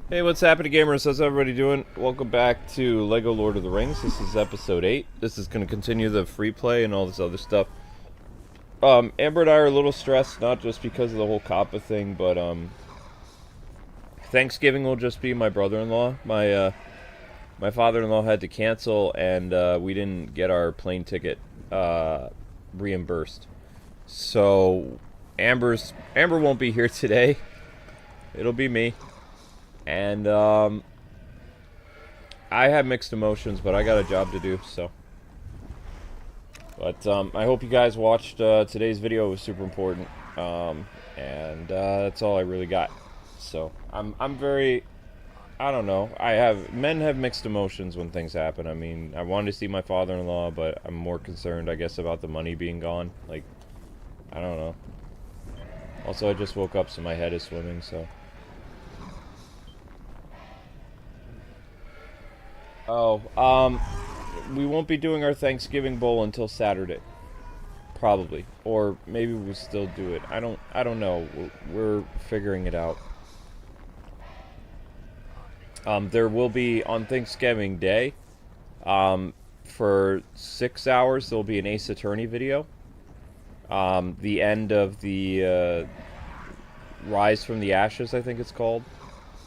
Hey, what's happening, gamers? How's everybody doing? Welcome back to LEGO Lord of the Rings. This is episode 8. This is going to continue the free play and all this other stuff. Amber and I are a little stressed, not just because of the whole Kappa thing, but, Thanksgiving will just be my brother-in-law. My father-in-law had to cancel, and, we didn't get our plane ticket, reimbursed. So, Amber won't be here today. It'll be me. And, I have mixed emotions, but I got a job to do, so. But, I hope you guys watched, today's video. It was super important. And, that's all I really got. So, I'm very, I don't know. Men have mixed emotions when things happen. I mean, I wanted to see my father-in-law, but I'm more concerned, I guess, about the money being gone. Like, I don't know. Also, I just woke up, so my head is swimming, so. Oh, we won't be doing our Thanksgiving bowl until Saturday, probably, or maybe we'll still do it. I don't know. We're figuring it out. There will be on Thanksgiving Day. For 6 hours, there'll be an Ace Attorney video. The end of the Rise from the Ashes, I think it's called.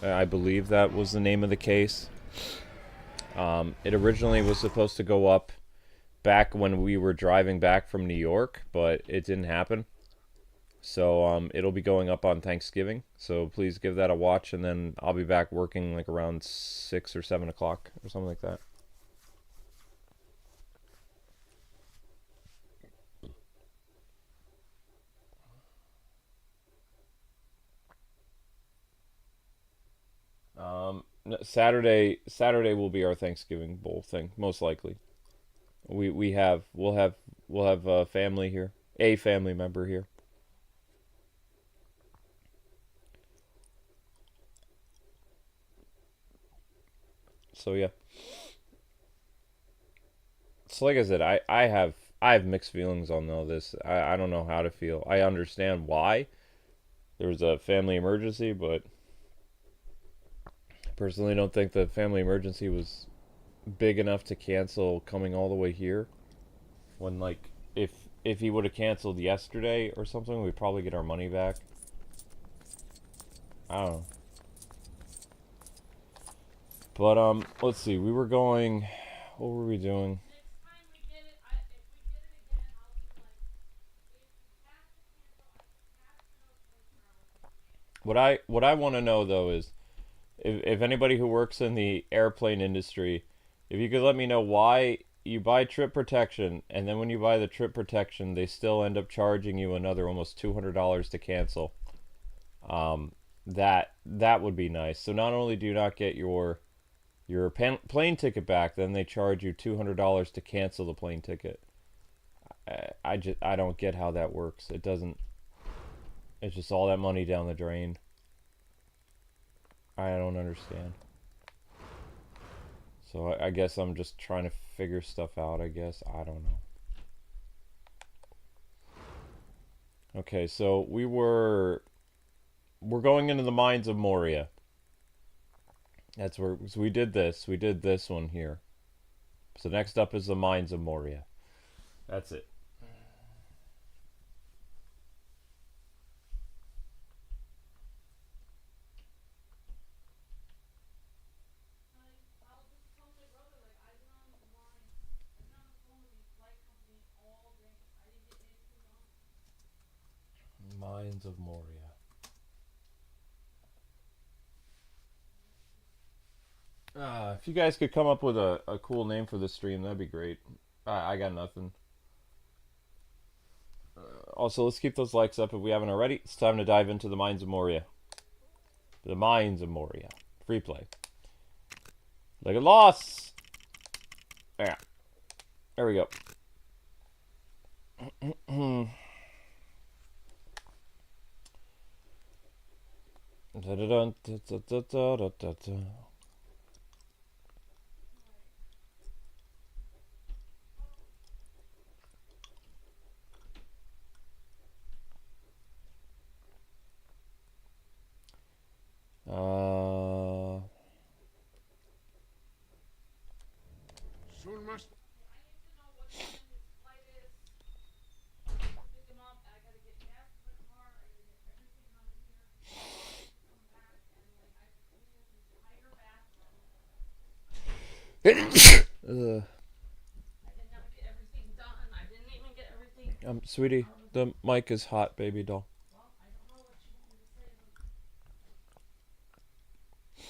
I believe that was the name of the case. It originally was supposed to go up back when we were driving back from New York, but it didn't happen. So it'll be going up on Thanksgiving. So please give that a watch, and then I'll be back working like around 6 or 7 o'clock or something like that. Saturday will be our Thanksgiving bowl thing, most likely. We'll have a family here, a family member here. So yeah. So like I said, I have mixed feelings on all this. I don't know how to feel. I understand why there was a family emergency, but personally don't think the family emergency was big enough to cancel coming all the way here. When like if he would have canceled yesterday or something, we'd probably get our money back. I don't know. But let's see. We were going. What were we doing? What I want to know though is if anybody who works in the airplane industry, if you could let me know why you buy trip protection and then when you buy the trip protection, they still end up charging you another almost $200 to cancel. Um, that would be nice. So not only do you not get your plane ticket back, then they charge you $200 to cancel the plane ticket. I don't get how that works. It doesn't. It's just all that money down the drain. I don't understand. So I guess I'm just trying to figure stuff out, I guess. I don't know. Okay, so we're going into the mines of Moria. That's where so we did this. We did this one here. So next up is the mines of Moria. That's it. Mines of Moria. If you guys could come up with a cool name for this stream, that'd be great. I got nothing. Also, let's keep those likes up if we haven't already. It's time to dive into the Mines of Moria. The Mines of Moria. Free play. Look at loss! Yeah. There we go. Da da da da da da da da. Uh, Ugh. I did not get everything done. I didn't even get everything. Sweetie, the mic is hot, baby doll. Well, I don't know what you want me to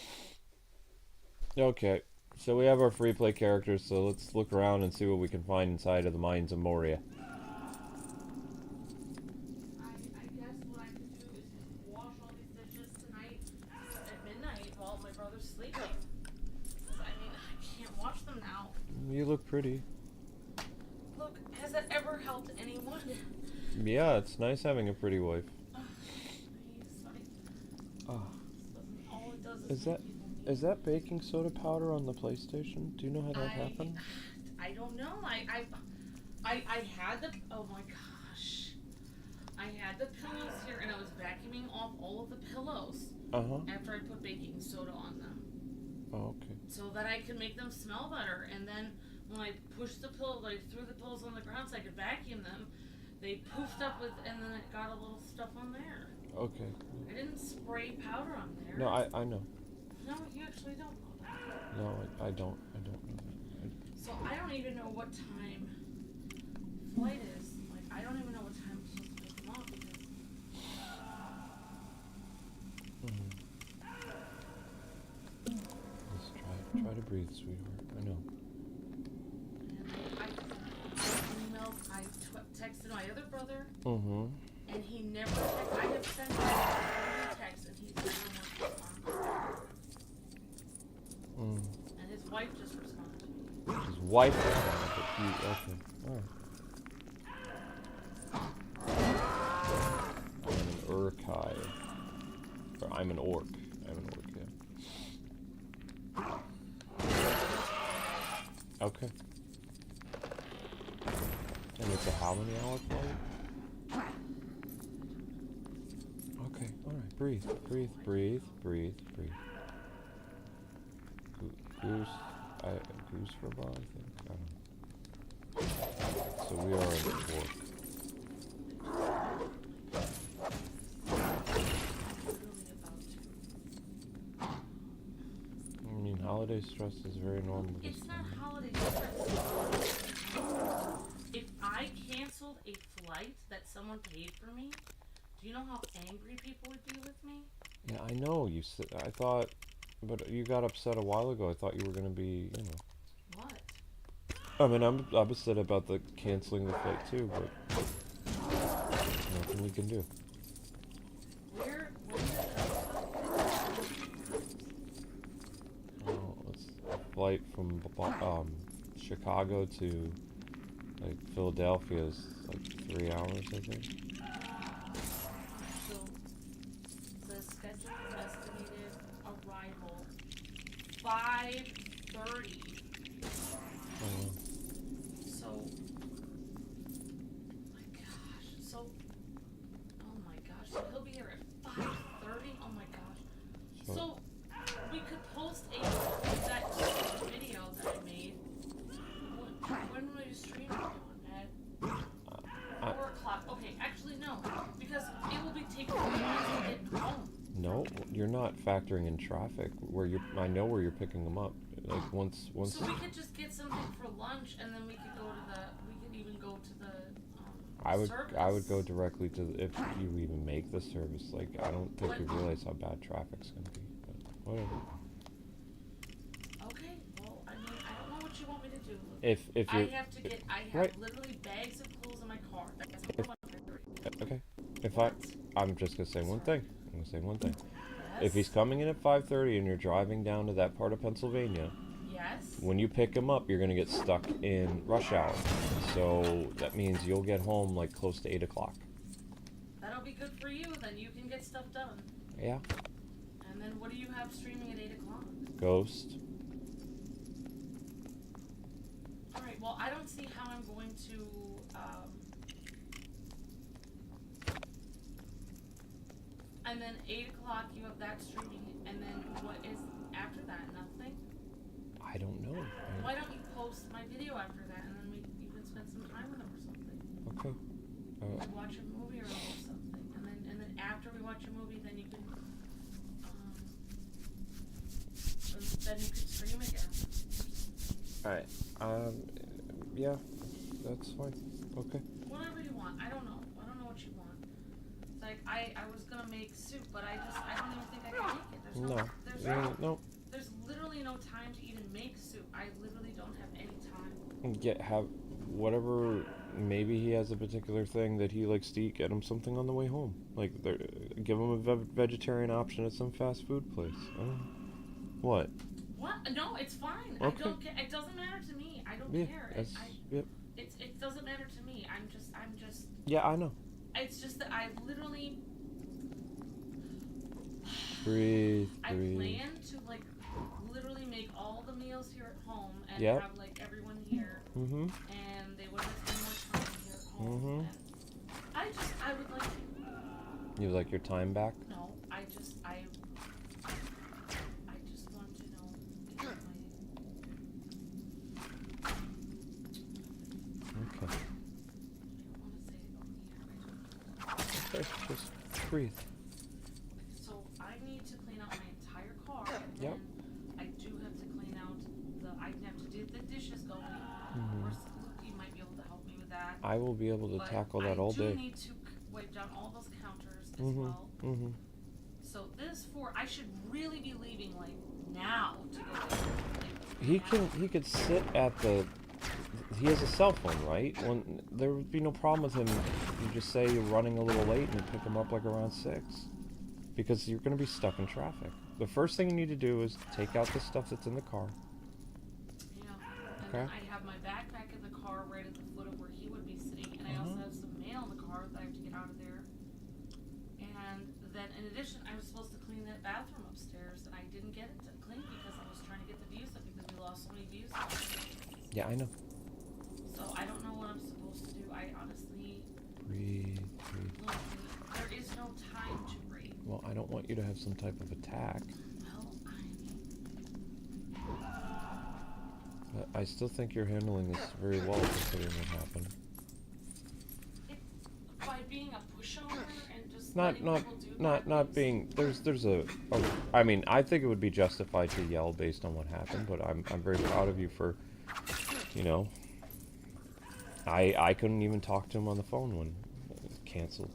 say. Okay, so we have our free play characters, so let's look around and see what we can find inside of the mines of Moria. I guess what I could do is just wash all these dishes tonight at midnight while my brother's sleeping. Because, I mean, I can't wash them now. You look pretty. Look, has that ever helped anyone? Yeah, it's nice having a pretty wife. Oh. All it does Is make that people mean. is that baking soda powder on the PlayStation? Do you know how that happened? I don't know. I had the, oh my gosh. I had the pillows here and I was vacuuming off all of the pillows after I put baking soda on them. Oh, okay. So that I could make them smell better. And then when I pushed the pillow, like threw the pillows on the ground so I could vacuum them, they poofed up with, and then it got a little stuff on there. Okay. I didn't spray powder on there. No, I know. No, you actually don't know that. No, I don't know that. So I don't even know what time flight is. Like, I don't even know what time I'm supposed to pick them up because. Just try to breathe, sweetheart. I know. And I texted my other brother. Mm-hmm. And he never texted. I have sent him 30 texts and he's never responded. And his wife just responded to me. His wife responded, but he, okay. Alright. I'm an Urkai. Or I'm an orc. I'm an orc, yeah. Okay. And it's a how many hour flight? Okay, alright. Breathe, breathe, breathe, breathe, breathe. Goose for a while, I think. I don't know. So we are an orc. I mean, holiday stress is very normal. It's not holiday stress. If I canceled a flight that someone paid for me, do you know how angry people would be with me? Yeah, I know. I thought, but you got upset a while ago. I thought you were gonna be, you know. What? I mean, I'm upset about the canceling the flight too, but nothing we can do. Oh, it's a flight from Chicago to like Philadelphia is like 3 hours, I think. So the scheduled estimated arrival 5:30. So, my gosh. So, oh my gosh. So he'll be here at 5:30. Oh my gosh. So we could post that video that I made. When will you stream it on? At 4 o'clock. Okay, actually no, because it will be taking me to get home. No, you're not factoring in traffic. I know where you're picking them up. Like once. So we could just get something for lunch, and then we could go to the. We could even go to the. Service. I would go directly to if you even make the service. Like I don't think you realize how bad traffic's gonna be. But whatever. Okay. Well, I mean, I don't know what you want me to do. If you. I have literally bags of clothes in my car. That's number one priority. Okay. I'm just gonna say one thing. I'm gonna say one thing. Yes. If he's coming in at 5:30 and you're driving down to that part of Pennsylvania. Yes. When you pick him up, you're gonna get stuck in rush hour. So that means you'll get home like close to 8 o'clock. That'll be good for you. Then you can get stuff done. Yeah. And then what do you have streaming at 8 o'clock? Ghost. All right. Well, I don't see how I'm going to. And then 8 o'clock you have that streaming, and then what is after that? Nothing. I don't know. Why don't you post my video after that, and then you can spend some time with them or something. Okay. Watch a movie or something, and then after we watch a movie, then you can stream again. Alright. Yeah, that's fine. Okay. Whatever you want. I don't know. I don't know what you want. It's like I was gonna make soup, but I don't even think I can make it. There's literally no time to even make soup. I literally don't have any time. Have whatever. Maybe he has a particular thing that he likes to eat. Get him something on the way home. Like, give him a vegetarian option at some fast food place. What? What? No, it's fine. Okay. I don't care. It doesn't matter to me. I don't care. Yep. It doesn't matter to me. I'm just. Yeah, I know. It's just that I literally. Breathe. I plan to like literally make all the meals here at home and have like everyone here, and they wouldn't spend more time here at home. I would like. You like your time back? No, I just want to know. Okay. I don't want to say it on the air. Okay, just breathe. So I need to clean out my entire car. And Yep. I do have to clean out I have to do the dishes going. Or you might be able to help me with that. I will be able to tackle that all day. I do need to wipe down all those counters as well. So I should really be leaving like now to go there. He could sit at the. He has a cell phone, right? There would be no problem with him. You just say you're running a little late and you pick him up like around 6, because you're going to be stuck in traffic. The first thing you need to do is take out the stuff that's in the car. Yeah. And Okay. then I have my backpack in the car right at the foot of where he would be sitting, and I also have some mail in the car that I have to get out of there. And then in addition, I was supposed to clean that bathroom upstairs, and I didn't get it to clean because I was trying to get the views up because we lost so many views. Yeah, I know. So I don't know what I'm supposed to do. I honestly. Breathe. Look, there is no time to breathe. Well, I don't want you to have some type of attack. Well, I still think you're handling this very well considering what happened. By being a pushover and just Not being there's a I mean, I think it would be justified to yell based on what happened, but I'm very proud of you for, you know. I couldn't even talk to him on the phone when it was canceled.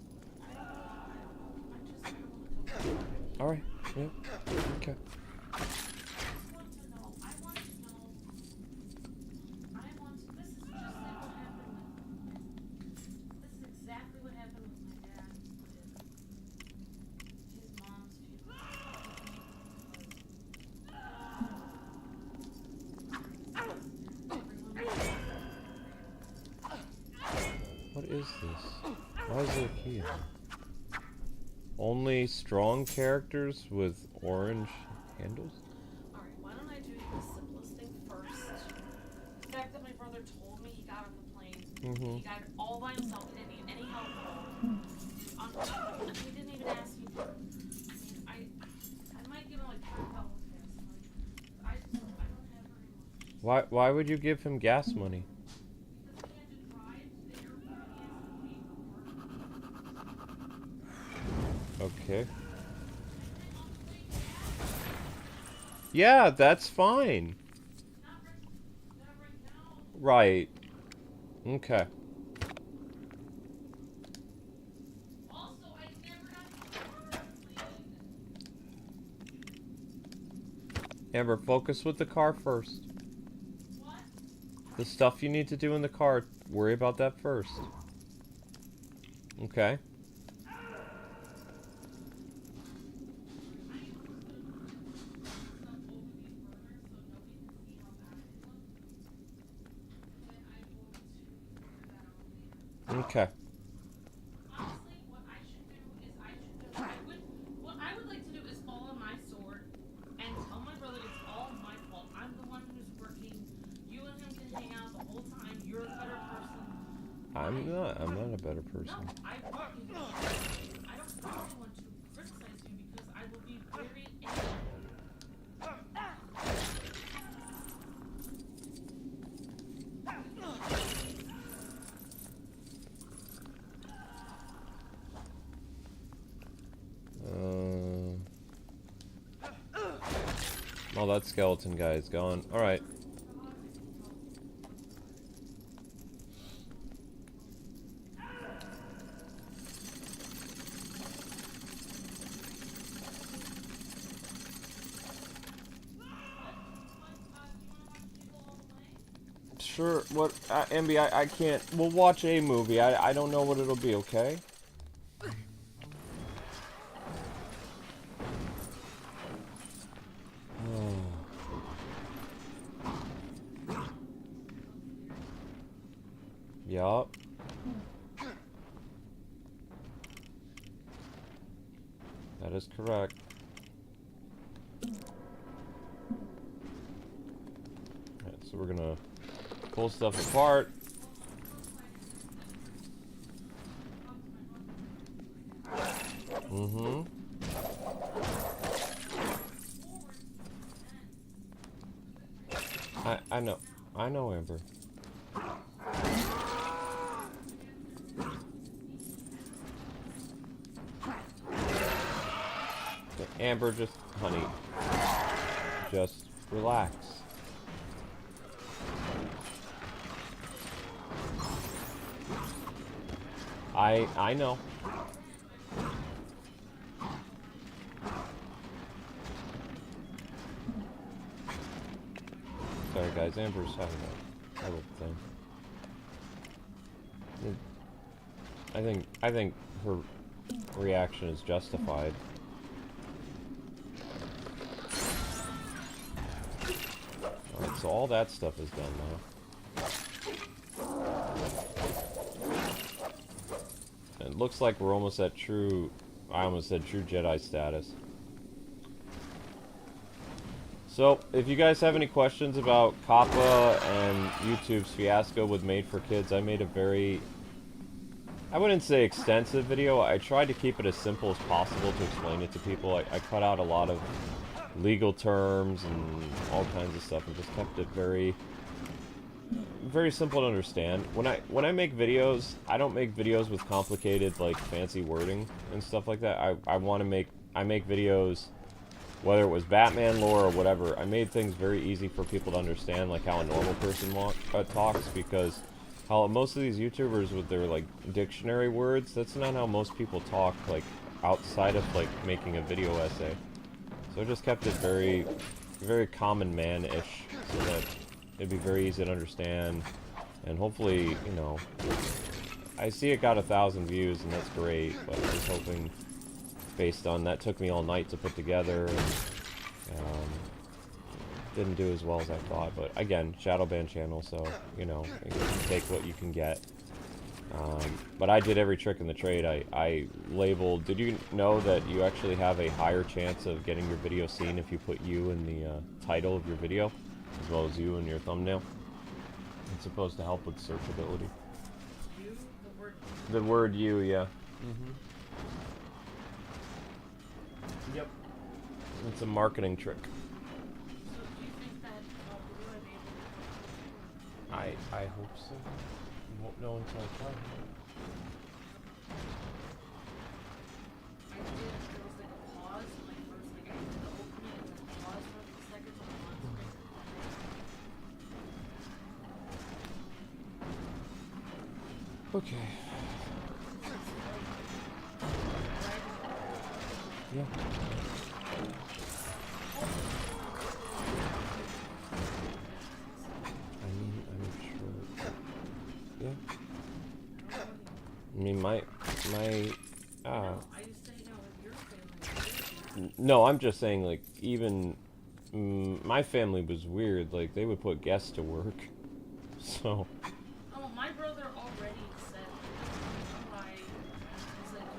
All right. Yeah. Okay. What is this? Why is there a key in here? Only strong characters with orange handles? Alright, why don't I do the simplest thing first? The fact that my brother told me he got on the plane, he got it all by himself, he didn't need any help at all. He didn't even ask me for it. I might give him like 5 help with this. I don't have very much. Why would you give him gas money? Okay. Yeah, that's fine. Right. Okay. Amber, focus with the car first. The stuff you need to do in the car, worry about that first. Okay. Okay. Honestly, what I should do is what I would like to do is fall on my sword and tell my brother it's all my fault. I'm the one who's working. You and him can hang out the whole time. You're a better person. I'm not a better person. No, I don't really want to criticize you because I will be very angry. Well, that skeleton guy is gone. Alright. Sure, what, Ambi, I can't, we'll watch a movie. I don't know what it'll be, okay? Yup. That is correct. Alright, so we're gonna pull stuff apart. Mm-hmm. I know. I know, Amber. Okay, Amber, just, honey, just relax. I know. Sorry guys, Amber's having a little thing. I think her reaction is justified. Alright, so all that stuff is done now. It looks like we're almost at true, I almost said true Jedi status. So, if you guys have any questions about Kappa and YouTube's fiasco with Made for Kids, I made a very, I wouldn't say extensive video. I tried to keep it as simple as possible to explain it to people. I cut out a lot of legal terms and all kinds of stuff and just kept it very simple to understand. When I make videos, I don't make videos with complicated, like, fancy wording and stuff like that. I make videos, whether it was Batman lore or whatever, I made things very easy for people to understand, like how a normal person talks, because how most of these YouTubers with their, like, dictionary words, that's not how most people talk, like, outside of, like, making a video essay. So I just kept it very, very common man-ish, so that it'd be very easy to understand, and hopefully, you know, I see it got 1,000 views, and that's great, but I was hoping, based on that, took me all night to put together, and didn't do as well as I thought, but again, shadow ban channel, so, you know, you can take what you can get. But I did every trick in the trade. I labeled, did you know that you actually have a higher chance of getting your video seen if you put you in the title of your video, as well as you in your thumbnail? It's supposed to help with searchability. You? The word you, yeah. Mm-hmm. Yep. It's a marketing trick. So do you think that Blue would be able to... I hope so. You won't know until I try. I did, there was like a pause, like first like I did the opening and then pause for a few seconds on the screen. Okay. Yeah. I'm sure. Yeah. I mean, I used to hang out with your family. no, I'm just saying, like, even, my family was weird, like, they would put guests to work, so. Oh, my brother already said, why, he's like,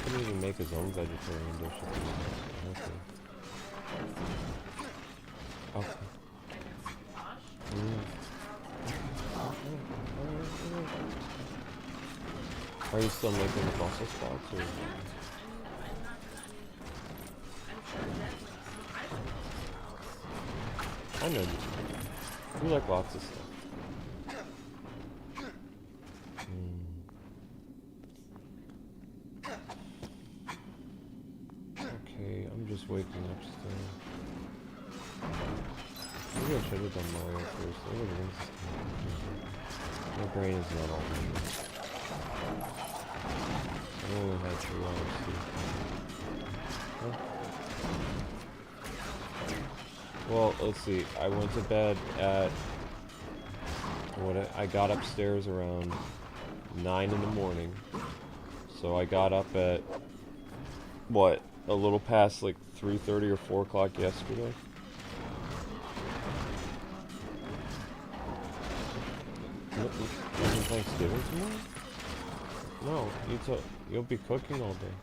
He couldn't even make his own vegetarian dishes. Okay. Okay. Are you still making the Brussels sprouts? Or? I know you like lots of stuff. Okay, I'm just waking up still. Maybe I should have done Moria first. I would have My brain is not all there. I only had 3 hours too. Huh? Well, let's see. I went to bed at I got upstairs around 9 in the morning. So I got up at what, a little past like 3:30 or 4 o'clock yesterday. Isn't Thanksgiving tomorrow? No, you'll be cooking all day.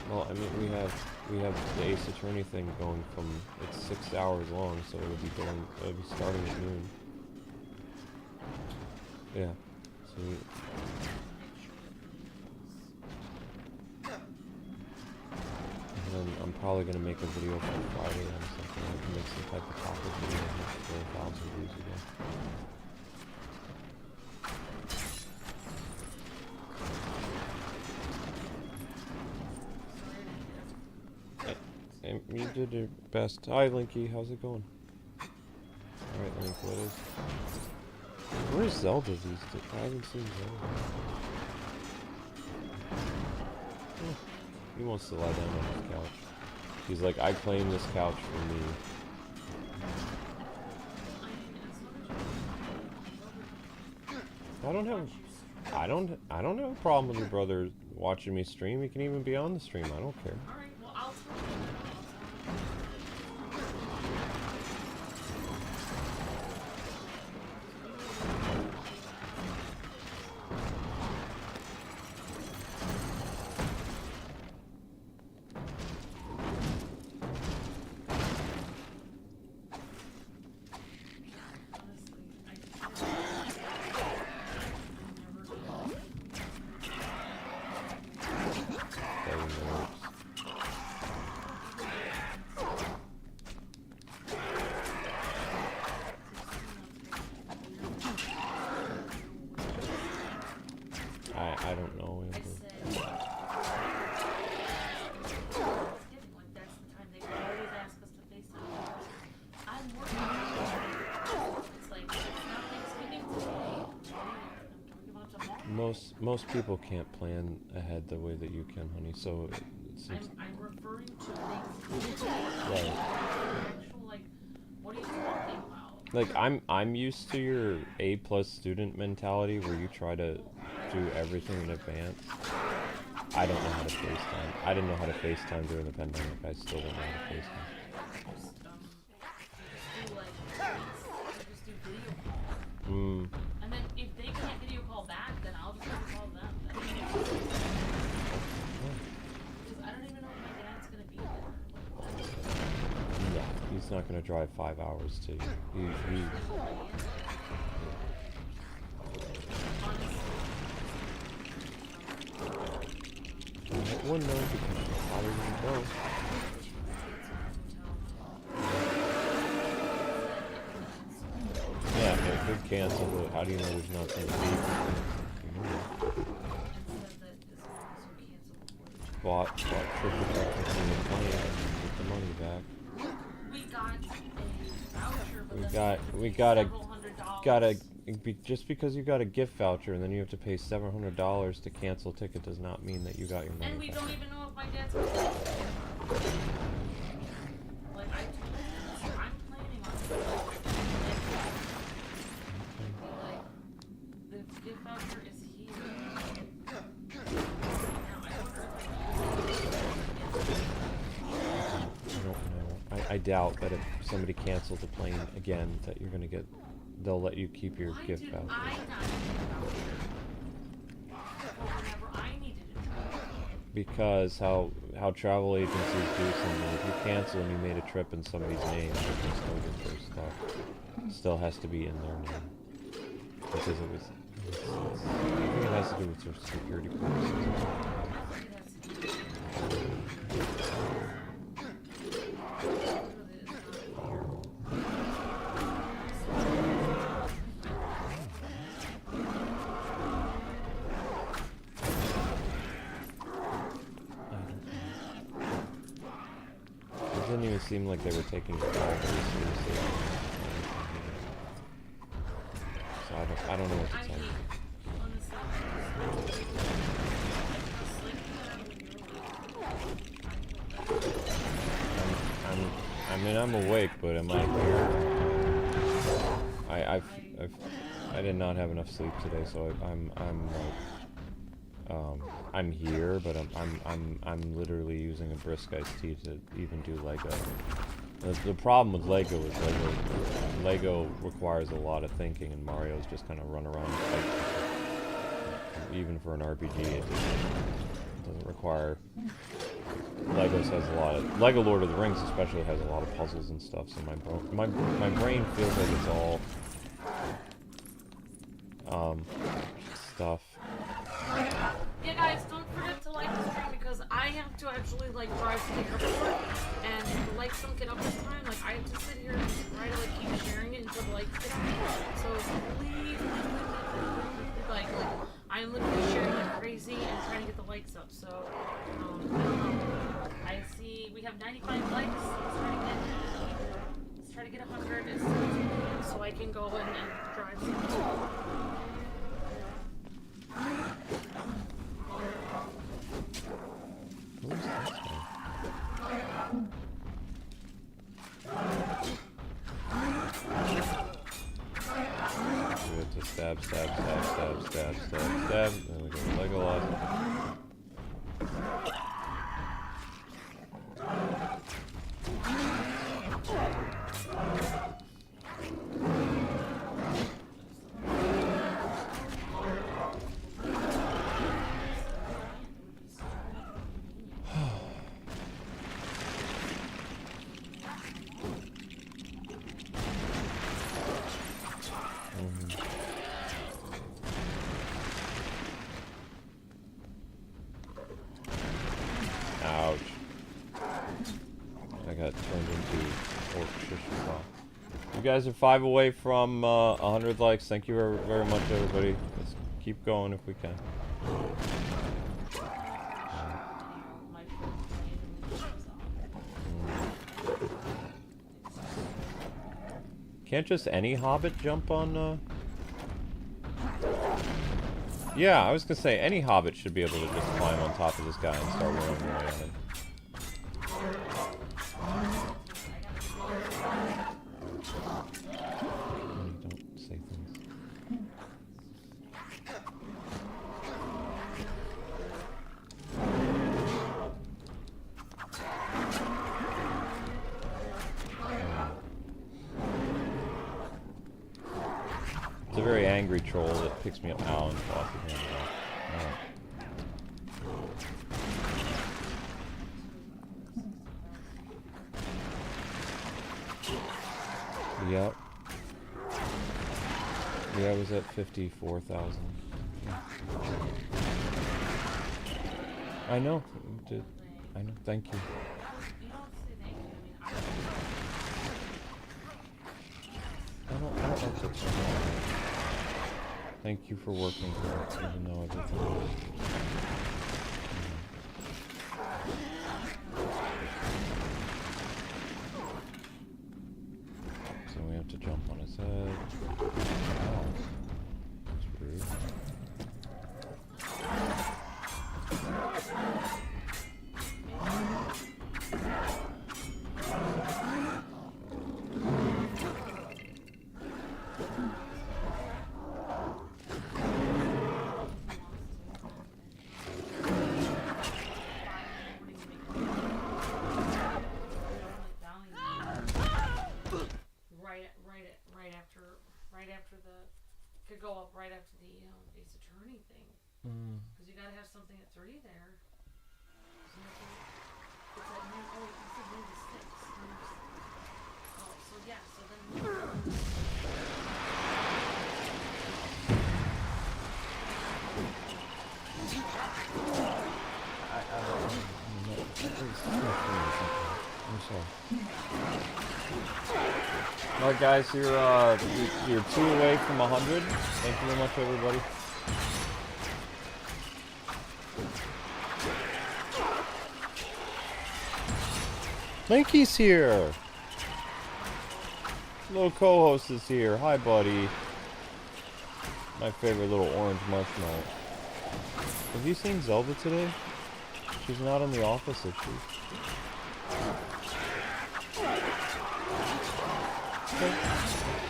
Well, I mean, we have the Ace Attorney thing going from, it's 6 hours long, so it'll be starting at noon. Yeah. So and then I'm probably gonna make a video for Friday on something. I can make some type of topic video for 1,000 views again. You did your best. Hi, Linky. How's it going? Alright, Link, what is... Where's Zelda these days? I haven't seen Zelda. Oh, he wants to lie down on his couch. He's like, I claim this couch for me. I don't have a problem with your brother watching me stream. He can even be on the stream. I don't care. Alright, well, I'll tell you. I don't know. Most people can't plan ahead the way that you can, honey. So it's I'm referring to things. right. Actual, like, what are you talking about? Like I'm used to your A+ student mentality where you try to do everything in advance. I don't know how to FaceTime. I didn't know how to FaceTime during the pandemic. I still don't know how to FaceTime. Just do video call. And then if they can't video call back, then I'll just call them. Because I don't even know if my dad's gonna be there. No, he's not gonna drive 5 hours to you. One knows because how do you go? Yeah, it could cancel, but how do you know there's not going to be? Bought trip protection and money, get the money back. We got a just because you got a gift voucher and then you have to pay $700 to cancel a ticket does not mean that you got your money. And we back. don't even know if my dad's gonna be there. Like I told him, I'm planning on like the gift voucher is here. Now I wonder I don't know. I doubt that if somebody cancels the plane again that you're gonna get. They'll let you keep your gift voucher. I not whenever I needed a trip. Because how travel agencies do something. If you cancel and you made a trip in somebody's name, they can still get their stuff. It still has to be in their name. Because it was. I think it has to do with their security purposes. It didn't even seem like they were taking it all very seriously. I don't know what to tell you. I mean, I'm awake, but am I here? I did not have enough sleep today, so I'm here, but I'm literally using a brisk iced tea to even do Lego. The problem with Lego is Lego requires a lot of thinking, and Mario's just kind of run around and fight people. Even for an RPG, it doesn't require. Legos has a lot of Lego Lord of the Rings especially has a lot of puzzles and stuff. So my brain feels like it's all stuff. Yeah, guys, don't forget to like the stream because I have to actually like drive to the airport, and if the likes don't get up this time, like I have to sit here and try to like keep sharing it until the likes get up. So please, like I'm literally sharing like crazy and trying to get the likes up. So I see we have 95 likes. Let's try to get 100 as soon as we can, so I can go and drive some. Who is this guy? We have to stab, and we go Legolas. Ouch. I got turned into orc shish. You guys are 5 away from 100 likes. Thank you very much, everybody. Let's keep going if we can. Can't just any hobbit jump on, Yeah, I was gonna say, any hobbit should be able to just climb on top of this guy and start rolling away on him. Don't say things. It's a very angry troll that picks me up now and tosses me off. Yep. Yeah, I was at 54,000. I know. I know. Thank you. I don't know if it's wrong. Thank you for working for it, even though everything. So we have to jump on his head. Wow. That's rude. Right after the could go up right after the Ace Attorney thing. Because you gotta have something at 3 there. So it's at noon. Oh, you said noon to 6. Oh, so yeah. So then. I'm sorry. Alright guys, you're 2 away from 100. Thank you very much, everybody. Lanky's here! Little co-host is here. Hi, buddy. My favorite little orange marshmallow. Have you seen Zelda today? She's not in the office, is she? Okay.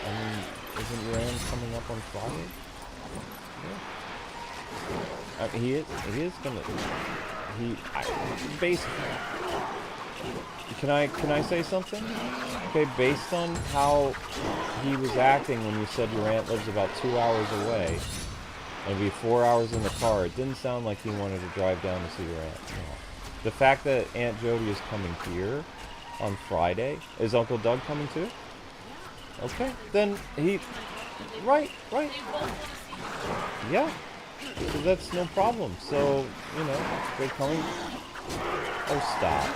I mean, isn't Rand coming up on Friday? Yeah. He is gonna, basically, can I say something? Okay, based on how he was acting when you said your aunt lives about 2 hours away, and be 4 hours in the car, it didn't sound like he wanted to drive down to see your aunt. No. The fact that Aunt Jody is coming here on Friday, is Uncle Doug coming too? Okay, then he, right. Yeah, so that's no problem. So, you know, they're coming. Oh, stop.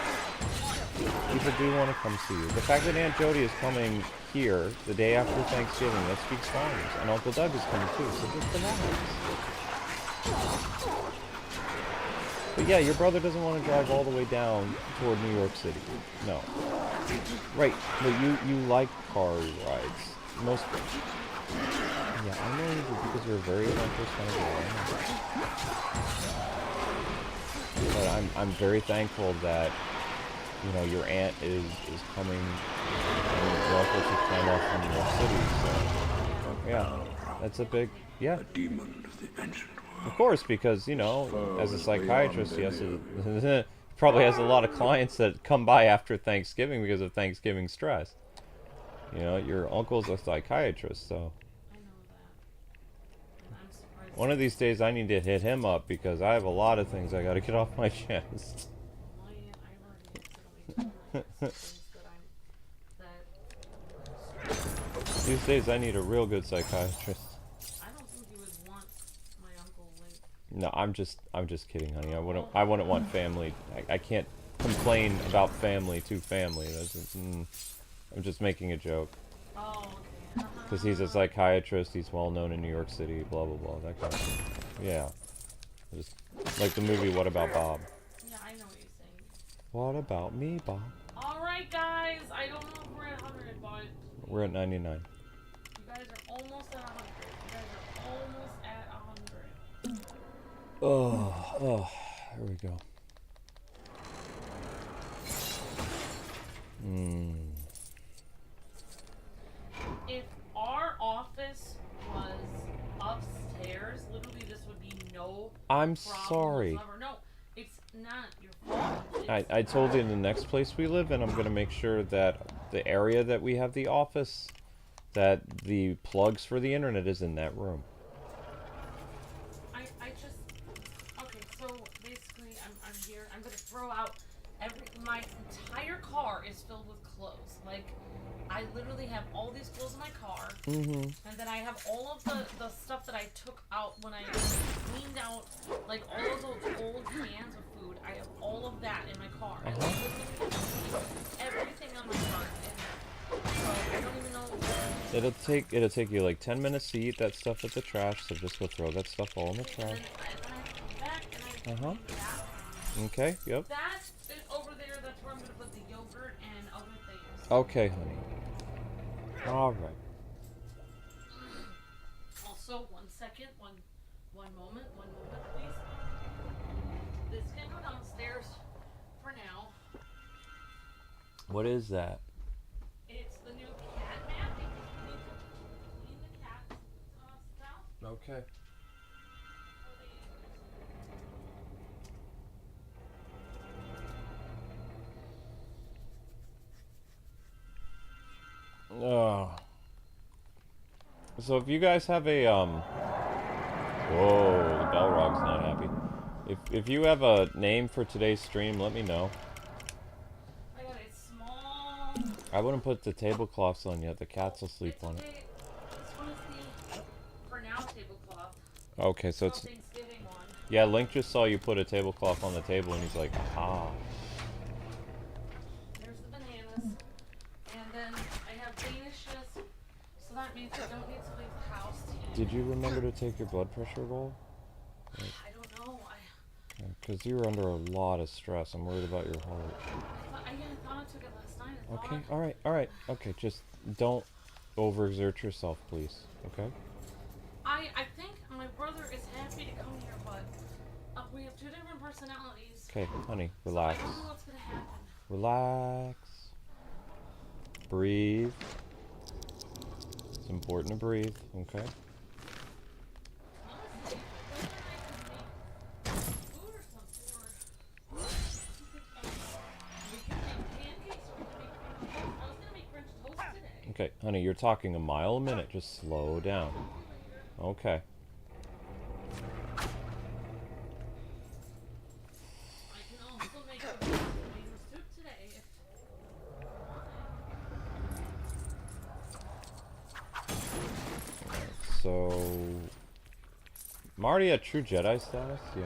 People do want to come see you. The fact that Aunt Jody is coming here the day after Thanksgiving, that speaks volumes. And Uncle Doug is coming too, so just relax. But yeah, your brother doesn't want to drive all the way down toward New York City. No. Right, but you like car rides. Most... Yeah, I know you do because you're a very adventurous kind of guy. But I'm very thankful that, you know, your aunt is coming and your uncle took time off from New York City, so yeah, that's a big, yeah. A demon of the ancient world. Of course, because, you know, as a psychiatrist, he has to, probably has a lot of clients that come by after Thanksgiving because of Thanksgiving stress. You know, your uncle's a psychiatrist, so. I know that. And I'm surprised. One of these days I need to hit him up because I have a lot of things I gotta get off my chest. My aunt, I've already told my things that These days I need a real good psychiatrist. I don't think you would want my uncle like. No, I'm just kidding, honey. I wouldn't want family. I can't complain about family to family. That's just, I'm just making a joke. Oh, okay. Because he's a psychiatrist, he's well known in New York City, blah blah blah, that kind of thing. Yeah. Just like the movie What About Bob? Yeah, I know what you're saying. What about me, Bob? Alright, guys. I don't know if we're at 100, but. We're at 99. You guys are almost at 100. You guys are almost at 100. Oh, here we go. If our office was upstairs, literally this would be no I'm problem sorry. whatsoever. No, it's not your fault. I told you in the next place we live in, I'm going to make sure that the area that we have the office, that the plugs for the internet is in that room. I just, okay, so basically I'm here, I'm going to throw out my entire car is filled with clothes. Like, I literally have all these clothes in my car, and then I have all of the stuff that I took out when I cleaned out, like all of those old cans of food. I have all of that in my car. I literally everything on my car in there. So I don't even know. It'll take you like 10 minutes to eat that stuff at the trash, so just go throw that stuff all in the trash. And then I have to come back and I clean that. Okay, yep. That is over there. That's where I'm gonna put the yogurt and other things. Okay, honey. Alright. Also, one moment, please. This can go downstairs for now. What is that? It's the new cat map. We need to clean the cat stuff. Okay. So if you guys have a whoa, the Balrog's not happy. If you have a name for today's stream, let me know. I got a small. I wouldn't put the tablecloths on yet. The cats will sleep It's on okay. it. This one is the for now tablecloth. Okay, so it's Thanksgiving one. yeah. Link just saw you put a tablecloth on the table, and he's like, aha. There's the bananas, and then I have danishes, so that means I don't need to leave the house to eat. Did you remember to take your blood pressure roll? I don't know. Because you're under a lot of stress. I'm worried about your heart. I thought I took it last night. Okay, alright. Okay, just don't overexert yourself, please. Okay? I think we have two different personalities. Okay, honey, So I relax. don't know what's gonna happen. Relax. Breathe. It's important to breathe, okay? Honestly, whether I could make food or something, or we could make pancakes, or we could make French toast. I was gonna make French toast today. Okay, honey, you're talking a mile a minute. Just slow down. Okay. I can also make a tomato soup today if you want it. So... Marty at True Jedi status? Yeah.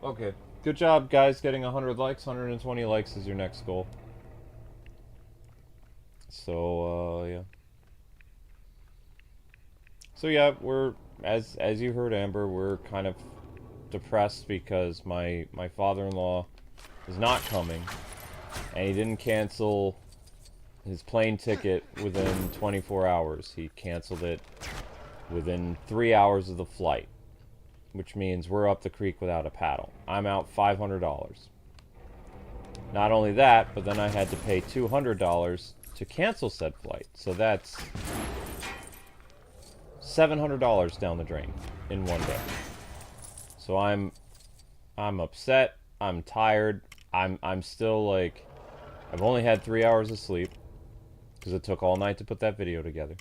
Okay. Good job, guys, getting 100 likes. 120 likes is your next goal. So, yeah. So, yeah, we're, as you heard, Amber, we're kind of depressed because my father-in-law is not coming. And he didn't cancel his plane ticket within 24 hours. He canceled it within 3 hours of the flight. Which means we're up the creek without a paddle. I'm out $500. Not only that, but then I had to pay $200 to cancel said flight. So that's $700 down the drain in one day. So I'm upset. I'm tired. I'm still like, I've only had 3 hours of sleep because it took all night to put that video together.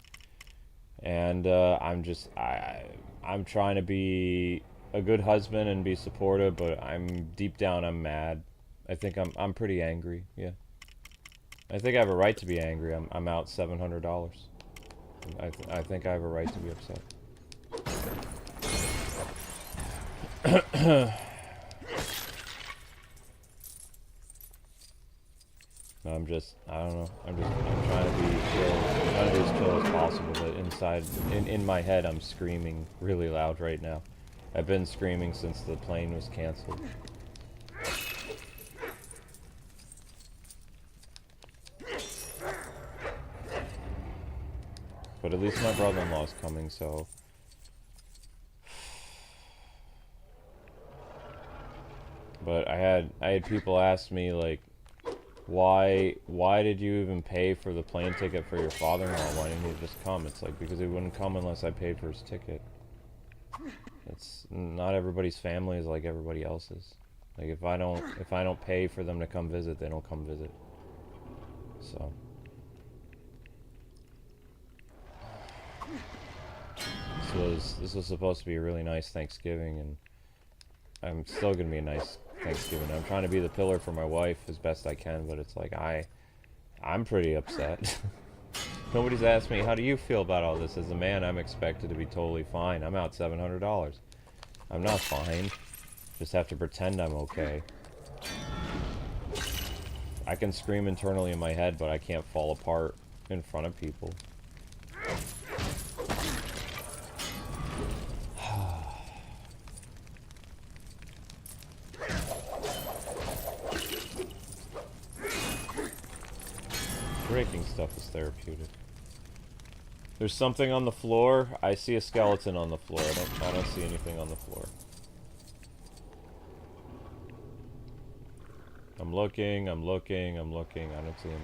And I'm trying to be a good husband and be supportive, but I'm deep down I'm mad. I think I'm pretty angry. Yeah, I think I have a right to be angry. I'm out $700. I think I have a right to be upset. I don't know. I'm trying to be chill. I'm trying to be as chill as possible, but inside, in my head, I'm screaming really loud right now. I've been screaming since the plane was canceled. But at least my brother-in-law's coming, so... But I had people ask me, like, why did you even pay for the plane ticket for your father-in-law? Why didn't he just come? It's like, because he wouldn't come unless I paid for his ticket. It's not everybody's family is like everybody else's. Like if I don't pay for them to come visit, they don't come visit. So this was supposed to be a really nice Thanksgiving, and I'm still gonna be a nice Thanksgiving. I'm trying to be the pillar for my wife as best I can, but it's like I'm pretty upset. Nobody's asked me, how do you feel about all this? As a man, I'm expected to be totally fine. I'm out $700. I'm not fine. Just have to pretend I'm okay. I can scream internally in my head, but I can't fall apart in front of people. Breaking stuff is therapeutic. There's something on the floor. I see a skeleton on the floor. I don't see anything on the floor. I'm looking. I don't see anything.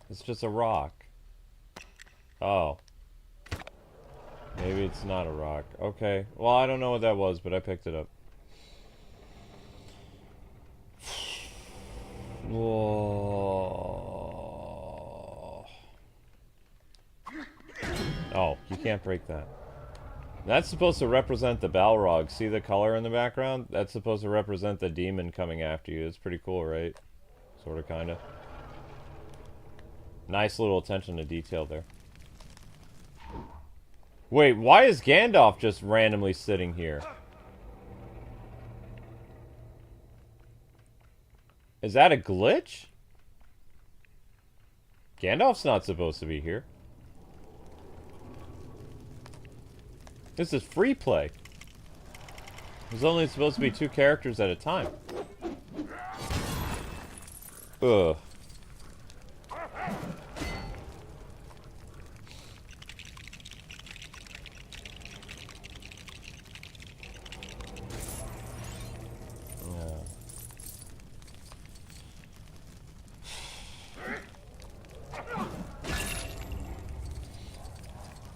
It's just a rock. Oh. Maybe it's not a rock. Okay. Well, I don't know what that was, but I picked it up. Whoa. Oh, you can't break that. That's supposed to represent the Balrog. See the color in the background? That's supposed to represent the demon coming after you. It's pretty cool, right? Sort of, kind of. Nice little attention to detail there. Wait, why is Gandalf just randomly sitting here? Is that a glitch? Gandalf's not supposed to be here. This is free play. There's only supposed to be 2 characters at a time. Ugh.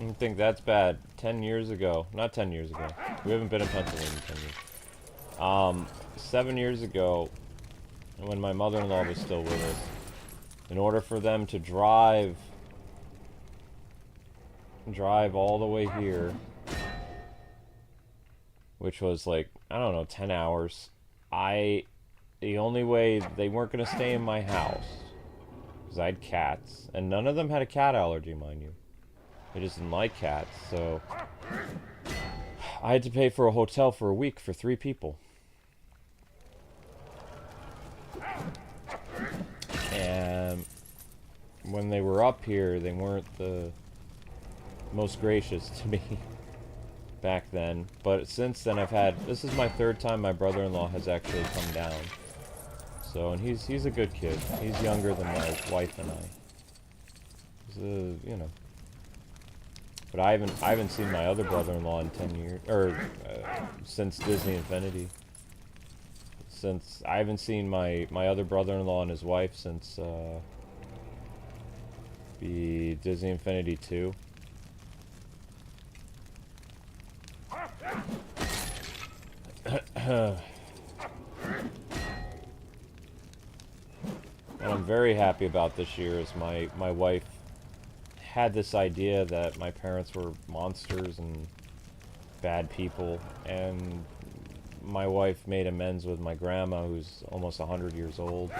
don't think that's bad. 10 years ago. Not 10 years ago. We haven't been in Pennsylvania in 10 years. 7 years ago, when my mother-in-law was still with us, in order for them to drive all the way here, which was like, I don't know, 10 hours, the only way, they weren't going to stay in my house, because I had cats, and none of them had a cat allergy, mind you. They just didn't like cats, so I had to pay for a hotel for a week for 3 people. And when they were up here, they weren't the most gracious to me back then. But since then, this is my 3rd time my brother-in-law has actually come down. So, and he's a good kid. He's younger than my wife and I. He's you know. But I haven't seen my other brother-in-law in 10 years, or since Disney Infinity. Since I haven't seen my other brother-in-law and his wife since the Disney Infinity 2. What I'm very happy about this year is my wife had this idea that my parents were monsters and bad people, and my wife made amends with my grandma, who's almost 100 years old.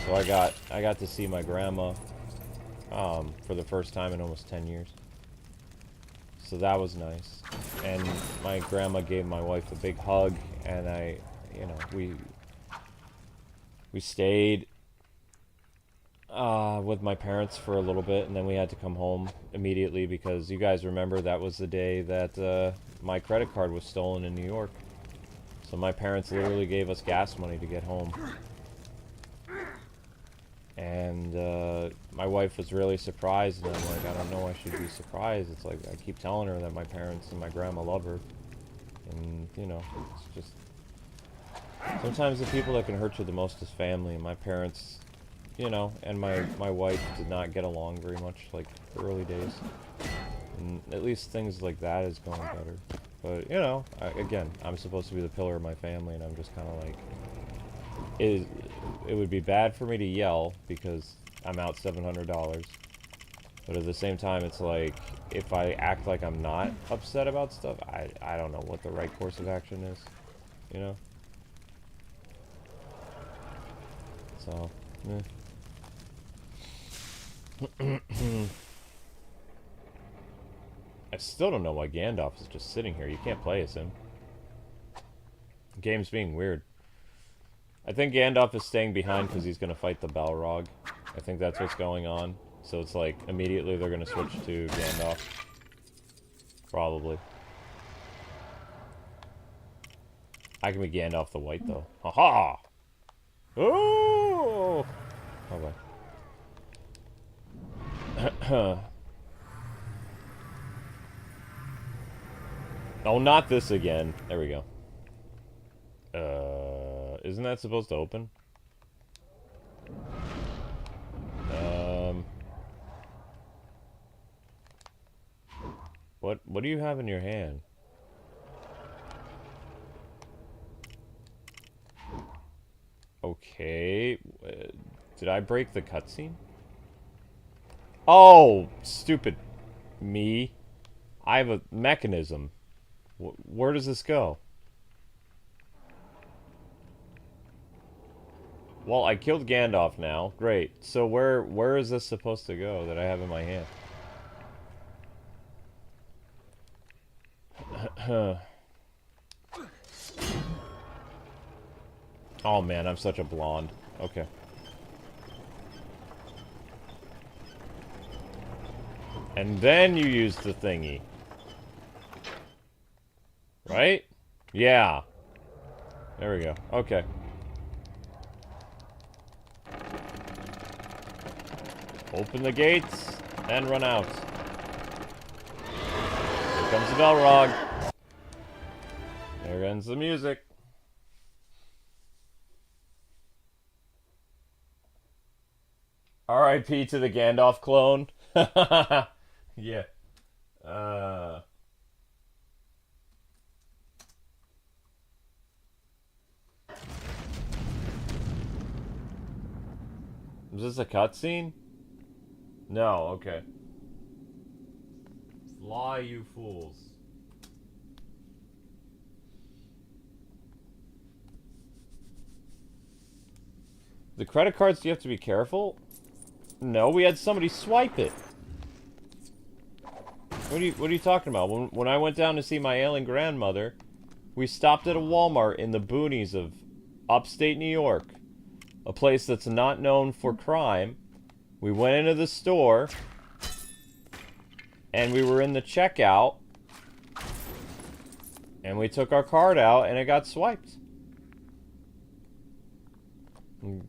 So I got to see my grandma for the first time in almost 10 years. So that was nice. And my grandma gave my wife a big hug, and we stayed with my parents for a little bit, and then we had to come home immediately because you guys remember that was the day that my credit card was stolen in New York. So my parents literally gave us gas money to get home. And my wife was really surprised, and I'm like, I don't know, I should be surprised. It's like, I keep telling her that my parents and my grandma love her. And, you know, it's just... Sometimes the people that can hurt you the most is family, and my parents, you know, and my wife did not get along very much, like, the early days. And at least things like that is going better. But, you know, again, I'm supposed to be the pillar of my family, and I'm just kind of like... It would be bad for me to yell because I'm out $700. But at the same time, it's like, if I act like I'm not upset about stuff, I don't know what the right course of action is, you know? So, I still don't know why Gandalf is just sitting here. You can't play as him. The game's being weird. I think Gandalf is staying behind because he's going to fight the Balrog. I think that's what's going on. So it's like, immediately they're going to switch to Gandalf. Probably. I can be Gandalf the White, though. Haha! Oh! Okay. Oh, not this again. There we go. Isn't that supposed to open? What do you have in your hand? Okay. Did I break the cutscene? Oh, stupid me. I have a mechanism. Where does this go? Well, I killed Gandalf now. Great. So where is this supposed to go that I have in my hand? Oh man, I'm such a blonde. Okay. And then you use the thingy. Right? Yeah. There we go. Okay. Open the gates and run out. Here comes the Balrog. There ends the music. R.I.P. to the Gandalf clone. Yeah. Uh... Is this a cutscene? No, okay. Fly, you fools. The credit cards, do you have to be careful? No, we had somebody swipe it. What are you talking about? When I went down to see my ailing grandmother, we stopped at a Walmart in the boonies of upstate New York. A place that's not known for crime. We went into the store, and we were in the checkout, and we took our card out, and it got swiped.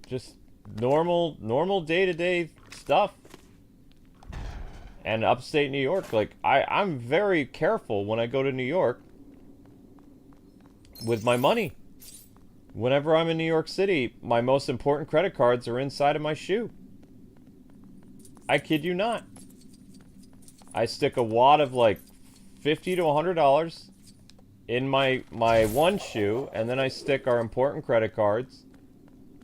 Just normal day-to-day stuff. And upstate New York, like, I'm very careful when I go to New York with my money. Whenever I'm in New York City, my most important credit cards are inside of my shoe. I kid you not. I stick a wad of like $50 to $100 in my one shoe, and then I stick our important credit cards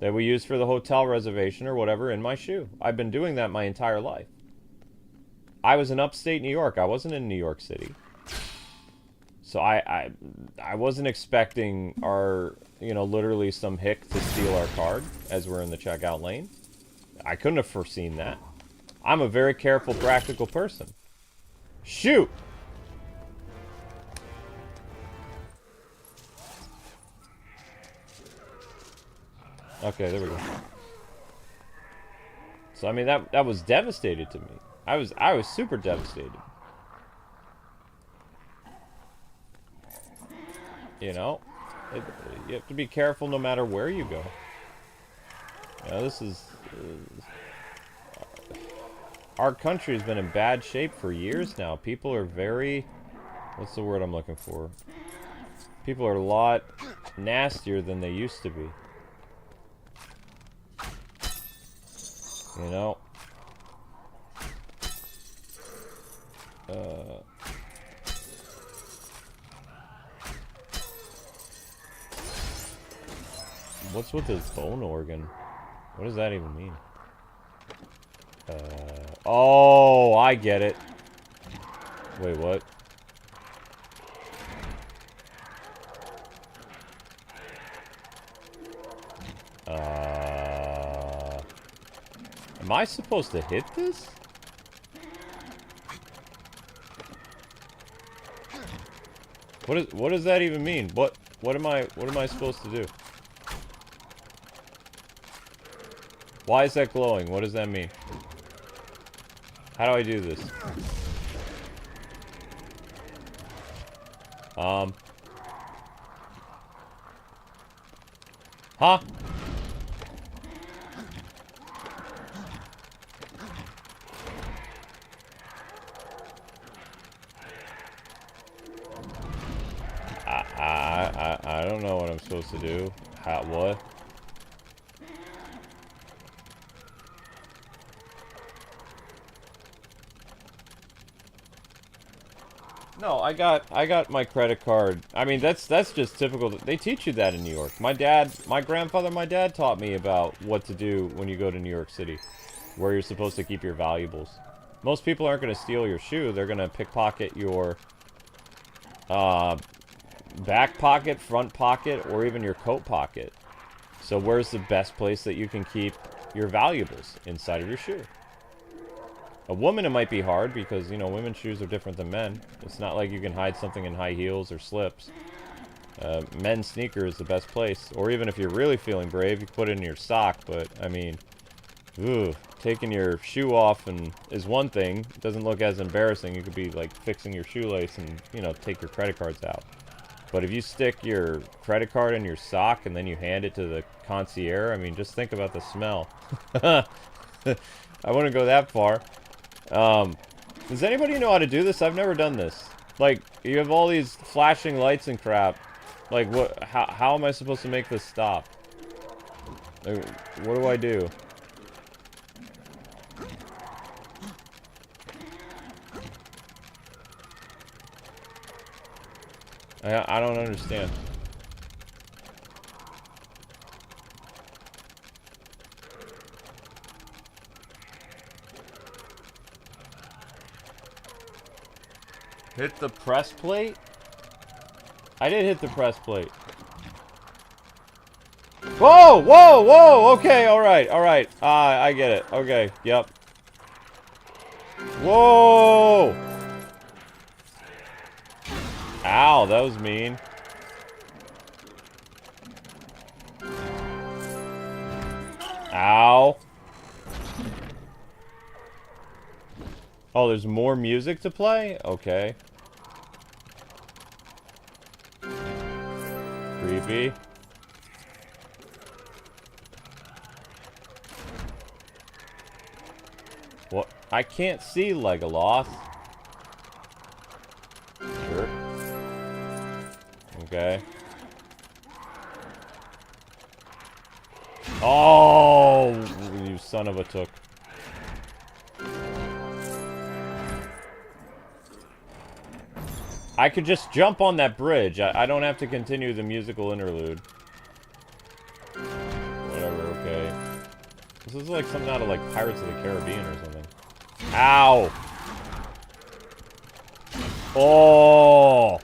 that we use for the hotel reservation or whatever in my shoe. I've been doing that my entire life. I was in upstate New York. I wasn't in New York City. So I wasn't expecting our, you know, literally some hick to steal our card as we're in the checkout lane. I couldn't have foreseen that. I'm a very careful, practical person. Shoot! Okay, there we go. So I mean that was devastated to me. I was super devastated. You know, you have to be careful no matter where you go. You know, this is our country has been in bad shape for years now. People are very, what's the word I'm looking for? People are a lot nastier than they used to be. You know? What's with this bone organ? What does that even mean? Oh, I get it. Wait, what? Am I supposed to hit this? What does that even mean? What am I supposed to do? Why is that glowing? What does that mean? How do I do this? Huh? I don't know what I'm supposed to do. What? No, I got my credit card. I mean, that's just typical. They teach you that in New York. My dad taught me about what to do when you go to New York City, where you're supposed to keep your valuables. Most people aren't going to steal your shoe. They're going to pickpocket your back pocket, front pocket, or even your coat pocket. So where's the best place that you can keep your valuables? Inside of your shoe. A woman, it might be hard because, you know, women's shoes are different than men. It's not like you can hide something in high heels or slips. Men's sneaker is the best place. Or even if you're really feeling brave, you can put it in your sock. But, I mean, taking your shoe off is one thing. It doesn't look as embarrassing. You could be, like, fixing your shoelace and, you know, take your credit cards out. But if you stick your credit card in your sock and then you hand it to the concierge, I mean, just think about the smell. I wouldn't go that far. Does anybody know how to do this? I've never done this. Like, you have all these flashing lights and crap. Like, what? How am I supposed to make this stop? Like, what do I do? I don't understand. Hit the press plate? I did hit the press plate. Whoa! Whoa! Whoa! Okay, alright, alright. I get it. Okay, yep. Whoa! Ow, that was mean. Ow. Oh, there's more music to play? Okay. Creepy. What? I can't see Legolas. Sure. Okay. Oh, you son of a took. I could just jump on that bridge. I don't have to continue the musical interlude. Whatever, okay. This is like something out of like Pirates of the Caribbean or something. Ow! Oh!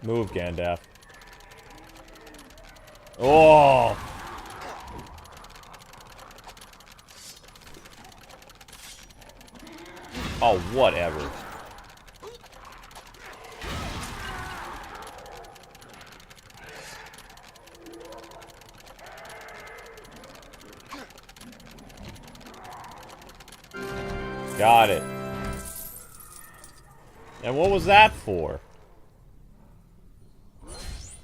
Move, Gandalf. Oh! Oh, whatever. Got it. And what was that for?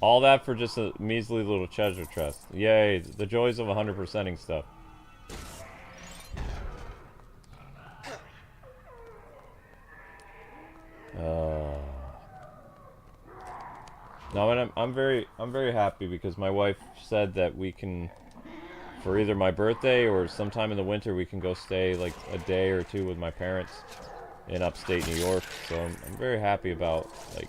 All that for just a measly little treasure chest. Yay, the joys of 100%ing stuff. No, and I'm very happy because my wife said that we can, for either my birthday or sometime in the winter, we can go stay like a day or two with my parents in upstate New York. So I'm very happy about, like,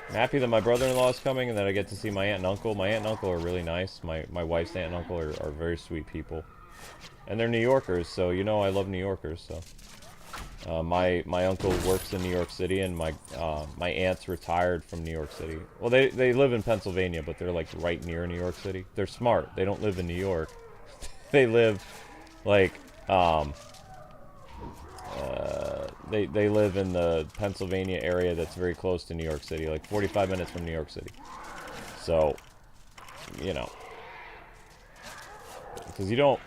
I'm happy that my brother-in-law is coming and that I get to see my aunt and uncle. My aunt and uncle are really nice. My wife's aunt and uncle are very sweet people. And they're New Yorkers, so you know I love New Yorkers, so. My uncle works in New York City, and my aunt's retired from New York City. Well, they live in Pennsylvania, but they're like right near New York City. They're smart. They don't live in New York. They live like they live in the Pennsylvania area that's very close to New York City, like 45 minutes from New York City. So, you know, because you don't.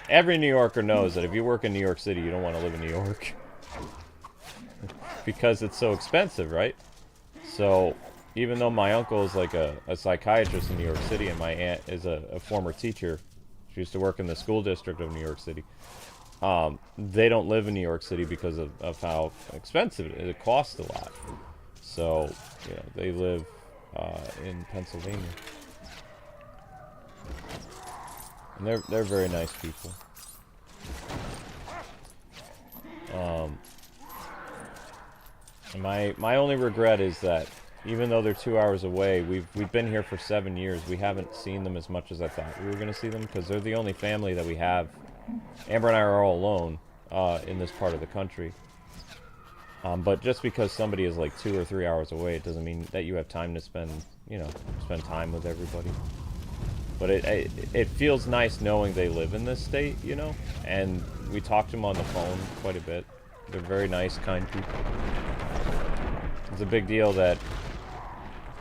Every New Yorker knows that if you work in New York City, you don't want to live in New York. Because it's so expensive, right? So, even though my uncle is like a psychiatrist in New York City and my aunt is a former teacher, she used to work in the school district of New York City, they don't live in New York City because of how expensive it is. It costs a lot. So, you know, they live in Pennsylvania. And they're very nice people. My only regret is that even though they're 2 hours away, we've been here for 7 years. We haven't seen them as much as I thought we were going to see them, because they're the only family that we have. Amber and I are all alone in this part of the country. But just because somebody is like 2 or 3 hours away, it doesn't mean that you have time to spend time with everybody. But it feels nice knowing they live in this state, you know? And we talk to them on the phone quite a bit. They're very nice, kind people. It's a big deal that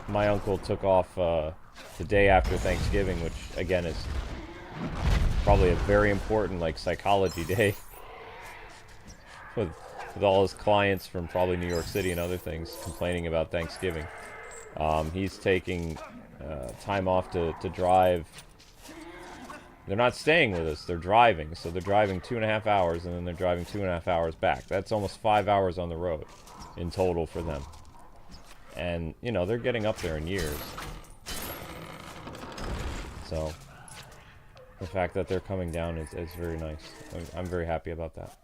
my uncle took off the day after Thanksgiving, which, again, is probably a very important, like, psychology day. with all his clients from probably New York City and other things complaining about Thanksgiving. He's taking time off to drive. They're not staying with us, they're driving. So they're driving 2.5 hours, and then they're driving 2.5 hours back. That's almost 5 hours on the road in total for them. And, you know, they're getting up there in years. So the fact that they're coming down is very nice. I'm very happy about that.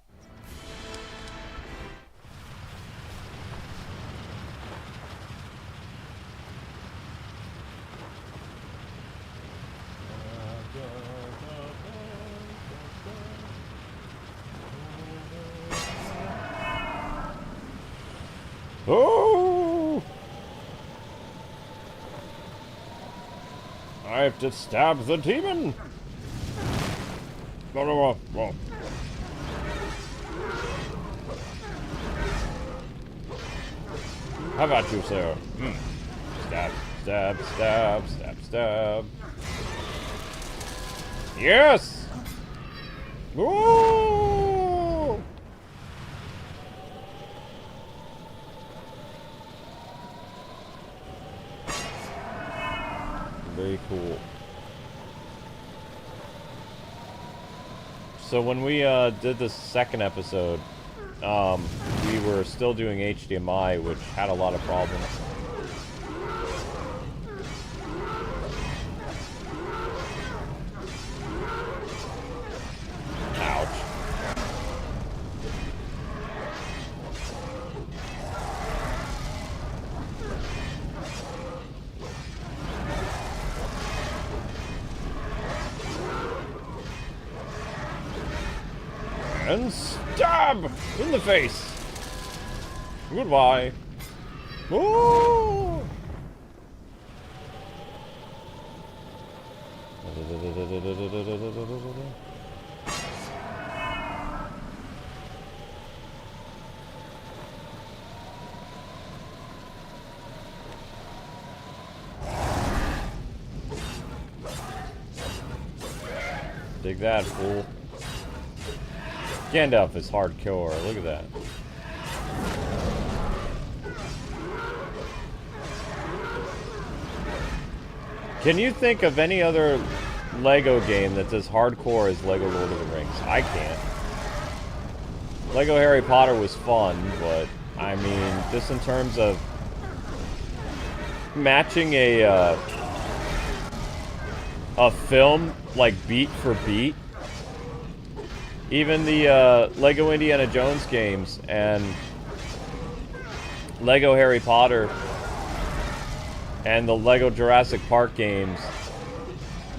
have to stab the demon. How about you, sir? Stab, stab, stab, stab, stab. Yes! Woo! Very cool. So when we did the second episode, we were still doing HDMI, which had a lot of problems. Ouch. And stab in the face. Goodbye. Ooh. Dig that, fool. Gandalf is hardcore. Look at that. Can you think of any other Lego game that's as hardcore as Lego Lord of the Rings? I can't. Lego Harry Potter was fun, but I mean, just in terms of matching a film like beat for beat. Even the Lego Indiana Jones games and Lego Harry Potter and the Lego Jurassic Park games,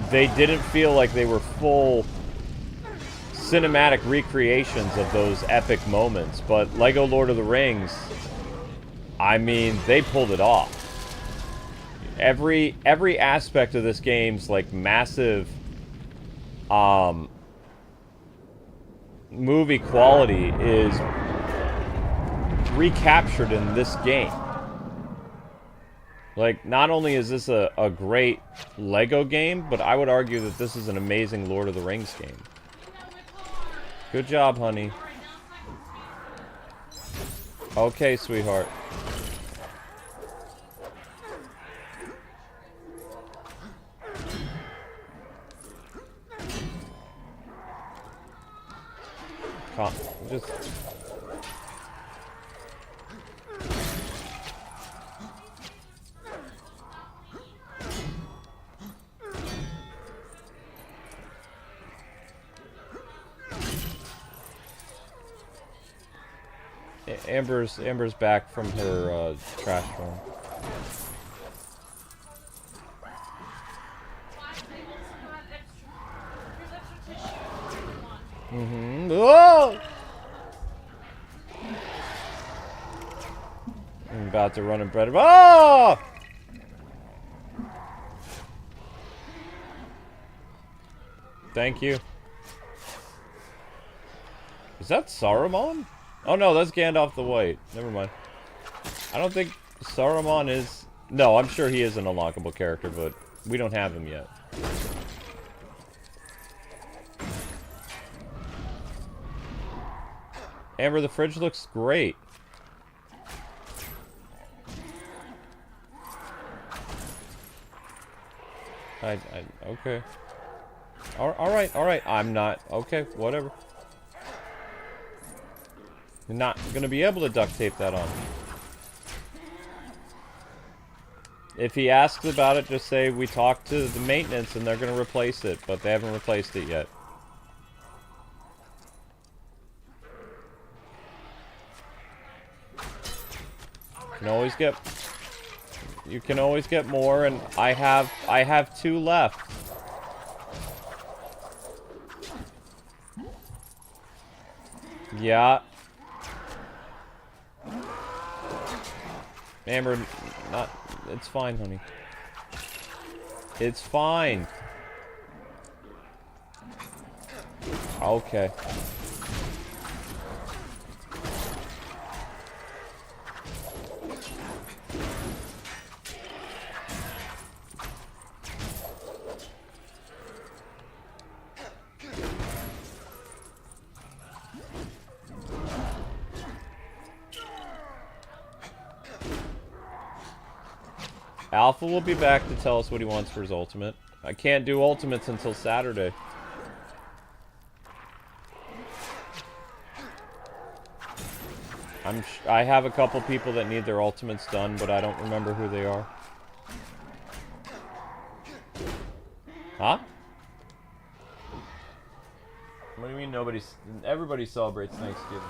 they didn't feel like they were full cinematic recreations of those epic moments. But Lego Lord of the Rings, I mean, they pulled it off. Every aspect of this game's like massive movie quality is recaptured in this game. Like, not only is this a great Lego game, but I would argue that this is an amazing Lord of the Rings game. Good job, honey. Okay, sweetheart. Come, just... Amber's back from her trash room. Whoa! I'm about to run and bread. Oh! Thank you. Is that Saruman? Oh no, that's Gandalf the White. Never mind. I don't think Saruman is... No, I'm sure he is an unlockable character, but we don't have him yet. Amber, the fridge looks great. Okay. Alright. I'm not... Okay, whatever. You're not gonna be able to duct tape that on. If he asks about it, just say we talked to the maintenance and they're gonna replace it, but they haven't replaced it yet. You can always get more, and I have 2 left. Yeah. Amber, it's fine, honey. It's fine. Okay. Alpha will be back to tell us what he wants for his ultimate. I can't do ultimates until Saturday. I have a couple people that need their ultimates done, but I don't remember who they are. Huh? What do you mean everybody celebrates Thanksgiving?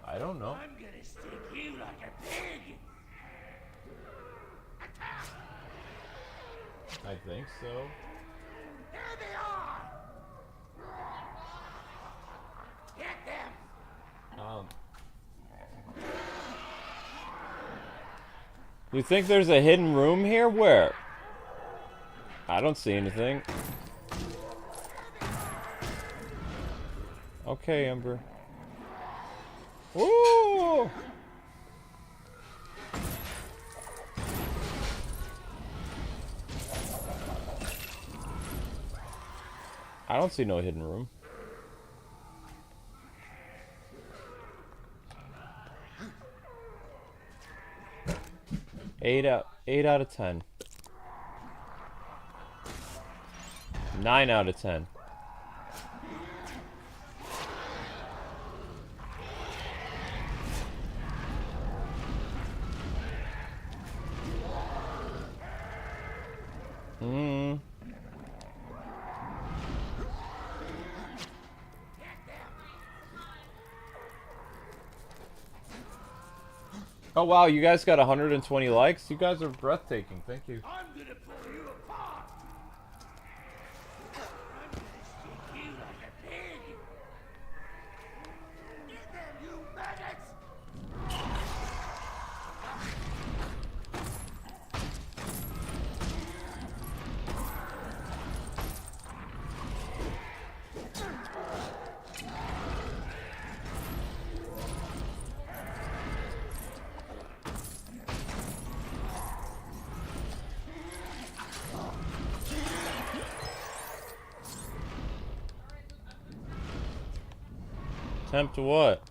I don't know. I'm gonna stick you like a pig. I think so. There they are. Get them. You think there's a hidden room here? Where? I don't see anything. Okay, Ember. Woo! I don't see no hidden room. Eight out of 10. 9 out of 10. Oh wow, you guys got 120 likes? You guys are breathtaking, thank you. I'm gonna pull you apart. I'm gonna stick you like a pig. Get them, you maggots. Attempt to what?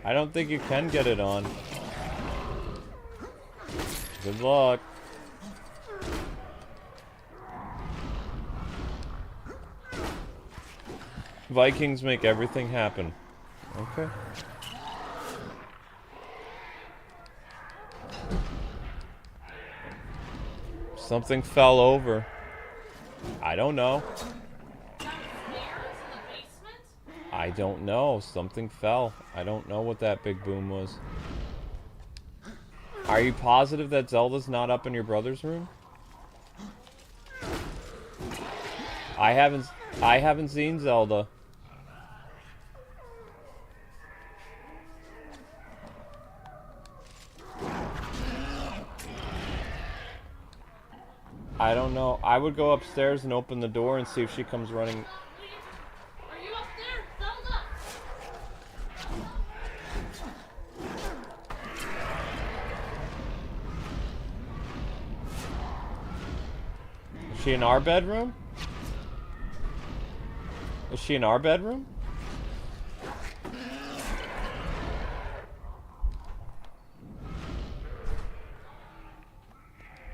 I don't think you can get it on. Good luck. Vikings make everything happen. Okay. Something fell over. I don't know. I don't know. Something fell. I don't know what that big boom was. Are you positive that Zelda's not up in your brother's room? I haven't seen Zelda. I don't know. I would go upstairs and open the door and see if she comes running. Are you up there, Zelda? Is she in our bedroom? Is she in our bedroom?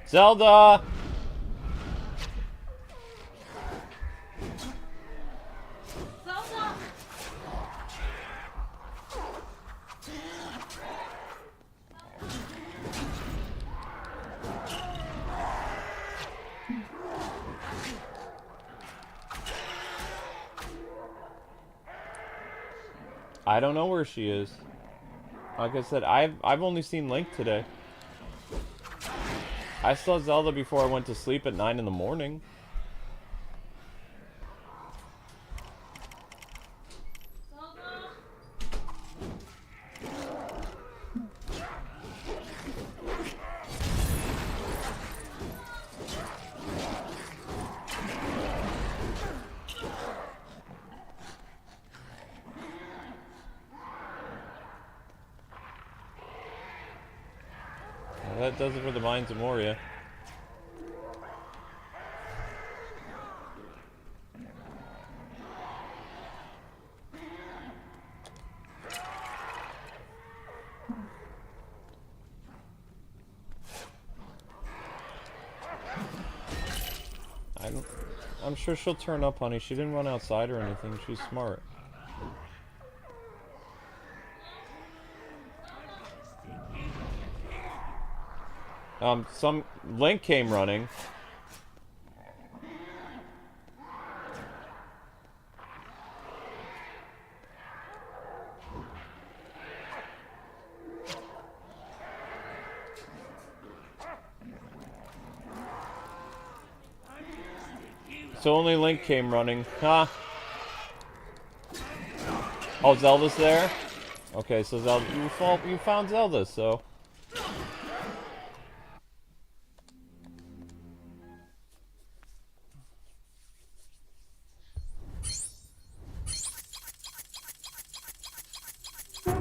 Zelda! Zelda! I don't know where she is. Like I said, I've only seen Link today. I saw Zelda before I went to sleep at 9 in the morning. Zelda! that does it for the Mines of Moria. I'm sure she'll turn up, honey. She didn't run outside or anything. She's smart. Some Link came running. So only Link came running. Huh? Oh, Zelda's there? Okay, so Zelda, you found Zelda, so...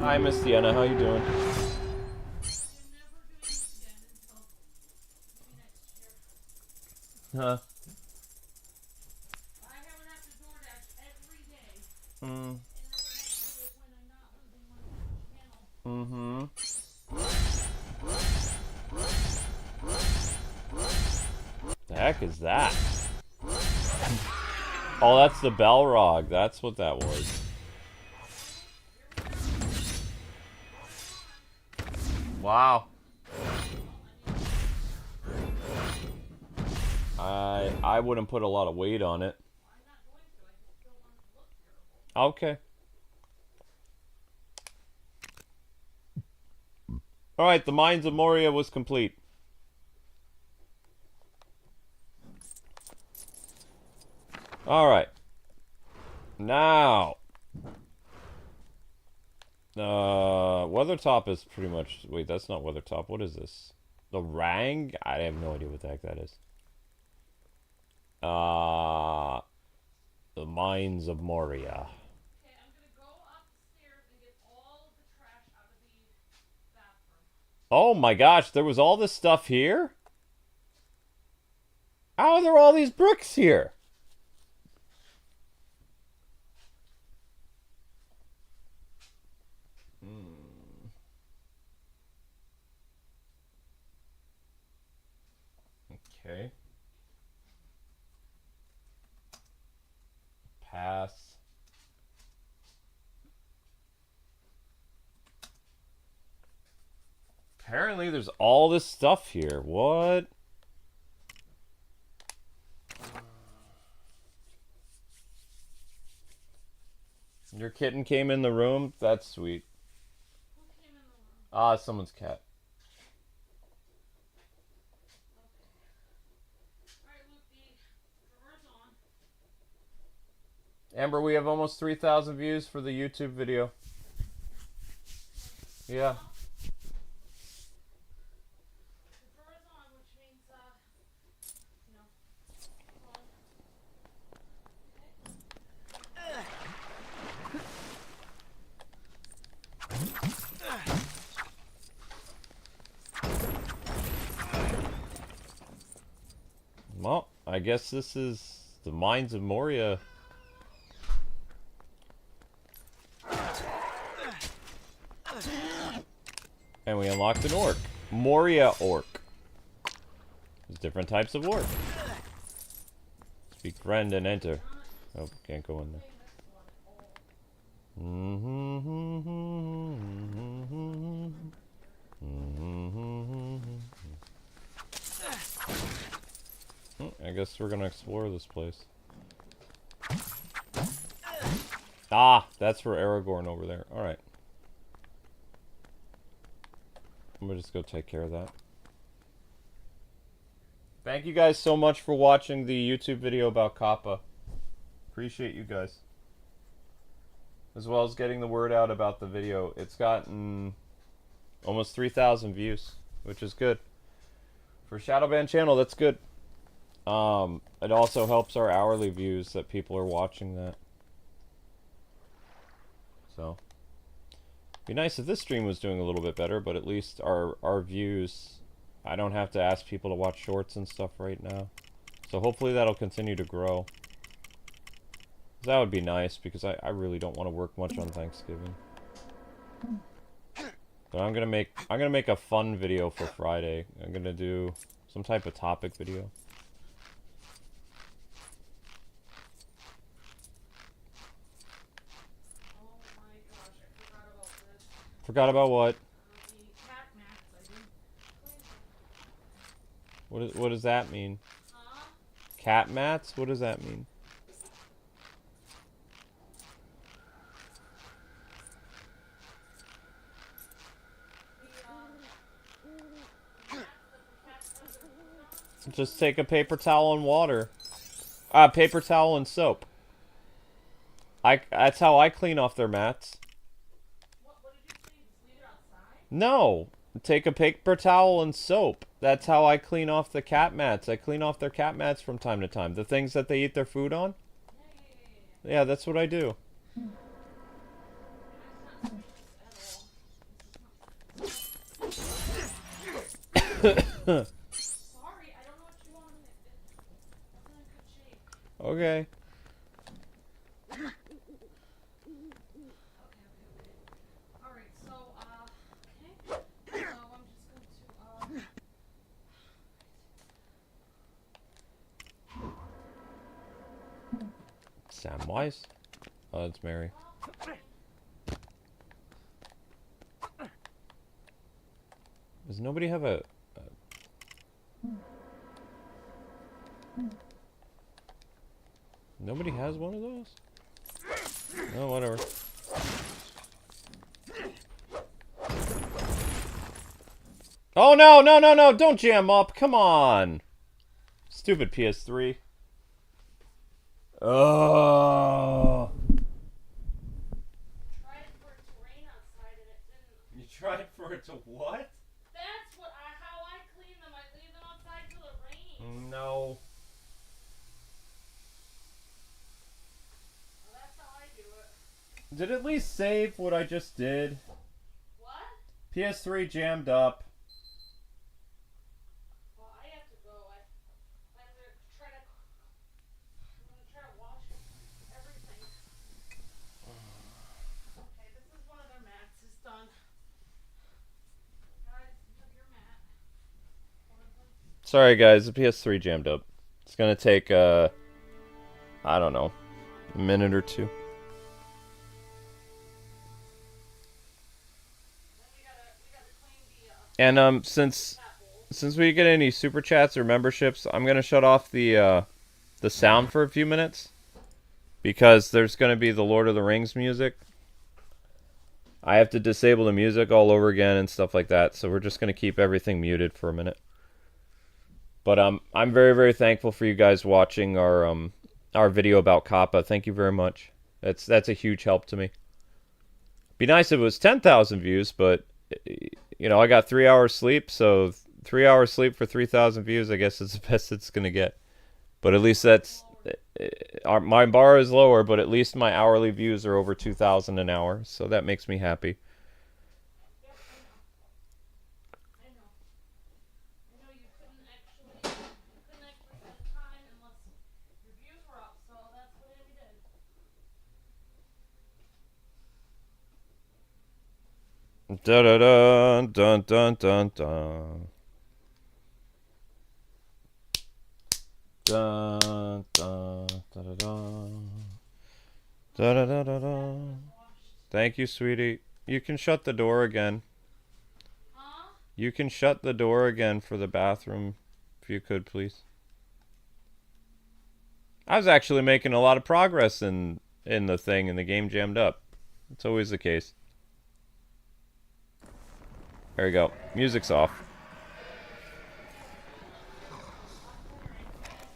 Hi, Miss Deanna, how you doing? Huh? Mm. Mm-hmm. The heck is that? Oh, that's the Balrog. That's what that was. Wow. I wouldn't put a lot of weight on it. Okay. Alright, the Mines of Moria was complete. Alright. Now. Weathertop is pretty much... Wait, that's not Weathertop. What is this? The Rang? I have no idea what the heck that is. The Mines of Moria. Okay, I'm gonna go upstairs and get all the trash out of the bathroom. Oh my gosh, there was all this stuff here? How are there all these bricks here? Okay. Pass. Apparently there's all this stuff here. What? Your kitten came in the room? That's sweet. Who came in the room? Ah, someone's cat. Alright, Luke, the door's on. Amber, we have almost 3,000 views for the YouTube video. Yeah. The door's on, which means, you know, on. Well, I guess this is the Mines of Moria. And we unlocked an orc. Moria orc. There's different types of orc. Speak friend and enter. Oh, can't go in there. I guess we're gonna explore this place. Ah, that's for Aragorn over there. Alright. I'm gonna just go take care of that. Thank you guys so much for watching the YouTube video about Kappa. Appreciate you guys. As well as getting the word out about the video. It's gotten almost 3,000 views, which is good. For Shadowban channel, that's good. It also helps our hourly views that people are watching that. So, be nice if this stream was doing a little bit better, but at least our views I don't have to ask people to watch shorts and stuff right now. So hopefully that'll continue to grow. That would be nice because I really don't want to work much on Thanksgiving. But I'm gonna make a fun video for Friday. I'm gonna do some type of topic video. Oh my gosh, I forgot about this. Forgot about what? The cat mats, I didn't clean them. What does that mean? Huh? Cat mats? What does that mean? Just take a paper towel and water. Paper towel and soap. That's how I clean off their mats. What did you say? Just leave it outside? No. Take a paper towel and soap. That's how I clean off the cat mats. I clean off their cat mats from time to time. The things that they eat their food on. Yeah, that's what I do. Sorry, I don't know what you want. It's in good shape. Okay. Okay. Alright, so, okay. So I'm just going to, Samwise? Oh, that's Mary. Does nobody have a... Nobody has one of those? Oh, whatever. Oh, no, no, no, no! Don't jam up! Come on! Stupid PS3. Oh. tried for it to rain outside and it didn't. You tried for it to what? That's how I clean them. I leave them outside till it rains. No. Well, that's how I do it. Did it at least save what I just did? What? PS3 jammed up. Well, I have to go. I'm gonna try to wash everything. Okay, this is one of their mats. It's done. Guys, you have your mat. Sorry guys, the PS3 jammed up. It's gonna take, I don't know, a minute or two. Then we gotta clean the And cat bowl. since we get any super chats or memberships, I'm gonna shut off the sound for a few minutes because there's gonna be the Lord of the Rings music. I have to disable the music all over again and stuff like that, so we're just gonna keep everything muted for a minute. But I'm very, very thankful for you guys watching our video about Kappa. Thank you very much. That's a huge help to me. Be nice if it was 10,000 views, but you know I got 3 hours sleep, so 3 hours sleep for 3,000 views. I guess it's the best it's gonna get. But at least that's my bar is lower, but at least my hourly views are over 2,000 an hour, so that makes me happy. I know you couldn't actually set a time unless your views were up, so that's what we did. Da da da dun dun dun dun. Dun dun da da dun. Da da da da da. Thank you, sweetie. You can shut the door again. Huh? You can shut the door again for the bathroom, if you could, please. I was actually making a lot of progress in the thing, and the game jammed up. It's always the case. There we go. Music's off.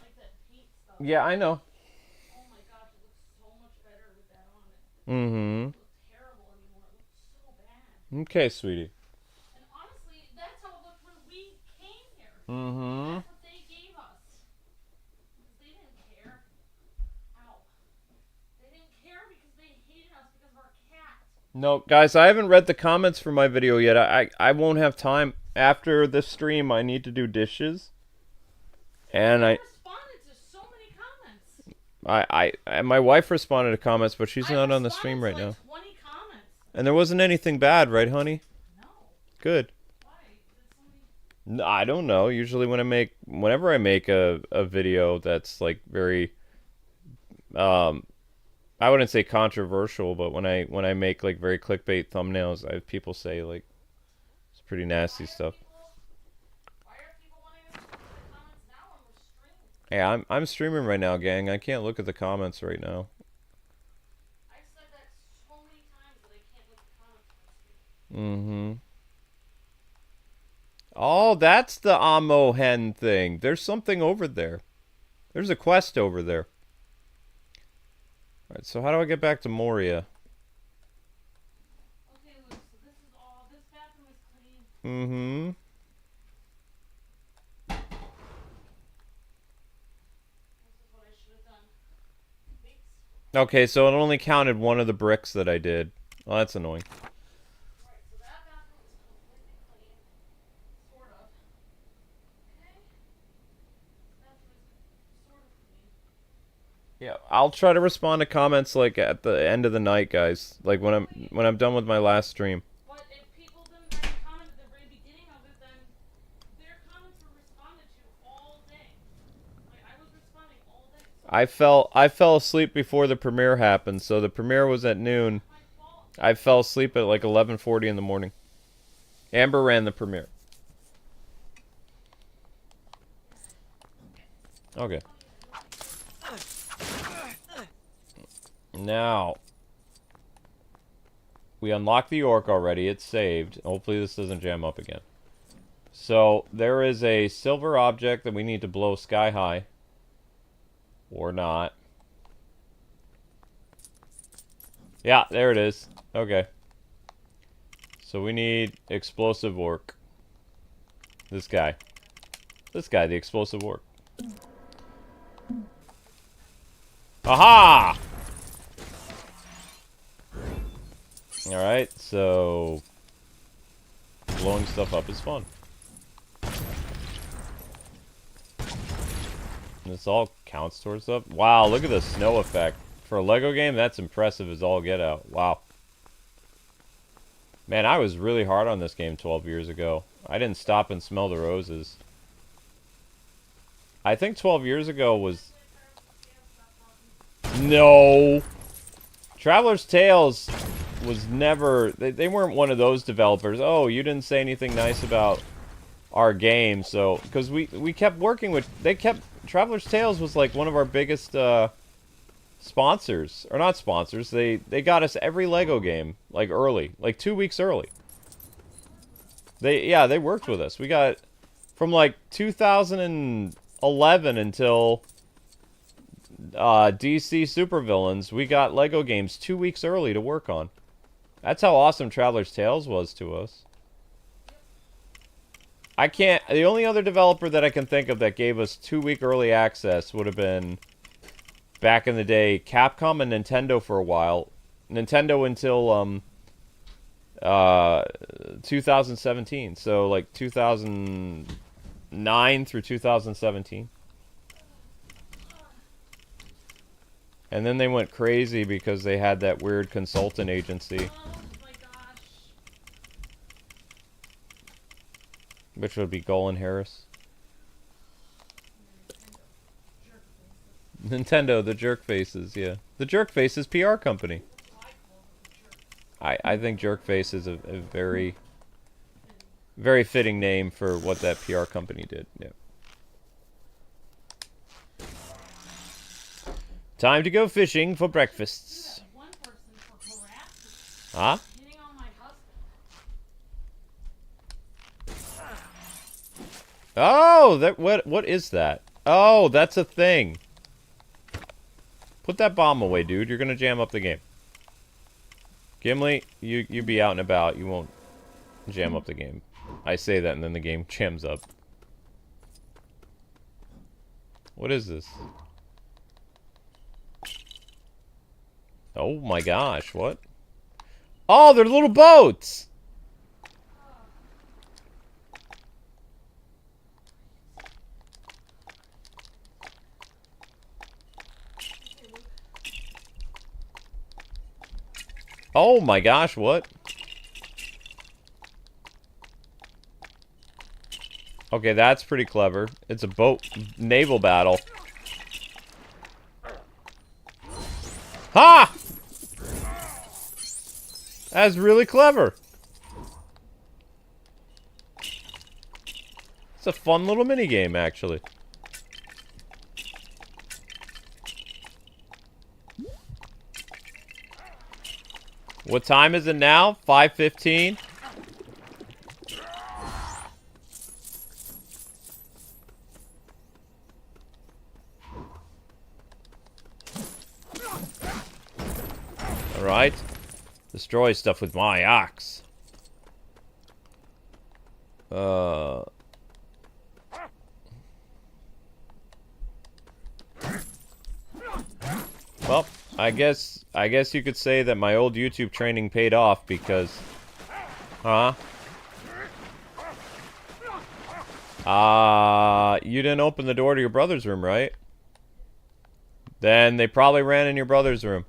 Like that paint stuff. Yeah, I know. Oh my gosh, it looks so much better with that on it. Mm-hmm. It looks terrible anymore. It looks so bad. Okay, sweetie. And honestly, that's how it looked when we came here. Mm-hmm. That's what they gave us. Because they didn't care. Ow. They didn't care because they hated us because of our cat. No, guys, I haven't read the comments for my video yet. I won't have time. after the stream, I need to do dishes. And I responded to so many comments. my wife responded to comments, but she's I not on the responded stream to right like now. 20 comments. And there wasn't anything bad, right, honey? No. Good. Why? Did somebody... No, I don't know. Usually whenever I make a video that's like very, I wouldn't say controversial, but when I make like very clickbait thumbnails, I have people say like it's pretty nasty stuff. Why are people wanting us to look at the comments now when we're streaming? Hey, I'm streaming right now, gang. I can't look at the comments right now. I've said that so many times that I can't look at the comments when I'm streaming. Mm-hmm. Oh, that's the Amo Hen thing. There's something over there. There's a quest over there. Alright, so how do I get back to Moria? Okay, Luke, so this is all... This bathroom is clean. Mm-hmm. This is what I should have done. Thanks. Okay, so it only counted one of the bricks that I did. Oh, that's annoying. Alright, so that bathroom is completely clean. Sort of. Okay. This bathroom is sort of clean. Yeah, I'll try to respond to comments like at the end of the night, guys. Like when I'm done with my last stream. But if people didn't write a comment at the very beginning of it, then their comments were responded to all day. Like, I was responding all day. So I fell asleep before the premiere happened, so the premiere was at noon. my fault. I fell asleep at like 11:40 in the morning. Amber ran the premiere. Okay. Now, we unlocked the orc already. It's saved. Hopefully this doesn't jam up again. So, there is a silver object that we need to blow sky high. Or not. Yeah, there it is. Okay. So we need explosive orc. This guy. This guy, the explosive orc. Aha! Alright, so... blowing stuff up is fun. This all counts towards stuff. Wow, look at the snow effect. For a Lego game, that's impressive as all get out. Wow. Man, I was really hard on this game 12 years ago. I didn't stop and smell the roses. I think 12 years ago was... No! Traveler's Tales was never... They weren't one of those developers. Oh, you didn't say anything nice about our game, so... Because we kept working with... They kept... Traveler's Tales was like one of our biggest sponsors. Or not sponsors. They got us every Lego game. Like early. Like 2 weeks early. They worked with us. We got... From like 2011 until... DC Supervillains, we got Lego games 2 weeks early to work on. That's how awesome Traveler's Tales was to us. I can't... The only other developer that I can think of that gave us 2 week early access would have been... Back in the day, Capcom and Nintendo for a while. Nintendo until, 2017. So, like, 2009 through 2017. And then they went crazy because they had that weird consultant agency. Oh my gosh. Which would be Golan Harris. Nintendo, the Jerk Faces, yeah. The Jerk Faces PR company. I think Jerk Face is a very, very fitting name for what that PR company did, yeah. Time to go fishing for breakfasts. One person for harassing, Huh? hitting on my husband. Oh, that what is that? Oh, that's a thing. Put that bomb away, dude. You're gonna jam up the game. Gimli, you be out and about. You won't jam up the game. I say that and then the game jams up. What is this? Oh my gosh, what? Oh, they're little boats! Oh my gosh, what? Okay, that's pretty clever. It's a boat naval battle. Ha! That's really clever. It's a fun little mini game, actually. What time is it now? 5:15? Alright. Destroy stuff with my axe. Well, I guess you could say that my old YouTube training paid off because... Huh? You didn't open the door to your brother's room, right? Then they probably ran in your brother's room.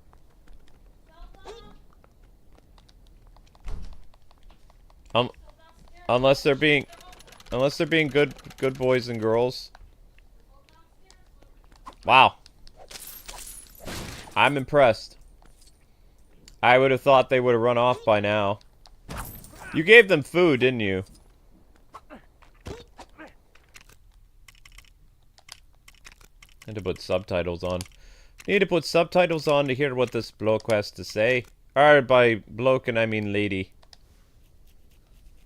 Unless they're being good boys and girls. Wow. I'm impressed. I would have thought they would have run off by now. You gave them food, didn't you? Need to put subtitles on. Need to put subtitles on to hear what this bloke has to say. Or by bloke, and I mean lady.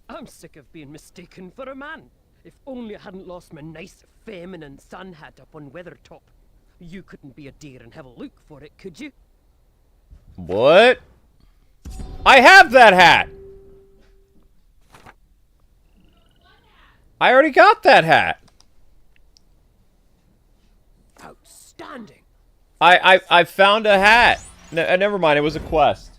I'm sick of being mistaken for a man. If only I hadn't lost my nice feminine sun hat up on Weathertop. You couldn't be a dear and have a look for it, could you? What? I have that hat! I already got that hat! Outstanding. I found a hat! Never mind, it was a quest.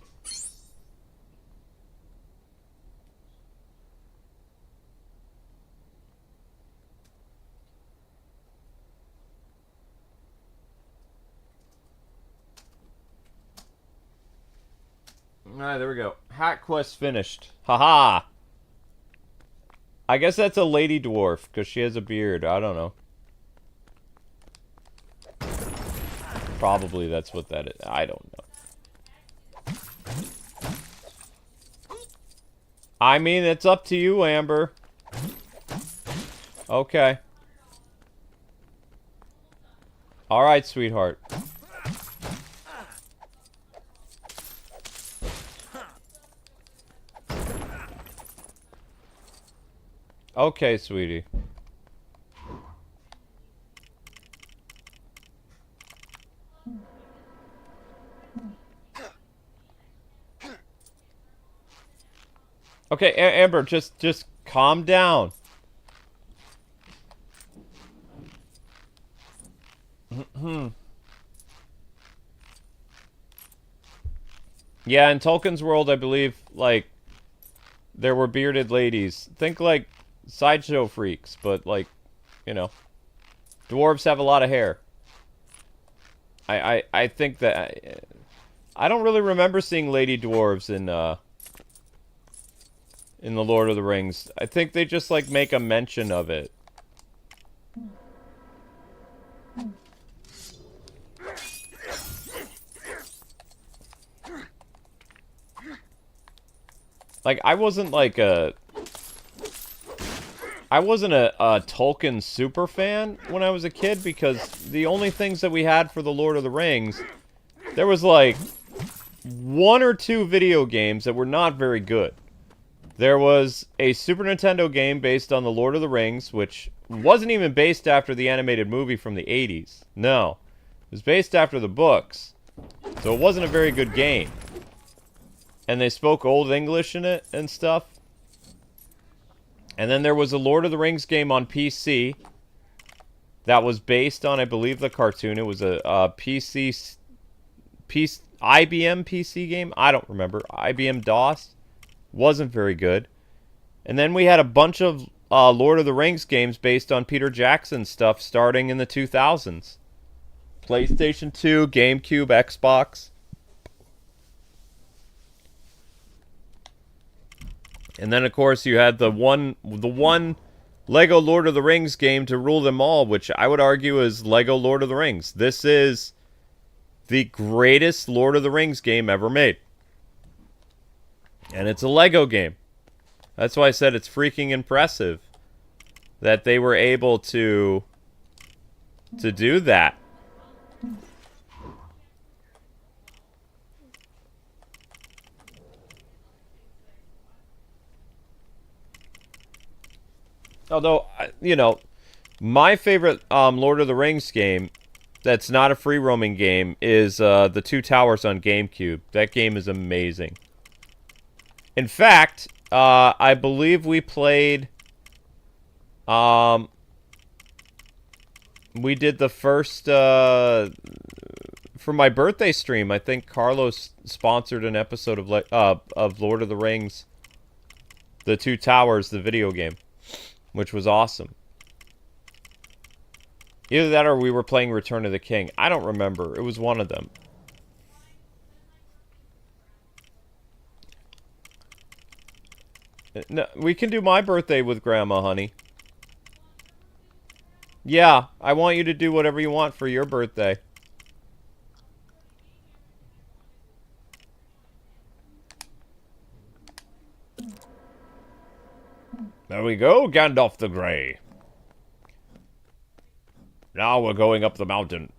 Alright, there we go. Hat quest finished. Haha! I guess that's a lady dwarf, because she has a beard. I don't know. Probably that's what that is. I don't know. I mean, it's up to you, Amber. Okay. Alright, sweetheart. Okay, sweetie. Okay, Amber, just calm down. Yeah, in Tolkien's world, I believe, like, there were bearded ladies. Think, like, sideshow freaks, but, like, you know. Dwarves have a lot of hair. I think that... I don't really remember seeing lady dwarves in The Lord of the Rings. I think they just, like, make a mention of it. Like, I wasn't a Tolkien super fan when I was a kid because the only things that we had for The Lord of the Rings, there was like 1 or 2 video games that were not very good. There was a Super Nintendo game based on The Lord of the Rings, which wasn't even based after the animated movie from the 80s. No. It was based after the books. So it wasn't a very good game. And they spoke Old English in it and stuff. And then there was a Lord of the Rings game on PC that was based on, I believe, the cartoon. It was a IBM PC game. I don't remember. IBM DOS. Wasn't very good. And then we had a bunch of Lord of the Rings games based on Peter Jackson stuff starting in the 2000s. PlayStation 2, GameCube, Xbox. And then, of course, you had the one Lego Lord of the Rings game to rule them all, which I would argue is Lego Lord of the Rings. This is the greatest Lord of the Rings game ever made. And it's a Lego game. That's why I said it's freaking impressive that they were able to do that. Although, you know, my favorite Lord of the Rings game that's not a free roaming game is the Two Towers on GameCube. That game is amazing. In fact, I believe we played... we did the first... for my birthday stream, I think Carlos sponsored an episode of Lord of the Rings, The Two Towers, the video game, which was awesome. Either that or we were playing Return of the King. I don't remember. It was one of them. No, we can do my birthday with Grandma, honey. Yeah, I want you to do whatever you want for your birthday. There we go, Gandalf the Grey. Now we're going up the mountain.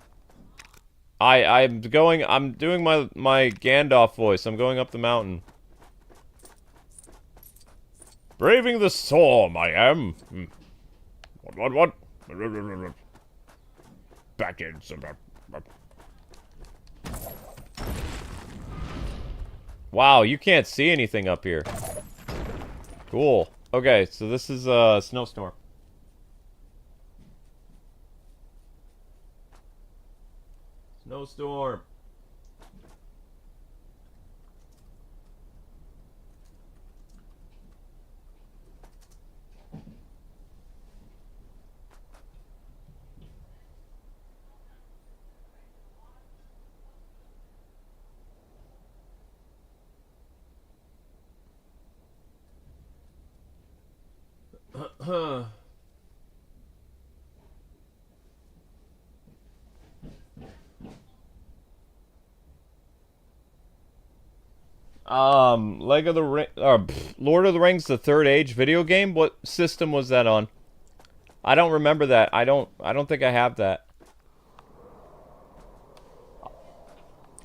I'm doing my Gandalf voice. I'm going up the mountain. Braving the storm, I am. What? Back in some... Wow, you can't see anything up here. Cool. Okay, so this is Snowstorm. Snowstorm. Lord of the Rings: The Third Age video game. What system was that on? I don't remember that. I don't think I have that.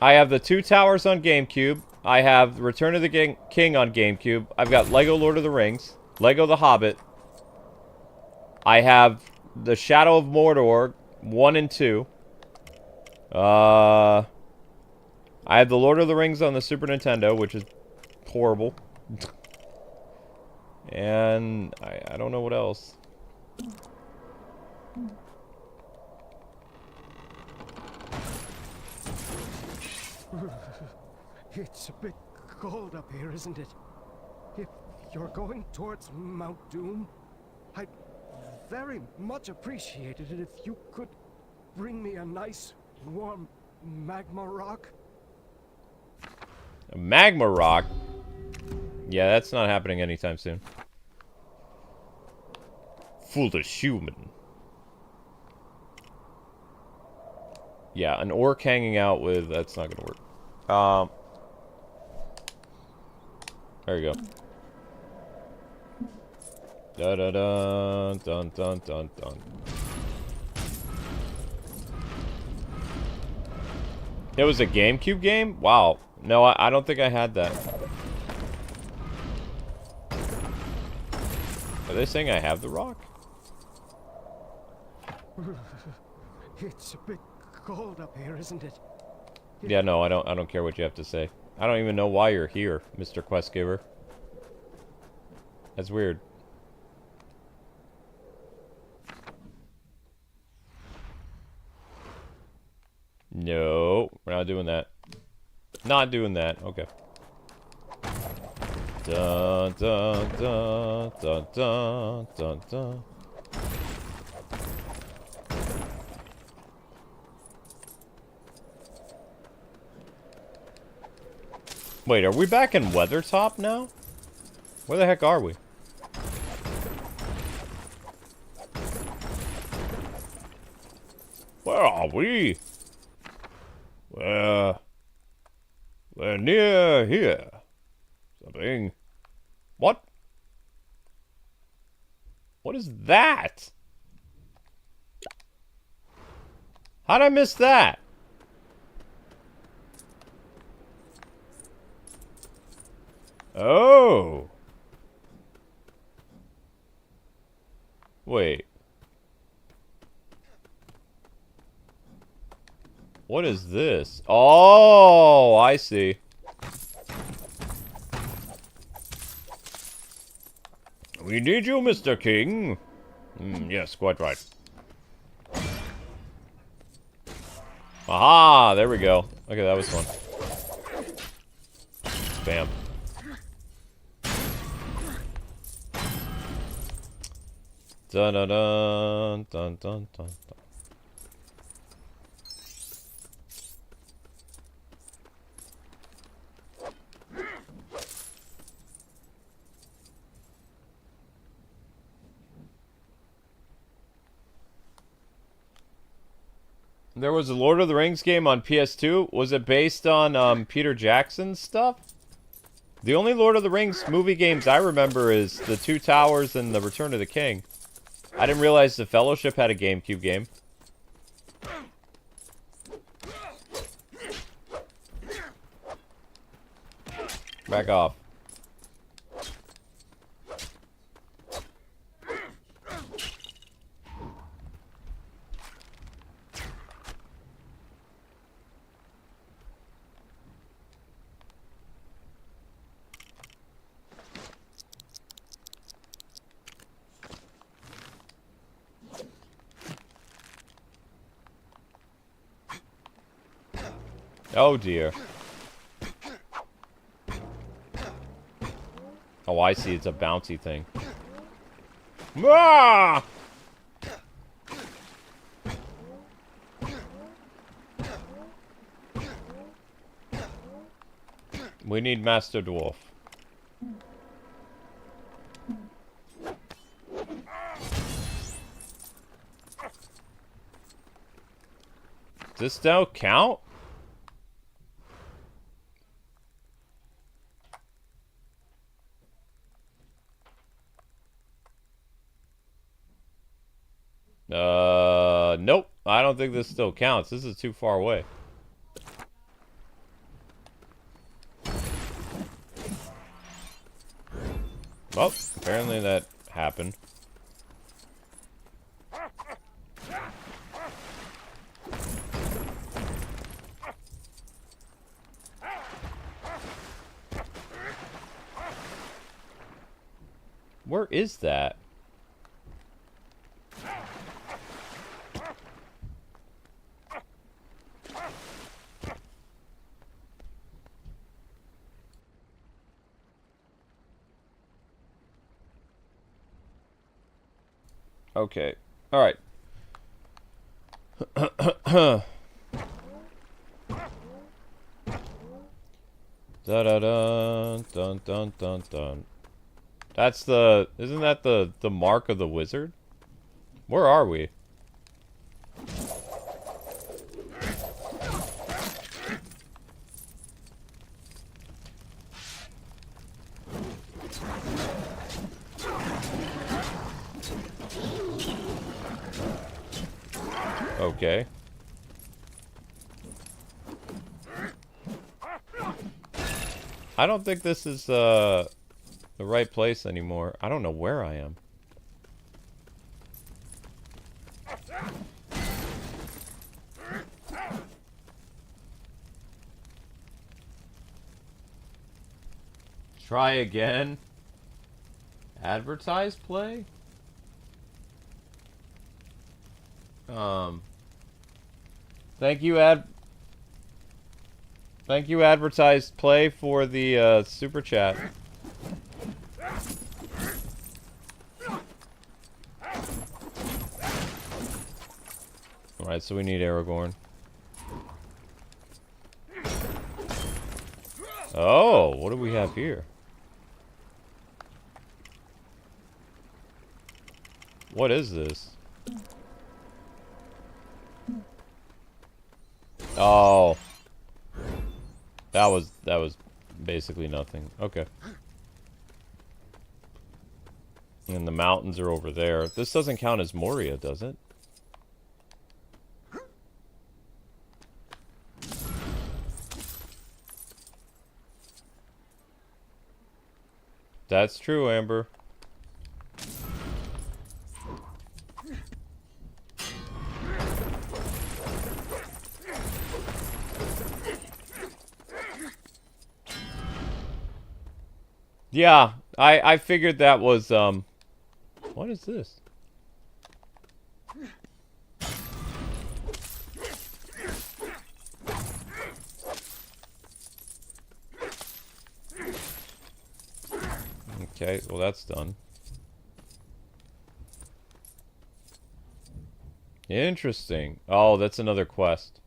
I have the Two Towers on GameCube. I have Return of the King on GameCube. I've got Lego Lord of the Rings, Lego The Hobbit. I have the Shadow of Mordor 1 and 2. I have the Lord of the Rings on the Super Nintendo, which is horrible. And I don't know what else. It's a bit cold up here, isn't it? If you're going towards Mount Doom, I'd very much appreciate it if you could bring me a nice, warm magma rock. A magma rock? Yeah, that's not happening anytime soon. Foolish human. Yeah, an orc hanging out with... That's not gonna work. There you go. Da-da-da, dun-dun-dun-dun. It was a GameCube game? Wow. No, I don't think I had that. Are they saying I have the rock? It's a bit cold up here, isn't it? Yeah, no, I don't care what you have to say. I don't even know why you're here, Mr. Quest Giver. That's weird. No, we're not doing that. Not doing that. Okay. Dun dun dun dun dun dun dun. Wait, are we back in Weathertop now? Where the heck are we? Where are we? We're near here. Something. What? What is that? How'd I miss that? Oh. Wait. What is this? Oh, I see. We need you, Mr. King. Yes, quite right. Aha, there we go. Okay, that was fun. Bam. Dun dun dun dun dun dun. There was a Lord of the Rings game on PS2. Was it based on Peter Jackson's stuff? The only Lord of the Rings movie games I remember is The Two Towers and The Return of the King. I didn't realize The Fellowship had a GameCube game. Back off. Oh dear. Oh, I see. It's a bouncy thing. Ah! We need Master Dwarf. Does this still count? Nope. I don't think this still counts. This is too far away. Well, apparently that happened. Where is that? Okay. All right. Da da dun dun dun dun dun. That's the. Isn't that the mark of the wizard? Where are we? Okay. I don't think this is the right place anymore. I don't know where I am. Try again. Advertise play? Thank you, advertised play, for the super chat. Alright, so we need Aragorn. Oh, what do we have here? What is this? Oh. That was basically nothing. Okay. And the mountains are over there. This doesn't count as Moria, does it? That's true, Amber. Yeah, I figured that was, what is this? Okay, well that's done. Interesting. Oh, that's another quest.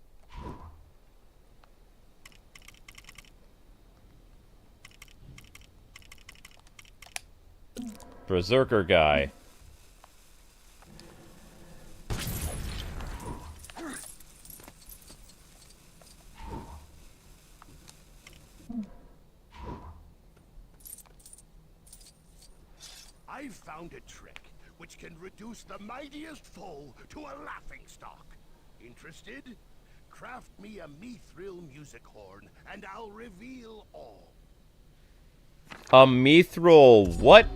Berserker guy. I've found a trick which can reduce the mightiest foe to a laughingstock. Interested? Craft me a mithril music horn, and I'll reveal all. A mithril what?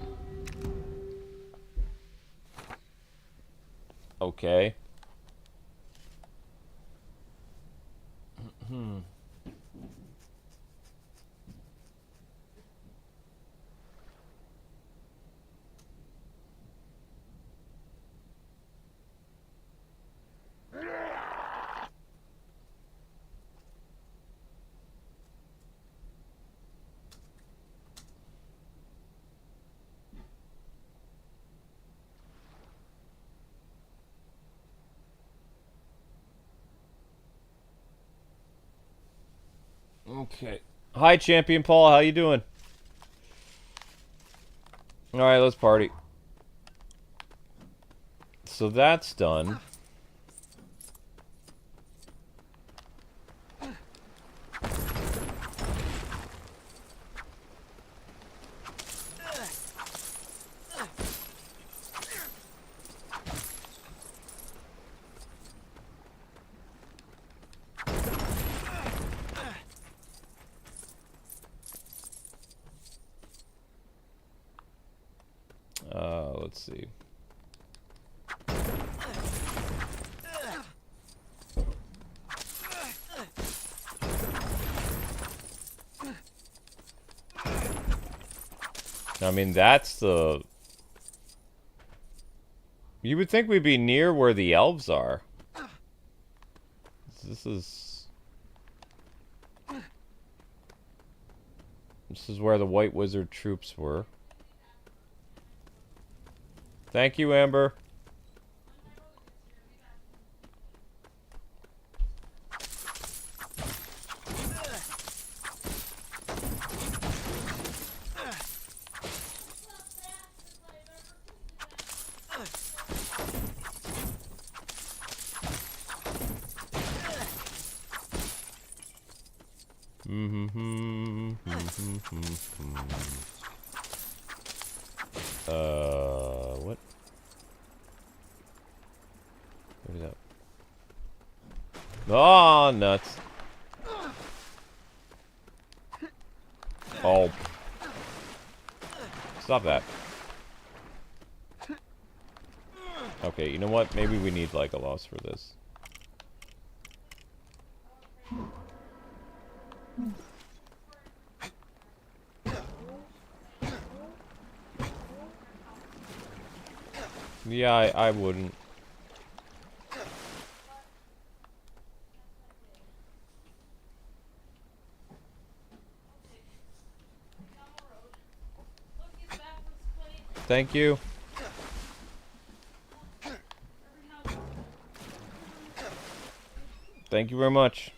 Okay. Okay. Hi, Champion Paul. How you doing? All right, let's party. So that's done. Let's see. I mean, that's the... You would think we'd be near where the elves are. This is... This is where the White Wizard troops were. Thank you, Amber. What? What is that? Oh, nuts. Oh. Stop that. Okay, you know what? Maybe we need like a loss for this. Yeah, I wouldn't. Thank you. Thank you very much.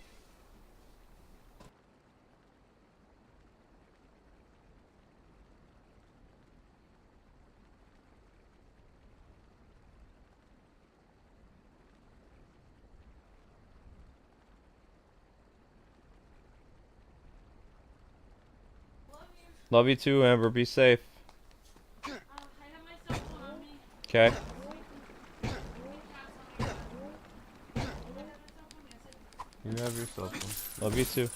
Love you too, Amber. Be safe. I have my cell phone on me. Okay. You have your cell phone. Love you too.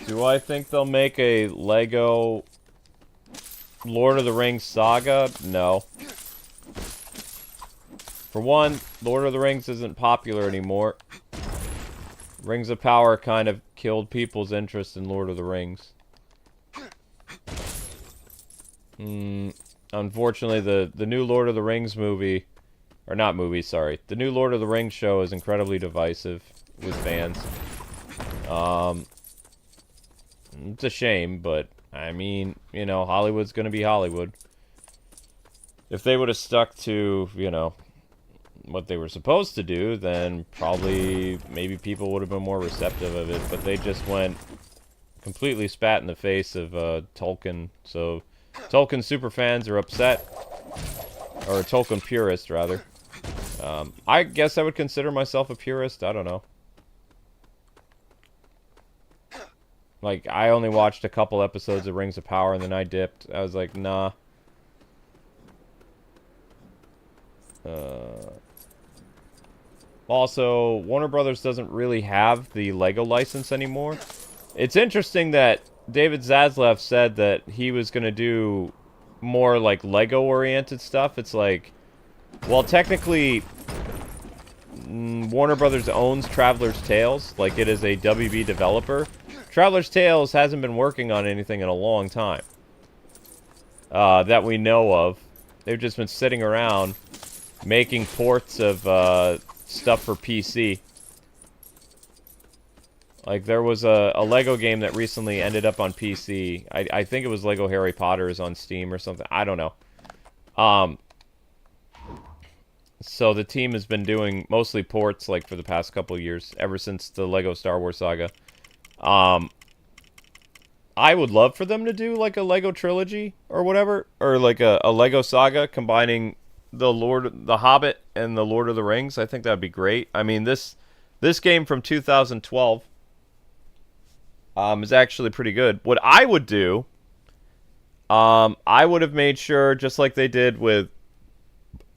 Do I think they'll make a Lego Lord of the Rings saga? No. For one, Lord of the Rings isn't popular anymore. Rings of Power kind of killed people's interest in Lord of the Rings. Unfortunately, the new Lord of the Rings movie, or not movie, sorry, the new Lord of the Rings show is incredibly divisive with fans. It's a shame, but I mean, you know, Hollywood's gonna be Hollywood. If they would have stuck to, you know, what they were supposed to do, then probably maybe people would have been more receptive of it, but they just went completely spat in the face of Tolkien. So Tolkien superfans are upset, or Tolkien purists rather. I guess I would consider myself a purist. I don't know. Like, I only watched a couple episodes of Rings of Power and then I dipped. I was like, nah. Also, Warner Brothers doesn't really have the Lego license anymore. It's interesting that David Zaslav said that he was going to do more, like, Lego-oriented stuff. It's like, well, technically, Warner Brothers owns Traveler's Tales. Like, it is a WB developer. Traveler's Tales hasn't been working on anything in a long time. That we know of. They've just been sitting around making ports of stuff for PC. Like, there was a Lego game that recently ended up on PC. I think it was Lego Harry Potter is on Steam or something. I don't know. So the team has been doing mostly ports, like, for the past couple of years, ever since the Lego Star Wars saga. I would love for them to do, like, a Lego trilogy or whatever, or like a Lego saga combining the Hobbit and the Lord of the Rings. I think that'd be great. I mean, this game from 2012 is actually pretty good. What I would do, I would have made sure, just like they did with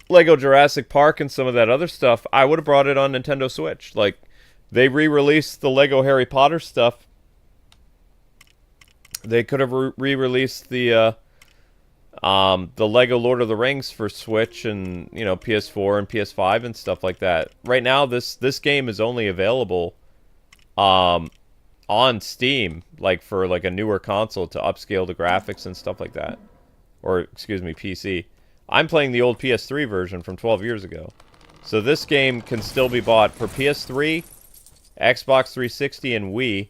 Lego Jurassic Park and some of that other stuff, I would have brought it on Nintendo Switch. Like, they re-released the Lego Harry Potter stuff. They could have re-released the Lego Lord of the Rings for Switch and, you know, PS4 and PS5 and stuff like that. Right now, this game is only available on Steam, like, for, like, a newer console to upscale the graphics and stuff like that. Or, excuse me, PC. I'm playing the old PS3 version from 12 years ago. So this game can still be bought for PS3, Xbox 360, and Wii.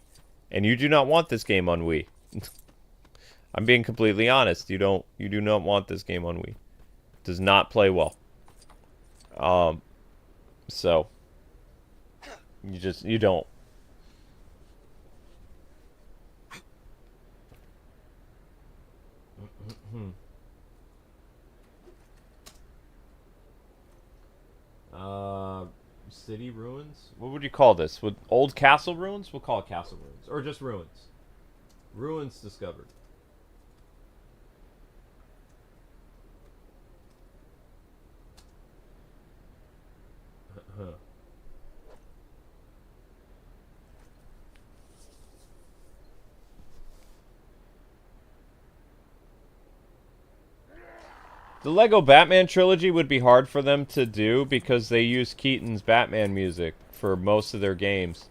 And you do not want this game on Wii. I'm being completely honest. You do not want this game on Wii. It does not play well. So you don't. City ruins? What would you call this? Would old castle ruins? We'll call it castle ruins. Or just ruins. Ruins discovered. The Lego Batman trilogy would be hard for them to do because they use Keaton's Batman music for most of their games.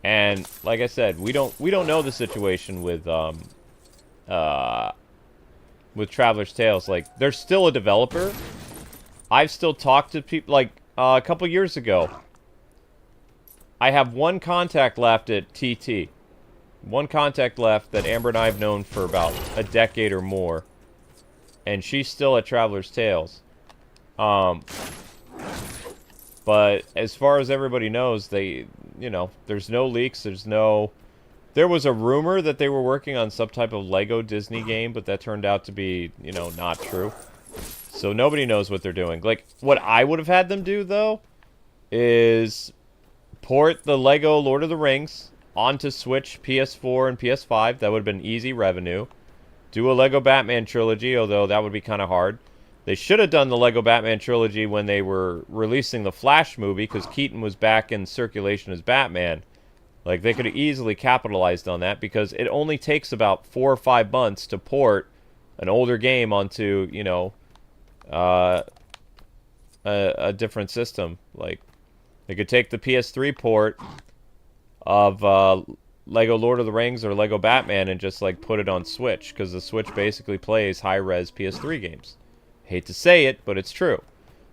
And like I said, we don't know the situation with Traveler's Tales. Like, they're still a developer. I've still talked to people, like, a couple years ago. I have one contact left at TT. One contact left that Amber and I have known for about a decade or more. And she's still at Traveler's Tales. But as far as everybody knows, there's no leaks, there was a rumor that they were working on some type of Lego Disney game, but that turned out to be, not true. So nobody knows what they're doing. Like, what I would have had them do, though, is port the Lego Lord of the Rings onto Switch, PS4, and PS5. That would have been easy revenue. Do a Lego Batman trilogy, although that would be kind of hard. They should have done the Lego Batman trilogy when they were releasing the Flash movie, because Keaton was back in circulation as Batman. Like, they could have easily capitalized on that, because it only takes about 4 or 5 months to port an older game onto, you know, a different system. Like, they could take the PS3 port of Lego Lord of the Rings or Lego Batman and just, like, put it on Switch, because the Switch basically plays high-res PS3 games. Hate to say it, but it's true.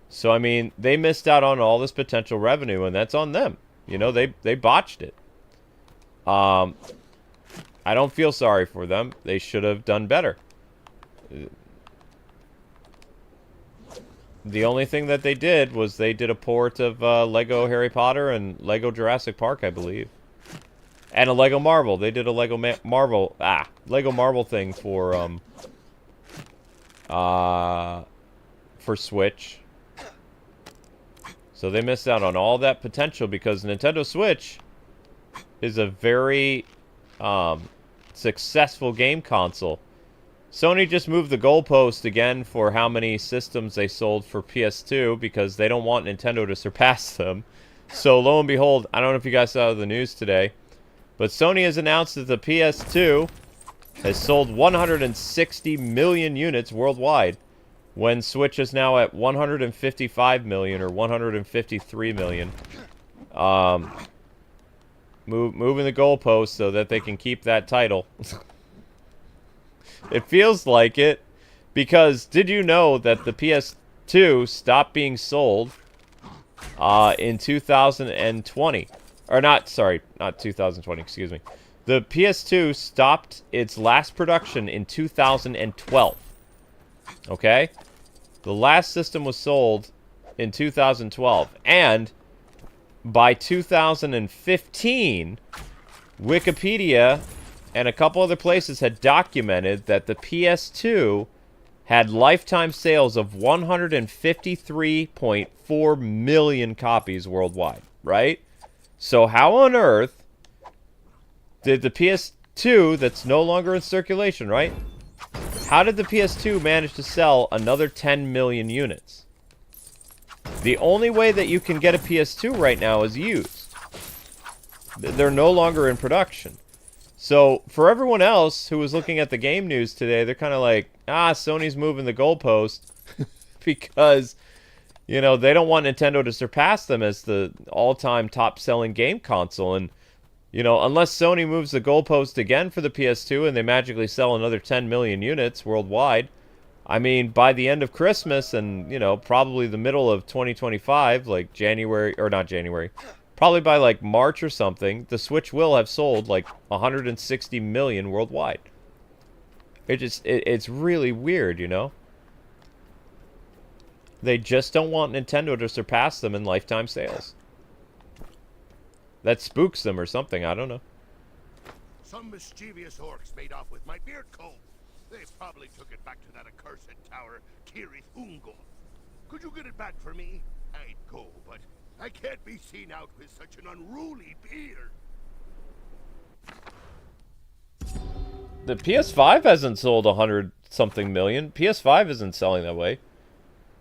So, I mean, they missed out on all this potential revenue, and that's on them. You know, they botched it. I don't feel sorry for them. They should have done better. The only thing that they did was they did a port of Lego Harry Potter and Lego Jurassic Park, I believe. And a Lego Marvel. They did a Lego Lego Marvel thing for Switch. So they missed out on all that potential, because Nintendo Switch is a very successful game console. Sony just moved the goalpost again for how many systems they sold for PS2, because they don't want Nintendo to surpass them. So lo and behold, I don't know if you guys saw the news today, but Sony has announced that the PS2 has sold 160 million units worldwide, when Switch is now at 155 million or 153 million. Moving the goalpost so that they can keep that title. It feels like it, because did you know that the PS2 stopped being sold in 2020? Or not 2020, excuse me. The PS2 stopped its last production in 2012. Okay? The last system was sold in 2012. And by 2015, Wikipedia and a couple other places had documented that the PS2 had lifetime sales of 153.4 million copies worldwide, right? So how on earth did the PS2, that's no longer in circulation, right? How did the PS2 manage to sell another 10 million units? The only way that you can get a PS2 right now is used. They're no longer in production. So, for everyone else who was looking at the game news today, they're kind of like, Sony's moving the goalpost because, you know, they don't want Nintendo to surpass them as the all-time top-selling game console. And, you know, unless Sony moves the goalpost again for the PS2 and they magically sell another 10 million units worldwide, I mean, by the end of Christmas and, you know, probably the middle of 2025, like January, or not January, probably by like March or something, the Switch will have sold like 160 million worldwide. It's really weird, you know? They just don't want Nintendo to surpass them in lifetime sales. That spooks them or something, I don't know. Some mischievous orcs made off with my beard comb. They probably took it back to that accursed tower, Kirith Ungol. Could you get it back for me? I'd go, but I can't be seen out with such an unruly beard. The PS5 hasn't sold 100-something million. PS5 isn't selling that way.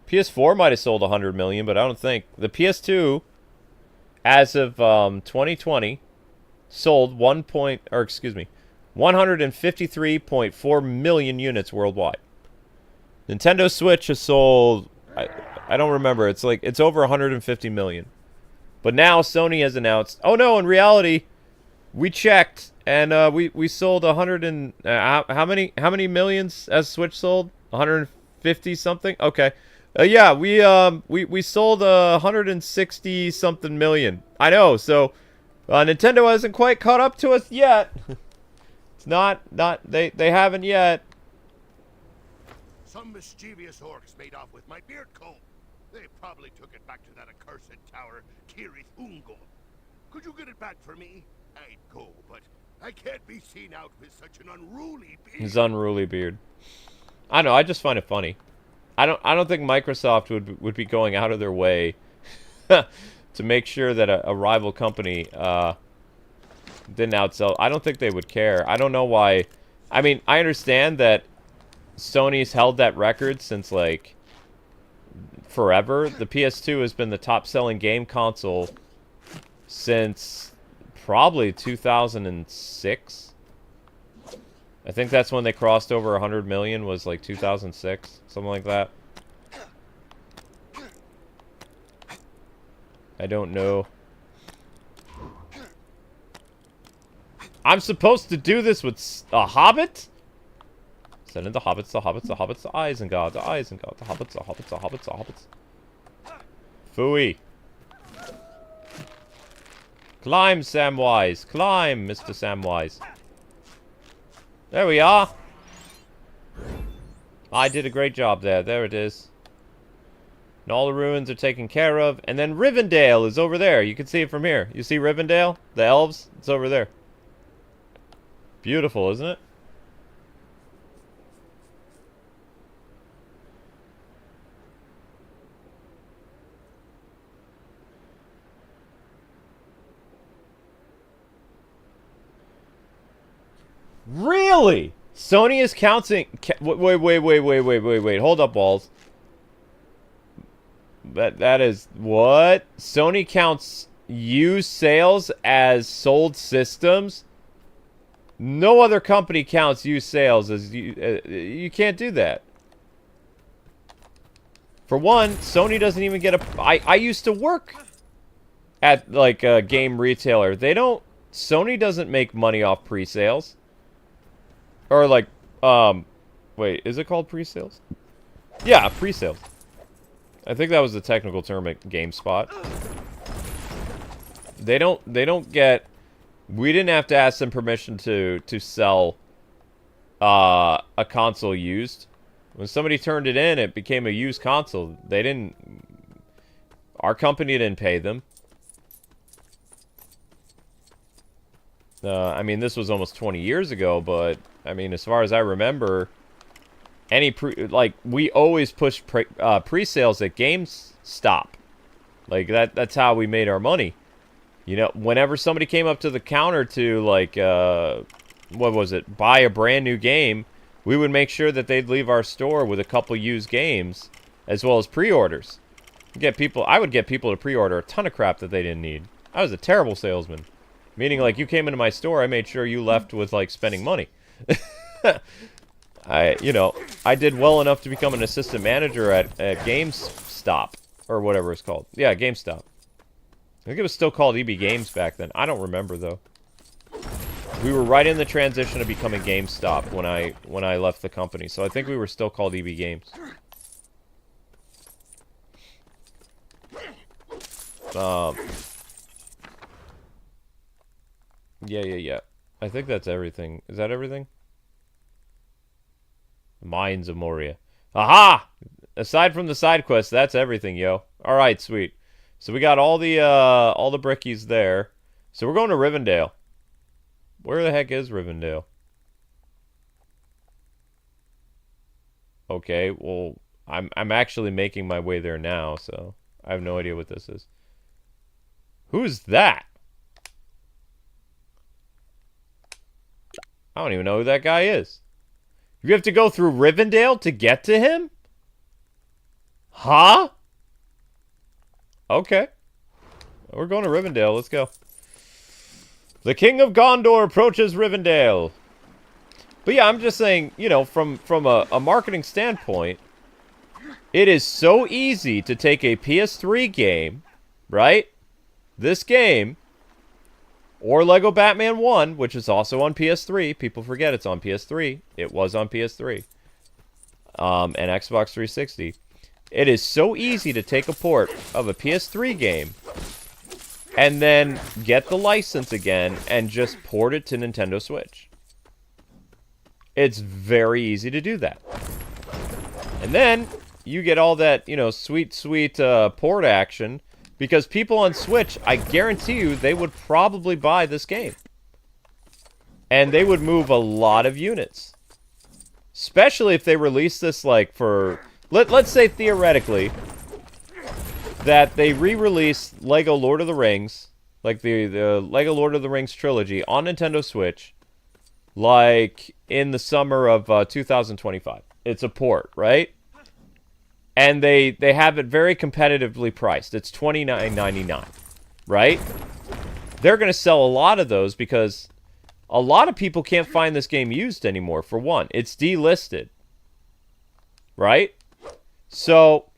PS4 might have sold 100 million, but I don't think. The PS2, as of 2020, sold 153.4 million units worldwide. Nintendo Switch has sold, I don't remember, it's over 150 million. But now Sony has announced, oh no, in reality, we checked and we sold 100 and how many millions has Switch sold? 150 something? Okay. Yeah, we sold 160 something million. I know. So Nintendo hasn't quite caught up to us yet. It's not they haven't yet. Some mischievous orcs made off with my beard comb. They probably took it back to that accursed tower, Kirith Ungol. Could you get it back for me? I'd go, but I can't be seen out with such an unruly beard. His unruly beard. I know. I just find it funny. I don't think Microsoft would be going out of their way to make sure that a rival company didn't outsell. I don't think they would care. I don't know why. I mean, I understand that Sony's held that record since, like, forever. The PS2 has been the top-selling game console since probably 2006. I think that's when they crossed over 100 million, was like 2006, something like that. I don't know. I'm supposed to do this with a hobbit? Send in the hobbits, the hobbits, the hobbits, the Isengard, the Isengard, the hobbits, the hobbits, the hobbits, the hobbits. Phooey. Climb, Samwise. Climb, Mr. Samwise. There we are. I did a great job there. There it is. And all the ruins are taken care of. And then Rivendale is over there. You can see it from here. You see Rivendale? The elves? It's over there. Beautiful, isn't it? Really? Sony is counting... Wait. Hold up, balls. That is... What? Sony counts used sales as sold systems? No other company counts used sales as... you can't do that. For one, Sony doesn't even get a... I used to work at, like, a game retailer. They don't... Sony doesn't make money off pre-sales. Or, like, wait, is it called pre-sales? Yeah, pre-sales. I think that was the technical term at GameSpot. They don't get... We didn't have to ask them permission to sell a console used. When somebody turned it in, it became a used console. They didn't... Our company didn't pay them. I mean, this was almost 20 years ago, but... I mean, as far as I remember, we always pushed pre-sales at GameStop. Like, that's how we made our money. You know, whenever somebody came up to the counter to, like, what was it, buy a brand new game, we would make sure that they'd leave our store with a couple used games, as well as pre-orders. I would get people to pre-order a ton of crap that they didn't need. I was a terrible salesman. Meaning, like, you came into my store, I made sure you left with, like, spending money. I did well enough to become an assistant manager at GameStop, or whatever it's called. Yeah, GameStop. I think it was still called EB Games back then. I don't remember, though. We were right in the transition of becoming GameStop when I left the company, so I think we were still called EB Games. Yeah. I think that's everything. Is that everything? Mines of Moria. Aha! Aside from the side quests, that's everything, yo. Alright, sweet. So we got all the brickies there. So we're going to Rivendale. Where the heck is Rivendale? Okay, well, I'm actually making my way there now, so I have no idea what this is. Who's that? I don't even know who that guy is. You have to go through Rivendale to get to him? Huh? Okay. We're going to Rivendale. Let's go. The King of Gondor approaches Rivendale. But yeah, I'm just saying, you know, from a marketing standpoint, it is so easy to take a PS3 game, right? This game... Or Lego Batman 1, which is also on PS3. People forget it's on PS3. It was on PS3. And Xbox 360. It is so easy to take a port of a PS3 game and then get the license again and just port it to Nintendo Switch. It's very easy to do that. And then you get all that, you know, sweet port action. Because people on Switch, I guarantee you, they would probably buy this game. And they would move a lot of units. Especially if they release this, like, for... Let's say, theoretically, that they re-release Lego Lord of the Rings, like the Lego Lord of the Rings trilogy on Nintendo Switch, like in the summer of 2025. It's a port, right? And they have it very competitively priced. It's $29.99, right? They're going to sell a lot of those because a lot of people can't find this game used anymore, for one. It's delisted, right? So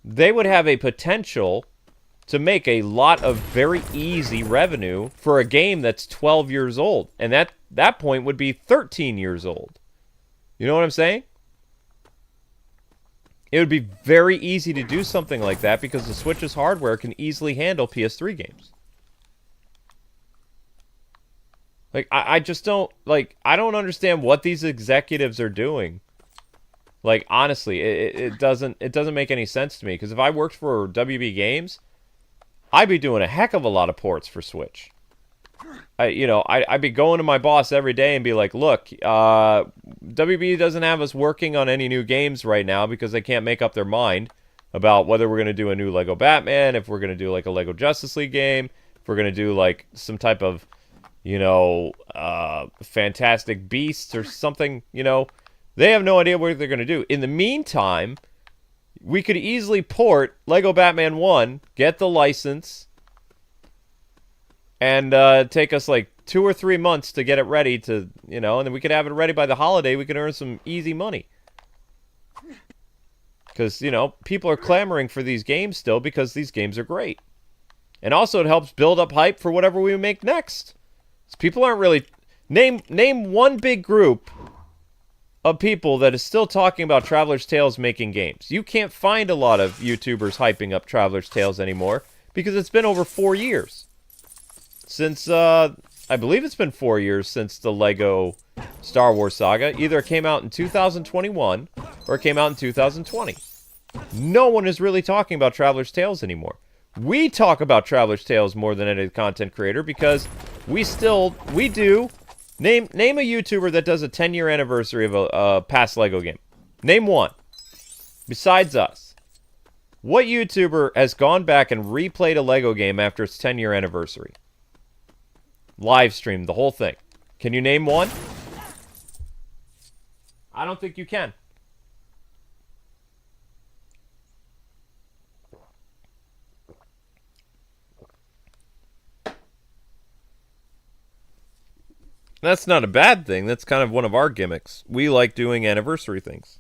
they would have a potential to make a lot of very easy revenue for a game that's 12 years old. And that point would be 13 years old. You know what I'm saying? It would be very easy to do something like that because the Switch's hardware can easily handle PS3 games. Like, I just don't, like, I don't understand what these executives are doing. Like, honestly, it doesn't make any sense to me. Because if I worked for WB Games, I'd be doing a heck of a lot of ports for Switch. I'd be going to my boss every day and be like, look, WB doesn't have us working on any new games right now because they can't make up their mind about whether we're going to do a new Lego Batman, if we're going to do, like, a Lego Justice League game, if we're going to do, like, some type of, Fantastic Beasts or something, They have no idea what they're going to do. In the meantime, we could easily port Lego Batman 1, get the license, and take us like 2 or 3 months to get it ready to, and then we could have it ready by the holiday. We could earn some easy money. Because, people are clamoring for these games still because these games are great. And also it helps build up hype for whatever we make next. So people aren't really... Name one big group of people that is still talking about Traveler's Tales making games. You can't find a lot of YouTubers hyping up Traveler's Tales anymore because it's been over 4 years. Since, I believe it's been 4 years since the Lego Star Wars saga. Either it came out in 2021 or it came out in 2020. No one is really talking about Traveler's Tales anymore. We talk about Traveler's Tales more than any content creator because we do. Name a YouTuber that does a 10-year anniversary of a past Lego game. Name one. Besides us. What YouTuber has gone back and replayed a Lego game after its 10-year anniversary? Live stream the whole thing. Can you name one? I don't think you can. That's not a bad thing. That's kind of one of our gimmicks. We like doing anniversary things.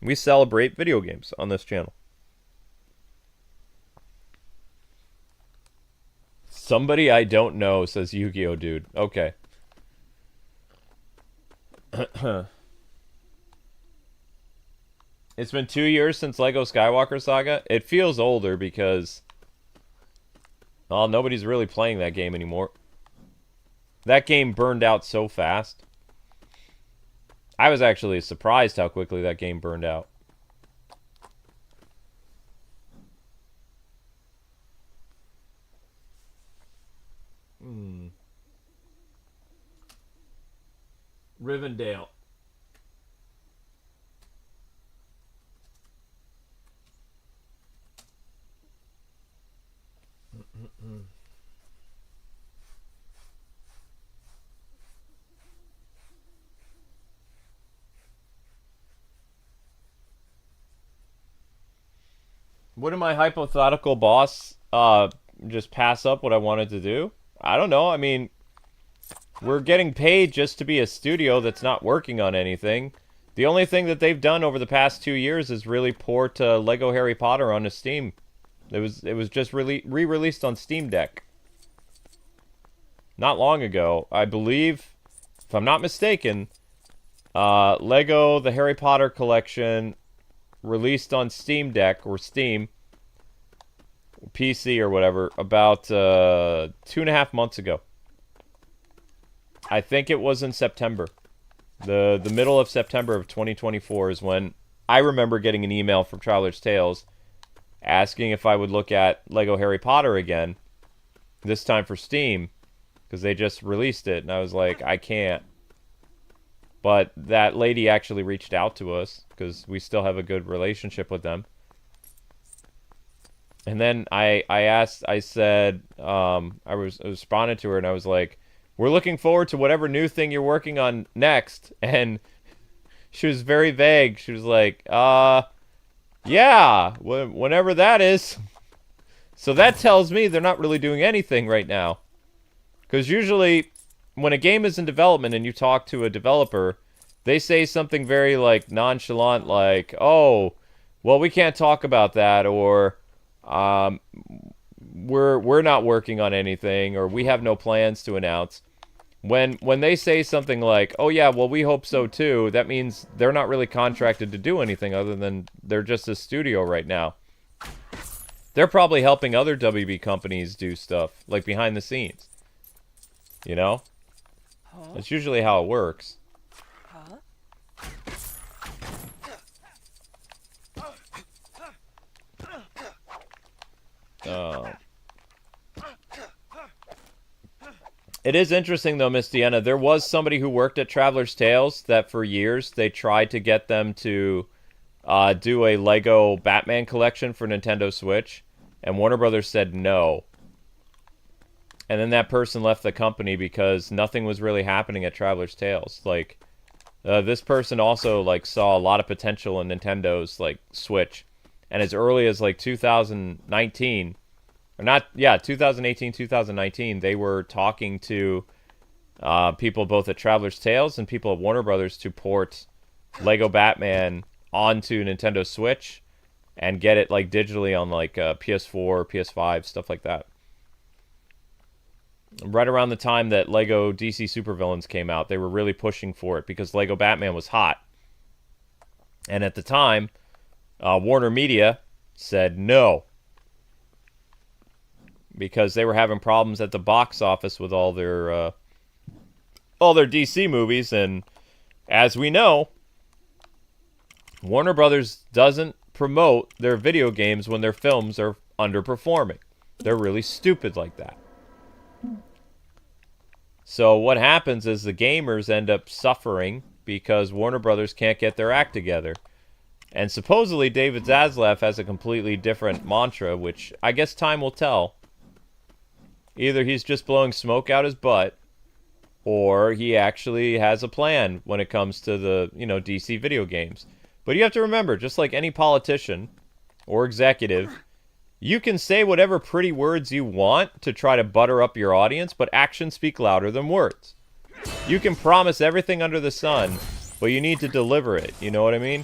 We celebrate video games on this channel. Somebody I don't know, says Yu-Gi-Oh! Dude. Okay. It's been 2 years since Lego Skywalker Saga. It feels older because... well, nobody's really playing that game anymore. That game burned out so fast. I was actually surprised how quickly that game burned out. Rivendale. Wouldn't my hypothetical boss just pass up what I wanted to do? I don't know. I mean, we're getting paid just to be a studio that's not working on anything. The only thing that they've done over the past 2 years is really port Lego Harry Potter onto Steam. It was just re-released on Steam Deck. Not long ago. I believe, if I'm not mistaken, Lego The Harry Potter Collection released on Steam Deck or Steam PC or whatever about 2.5 months ago. I think it was in September. The middle of September of 2024 is when I remember getting an email from Traveler's Tales asking if I would look at Lego Harry Potter again, this time for Steam, because they just released it, and I was like, I can't. But that lady actually reached out to us, because we still have a good relationship with them. And then I said, I was responding to her, and I was like, we're looking forward to whatever new thing you're working on next. And she was very vague. She was like, yeah, whenever that is. So that tells me they're not really doing anything right now. Because usually, when a game is in development and you talk to a developer, they say something very, like, nonchalant, like, oh, well, we can't talk about that, or we're not working on anything, or we have no plans to announce. When they say something like, oh yeah, well, we hope so too, that means they're not really contracted to do anything other than they're just a studio right now. They're probably helping other WB companies do stuff, like behind the scenes. You know? That's usually how it works. It is interesting, though, Miss Deanna. There was somebody who worked at Traveler's Tales that for years they tried to get them to do a Lego Batman collection for Nintendo Switch, and Warner Brothers said no. And then that person left the company because nothing was really happening at Traveler's Tales. Like, this person also, like, saw a lot of potential in Nintendo's, like, Switch. And as early as, like, 2019... Or not, yeah, 2018, 2019, they were talking to people both at Traveler's Tales and people at Warner Brothers to port Lego Batman onto Nintendo Switch and get it, like, digitally on, like, PS4, PS5, stuff like that. Right around the time that Lego DC Supervillains came out, they were really pushing for it because Lego Batman was hot. And at the time, Warner Media said no. Because they were having problems at the box office with all their DC movies, and as we know, Warner Brothers doesn't promote their video games when their films are underperforming. They're really stupid like that. So what happens is the gamers end up suffering because Warner Brothers can't get their act together. And supposedly David Zaslav has a completely different mantra, which I guess time will tell. Either he's just blowing smoke out his butt, or he actually has a plan when it comes to the, DC video games. But you have to remember, just like any politician or executive, you can say whatever pretty words you want to try to butter up your audience, but actions speak louder than words. You can promise everything under the sun, but you need to deliver it. You know what I mean?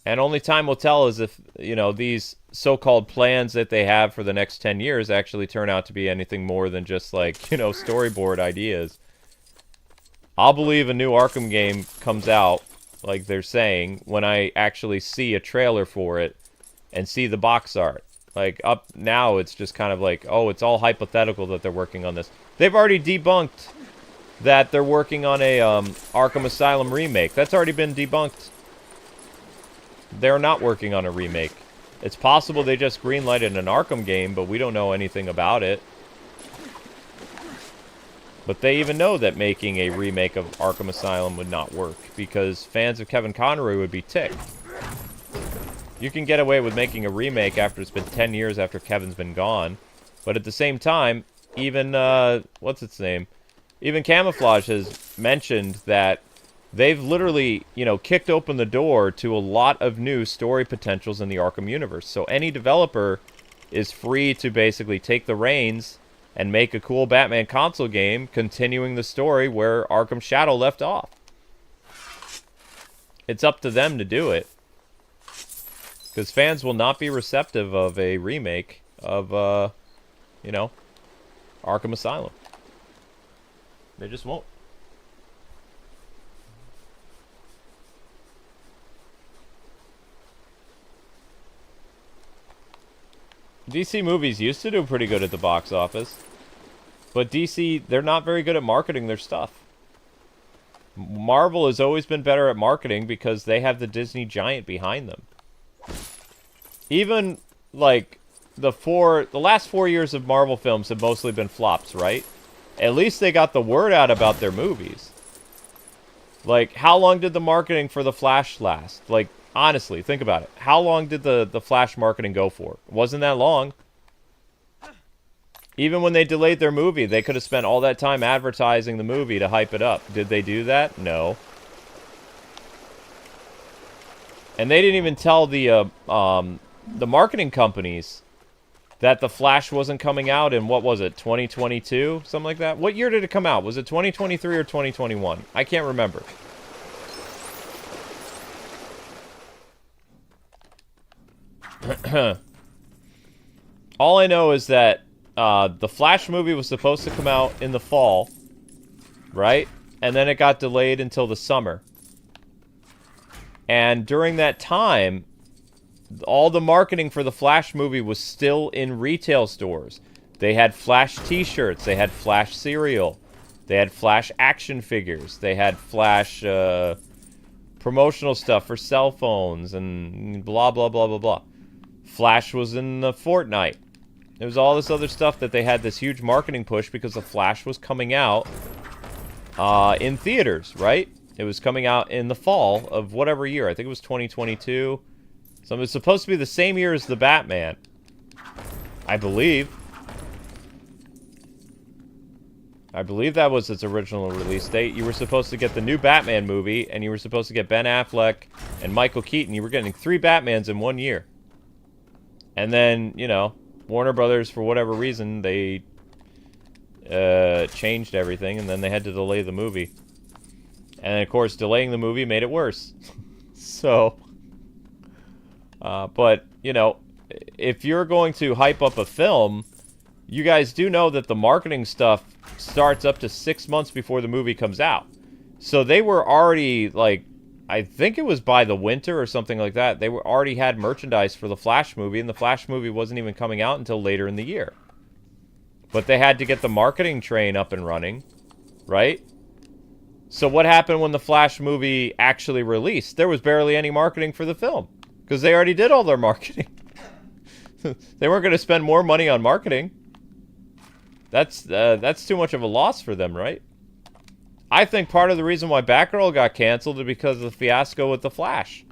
And only time will tell is if, these so-called plans that they have for the next 10 years actually turn out to be anything more than just, like, storyboard ideas. I'll believe a new Arkham game comes out, like they're saying, when I actually see a trailer for it and see the box art. Like, up now, it's just kind of like, oh, it's all hypothetical that they're working on this. They've already debunked that they're working on a Arkham Asylum remake. That's already been debunked. They're not working on a remake. It's possible they just greenlighted an Arkham game, but we don't know anything about it. But they even know that making a remake of Arkham Asylum would not work, because fans of Kevin Conroy would be ticked. You can get away with making a remake after it's been 10 years after Kevin's been gone, but at the same time, even, what's its name? Even Camouflage has mentioned that they've literally, kicked open the door to a lot of new story potentials in the Arkham universe. So any developer is free to basically take the reins and make a cool Batman console game continuing the story where Arkham Shadow left off. It's up to them to do it. Because fans will not be receptive of a remake of, Arkham Asylum. They just won't. DC movies used to do pretty good at the box office. But DC, they're not very good at marketing their stuff. Marvel has always been better at marketing because they have the Disney giant behind them. Even, like, the last 4 years of Marvel films have mostly been flops, right? At least they got the word out about their movies. Like, how long did the marketing for The Flash last? Like, Honestly, think about it. How long did the Flash marketing go for? It wasn't that long. Even when they delayed their movie, they could have spent all that time advertising the movie to hype it up. Did they do that? No. And they didn't even tell the marketing companies that the Flash wasn't coming out in, what was it, 2022? Something like that? What year did it come out? Was it 2023 or 2021? I can't remember. All I know is that the Flash movie was supposed to come out in the fall, right? And then it got delayed until the summer. And during that time, all the marketing for the Flash movie was still in retail stores. They had Flash t-shirts, they had Flash cereal, they had Flash action figures, they had Flash promotional stuff for cell phones, and blah, blah, blah, blah, blah. Flash was in the Fortnite. There was all this other stuff that they had this huge marketing push because the Flash was coming out in theaters, right? It was coming out in the fall of whatever year. I think it was 2022. So it was supposed to be the same year as the Batman. I believe. I believe that was its original release date. You were supposed to get the new Batman movie, and you were supposed to get Ben Affleck and Michael Keaton. You were getting 3 Batmans in 1 year. And then, you know, Warner Brothers, for whatever reason, they changed everything, and then they had to delay the movie. And, of course, delaying the movie made it worse. So, but, you know, if you're going to hype up a film, you guys do know that the marketing stuff starts up to 6 months before the movie comes out. So they were already, like, I think it was by the winter or something like that, they were already had merchandise for the Flash movie, and the Flash movie wasn't even coming out until later in the year. But they had to get the marketing train up and running, right? So what happened when the Flash movie actually released? There was barely any marketing for the film, because they already did all their marketing. They weren't going to spend more money on marketing. That's too much of a loss for them, right? I think part of the reason why Batgirl got canceled is because of the fiasco with the Flash.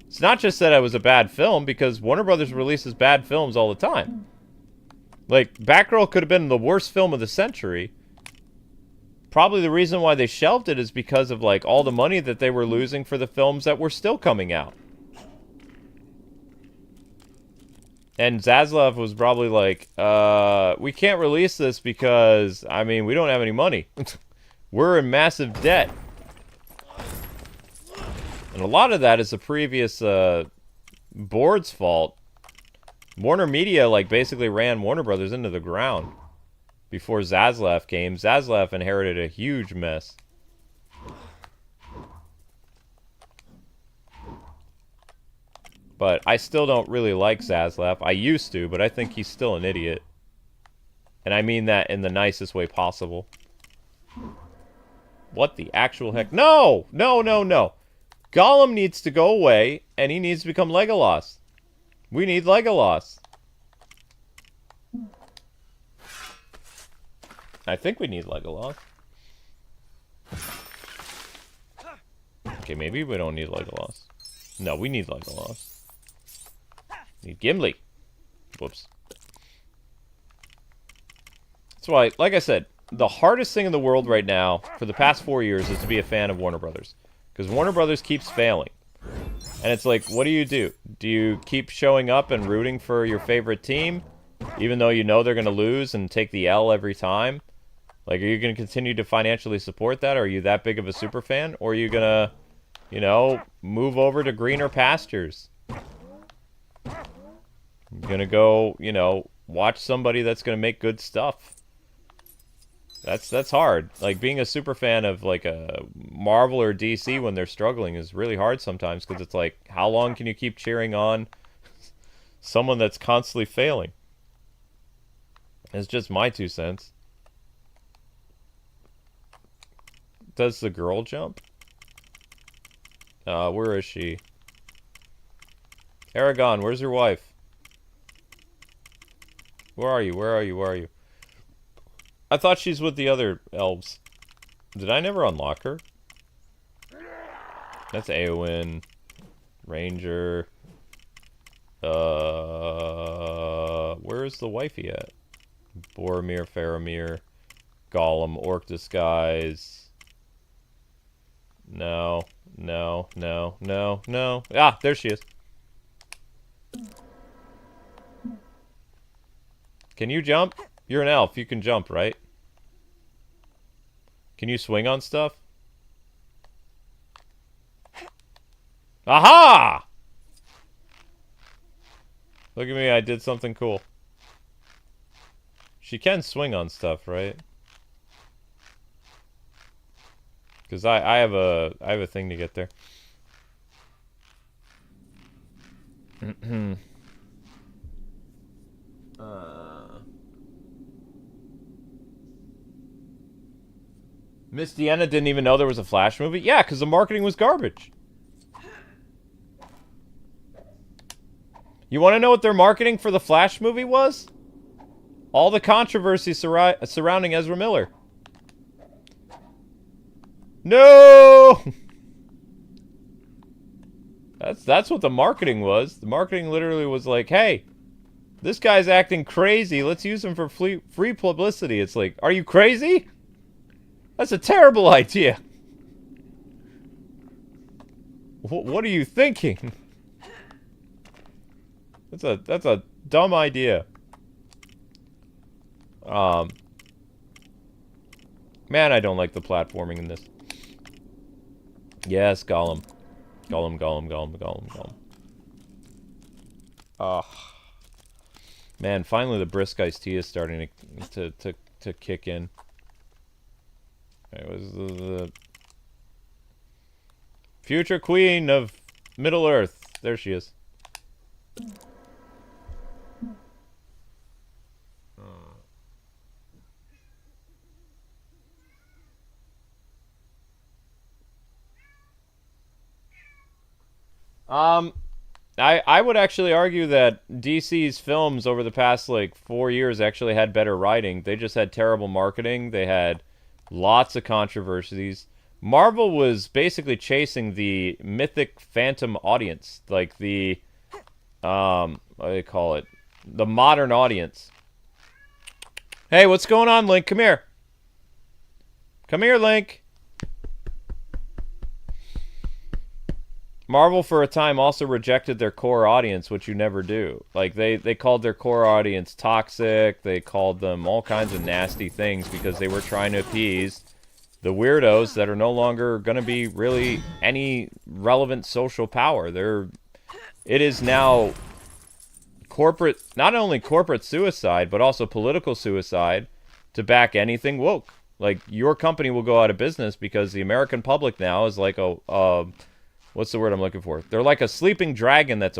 It's not just that it was a bad film, because Warner Brothers releases bad films all the time. Like, Batgirl could have been the worst film of the century. Probably the reason why they shelved it is because of, like, all the money that they were losing for the films that were still coming out. And Zaslav was probably like, we can't release this because, I mean, we don't have any money. We're in massive debt. And a lot of that is the previous board's fault. Warner Media, like, basically ran Warner Brothers into the ground before Zaslav came. Zaslav inherited a huge mess. But I still don't really like Zaslav. I used to, but I think he's still an idiot. And I mean that in the nicest way possible. What the actual heck? No! No, no, no. Gollum needs to go away, and he needs to become Legolas. We need Legolas. I think we need Legolas. Okay, maybe we don't need Legolas. No, we need Legolas. Need Gimli. Whoops. That's why, like I said, the hardest thing in the world right now, for the past 4 years, is to be a fan of Warner Brothers. Because Warner Brothers keeps failing. And it's like, what do? Do you keep showing up and rooting for your favorite team, even though you know they're going to lose and take the L every time? Like, are you going to continue to financially support that? Or are you that big of a super fan? Or are you going to, you know, move over to greener pastures? You're going to go, you know, watch somebody that's going to make good stuff. That's hard. Like, being a super fan of, like, a Marvel or DC when they're struggling is really hard sometimes, because it's like, how long can you keep cheering on someone that's constantly failing? It's just my 2 cents. Does the girl jump? Where is she? Aragon, where's your wife? Where are you? Where are you? Where are you? I thought she's with the other elves. Did I never unlock her? That's Eowyn. Ranger. Where's the wifey at? Boromir, Faramir, Gollum, Orc Disguise. No, no, no, no, no. Ah, there she is. Can you jump? You're an elf. You can jump, right? Can you swing on stuff? Aha! Look at me, I did something cool. She can swing on stuff, right? Because I have a thing to get there. Miss Deanna didn't even know there was a Flash movie? Yeah, because the marketing was garbage. You want to know what their marketing for the Flash movie was? All the controversy surrounding Ezra Miller. No! That's what the marketing was. The marketing literally was like, hey, this guy's acting crazy. Let's use him for free publicity. It's like, are you crazy? That's a terrible idea. What are you thinking? That's a dumb idea. Man, I don't like the platforming in this. Yes, Gollum. Gollum, Gollum, Gollum, Gollum, Gollum. Man, finally the brisk iced tea is starting to kick in. It was the future queen of Middle Earth. There she is. I would actually argue that DC's films over the past, like, 4 years actually had better writing. They just had terrible marketing. They had lots of controversies. Marvel was basically chasing the mythic phantom audience. Like, the, what do they call it? The modern audience. Hey, what's going on, Link? Come here. Come here, Link. Marvel, for a time, also rejected their core audience, which you never do. Like, they called their core audience toxic. They called them all kinds of nasty things because they were trying to appease the weirdos that are no longer going to be really any relevant social power. It is now corporate, not only corporate suicide, but also political suicide to back anything woke. Like, your company will go out of business because the American public now is like what's the word I'm looking for? They're like a sleeping dragon that's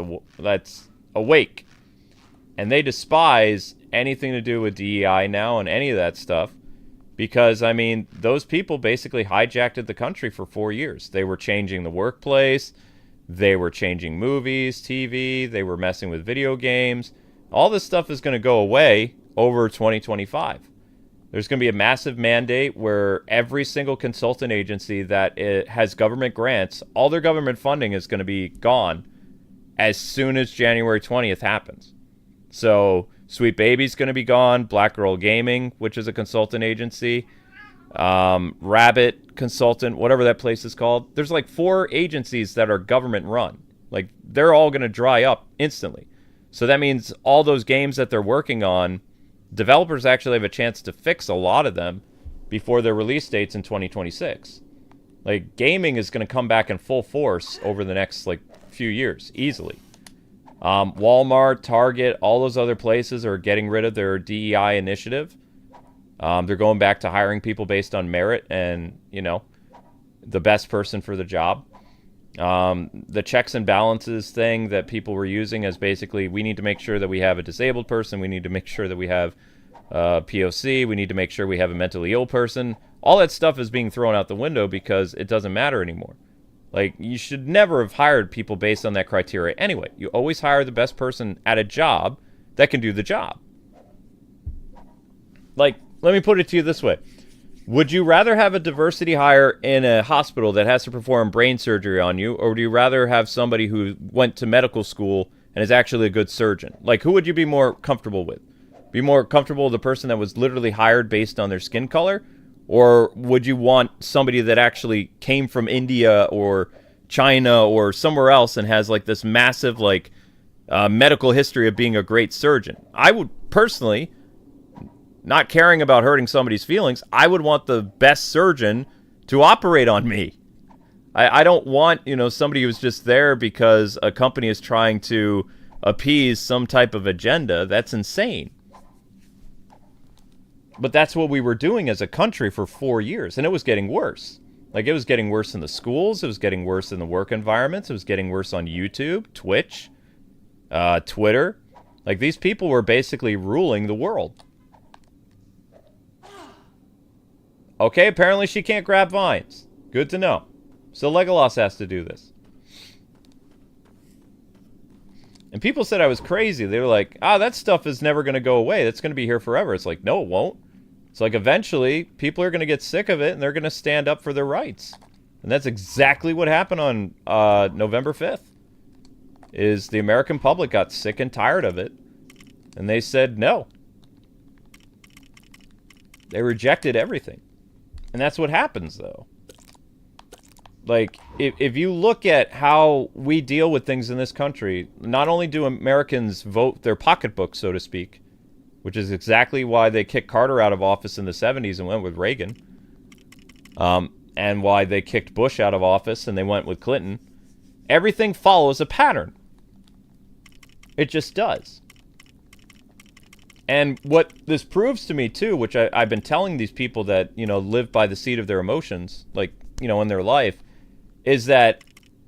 awake. And they despise anything to do with DEI now and any of that stuff. Because, I mean, those people basically hijacked the country for 4 years. They were changing the workplace. They were changing movies, TV. They were messing with video games. All this stuff is going to go away over 2025. There's going to be a massive mandate where every single consultant agency that has government grants, all their government funding is going to be gone as soon as January 20th happens. So Sweet Baby's going to be gone. Black Girl Gaming, which is a consultant agency. Rabbit Consultant, whatever that place is called. There's like 4 agencies that are government run. Like, they're all going to dry up instantly. So that means all those games that they're working on, developers actually have a chance to fix a lot of them before their release dates in 2026. Like, gaming is going to come back in full force over the next, like, few years, easily. Walmart, Target, all those other places are getting rid of their DEI initiative. They're going back to hiring people based on merit and, you know, the best person for the job. The checks and balances thing that people were using as basically, we need to make sure that we have a disabled person, we need to make sure that we have POC, we need to make sure we have a mentally ill person. All that stuff is being thrown out the window because it doesn't matter anymore. Like, you should never have hired people based on that criteria anyway. You always hire the best person at a job that can do the job. Like, let me put it to you this way. Would you rather have a diversity hire in a hospital that has to perform brain surgery on you, or would you rather have somebody who went to medical school and is actually a good surgeon? Like, who would you be more comfortable with? Be more comfortable with the person that was literally hired based on their skin color? Or would you want somebody that actually came from India or China or somewhere else and has, like, this massive, like, medical history of being a great surgeon? I would personally, not caring about hurting somebody's feelings, I would want the best surgeon to operate on me. I don't want, you know, somebody who's just there because a company is trying to appease some type of agenda. That's insane. But that's what we were doing as a country for 4 years, and it was getting worse. Like, it was getting worse in the schools, it was getting worse in the work environments, it was getting worse on YouTube, Twitch, Twitter. Like, these people were basically ruling the world. Okay, apparently she can't grab vines. Good to know. So Legolas has to do this. And people said I was crazy. They were like, that stuff is never going to go away. That's going to be here forever. It's like, no, it won't. It's like, eventually, people are going to get sick of it, and they're going to stand up for their rights. And that's exactly what happened on November 5th. Is the American public got sick and tired of it, and they said no. They rejected everything. And that's what happens, though. Like, if you look at how we deal with things in this country, not only do Americans vote their pocketbook, so to speak, which is exactly why they kicked Carter out of office in the 70s and went with Reagan, and why they kicked Bush out of office and they went with Clinton, everything follows a pattern. It just does. And what this proves to me, too, which I've been telling these people that, you know, live by the seat of their emotions, like, you know, in their life, is that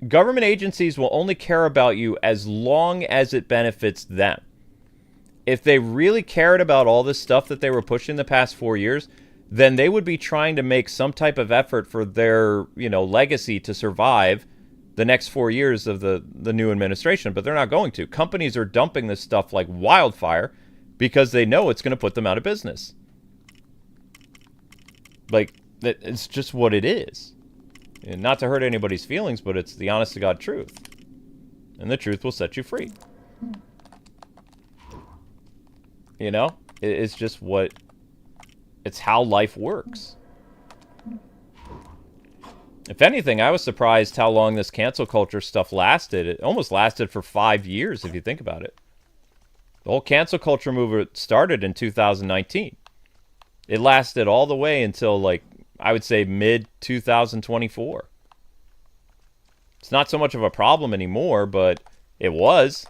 government agencies will only care about you as long as it benefits them. If they really cared about all this stuff that they were pushing the past 4 years, then they would be trying to make some type of effort for their, you know, legacy to survive the next 4 years of the new administration. But they're not going to. Companies are dumping this stuff like wildfire because they know it's going to put them out of business. Like, it's just what it is. And not to hurt anybody's feelings, but it's the honest-to-God truth. And the truth will set you free. You know? It's just what... It's how life works. If anything, I was surprised how long this cancel culture stuff lasted. It almost lasted for 5 years, if you think about it. The whole cancel culture movement started in 2019. It lasted all the way until, like, I would say mid-2024. It's not so much of a problem anymore, but it was.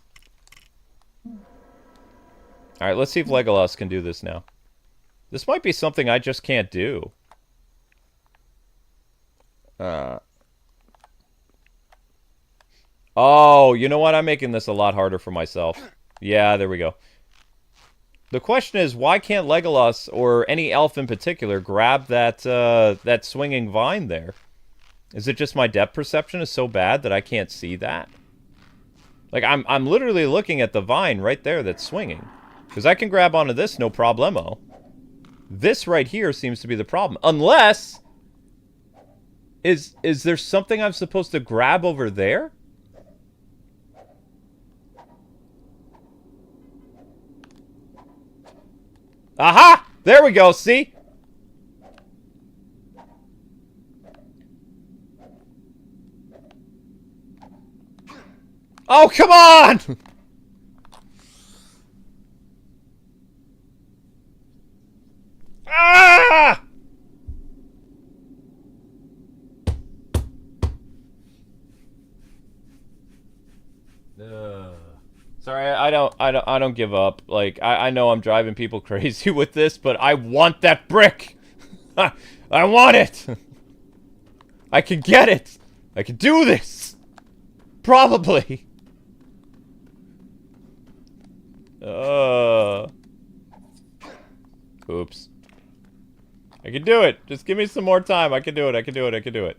Alright, let's see if Legolas can do this now. This might be something I just can't do. Oh, you know what? I'm making this a lot harder for myself. Yeah, there we go. The question is, why can't Legolas, or any elf in particular, grab that that swinging vine there? Is it just my depth perception is so bad that I can't see that? Like, I'm literally looking at the vine right there that's swinging. Because I can grab onto this, no problemo. This right here seems to be the problem. Unless... Is there something I'm supposed to grab over there? Aha! There we go, see? Oh, come on! Ah! Sorry, I don't give up. Like, I know I'm driving people crazy with this, but I want that brick. I want it. I can get it. I can do this. Probably. Oops. I can do it. Just give me some more time. I can do it. I can do it. I can do it.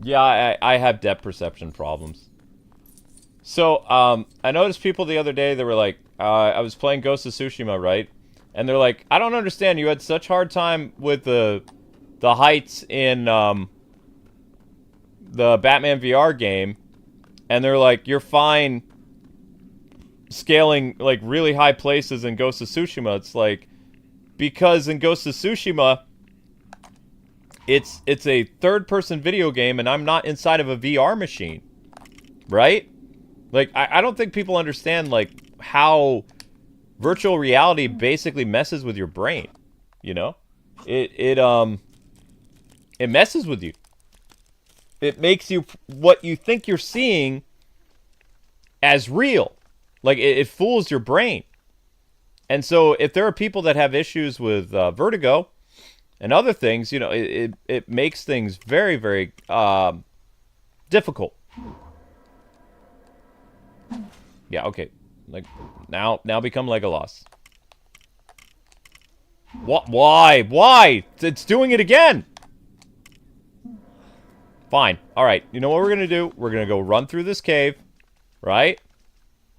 Yeah, I have depth perception problems. So, I noticed people the other day, they were like, I was playing Ghost of Tsushima, right? And they're like, I don't understand. You had such hard time with the heights in the Batman VR game, and they're like, you're fine scaling like really high places in Ghost of Tsushima. It's like, because in Ghost of Tsushima, it's a third-person video game, and I'm not inside of a VR machine, right? Like, I don't think people understand like how virtual reality basically messes with your brain. You know, it messes with you. It makes you what you think you're seeing as real. Like, it fools your brain. And so if there are people that have issues with vertigo and other things, you know, it makes things very, very difficult. Yeah, okay. Like, now become Legolas. What? Why? Why? It's doing it again! Fine. Alright, you know what we're gonna do? We're gonna go run through this cave, right?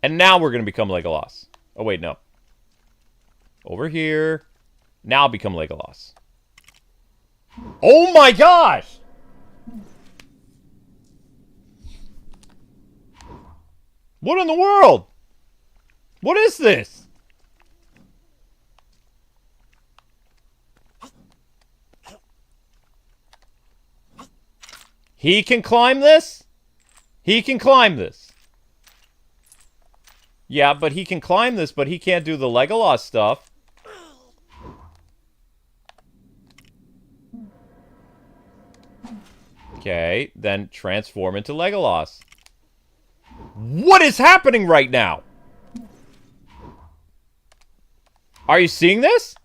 And now we're gonna become Legolas. Oh, wait, no. Over here. Now become Legolas. Oh my gosh! What in the world? What is this? He can climb this? He can climb this. Yeah, but he can climb this, but he can't do the Legolas stuff. Okay, then transform into Legolas. What is happening right now? Are you seeing this?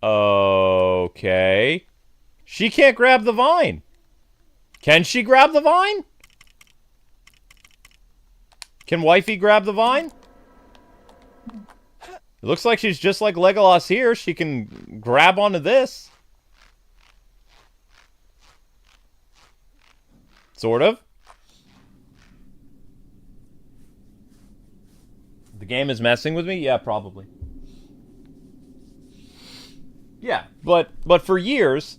Okay. She can't grab the vine. Can she grab the vine? Can wifey grab the vine? It looks like she's just like Legolas here. She can grab onto this. Sort of. The game is messing with me? Yeah, probably. Yeah, but for years,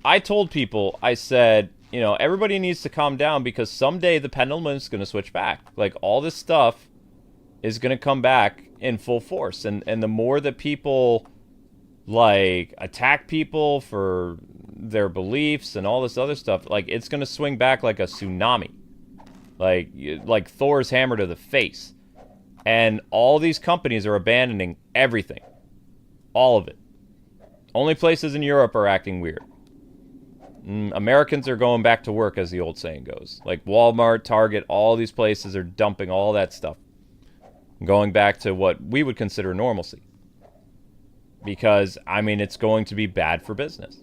I told people, I said, you know, everybody needs to calm down because someday the pendulum is going to switch back. Like, all this stuff is going to come back in full force. And the more that people, like, attack people for their beliefs and all this other stuff, like, it's going to swing back like a tsunami. Like Thor's hammer to the face. And all these companies are abandoning everything. All of it. Only places in Europe are acting weird. Americans are going back to work, as the old saying goes. Like Walmart, Target, all these places are dumping all that stuff. Going back to what we would consider normalcy. Because, I mean, it's going to be bad for business.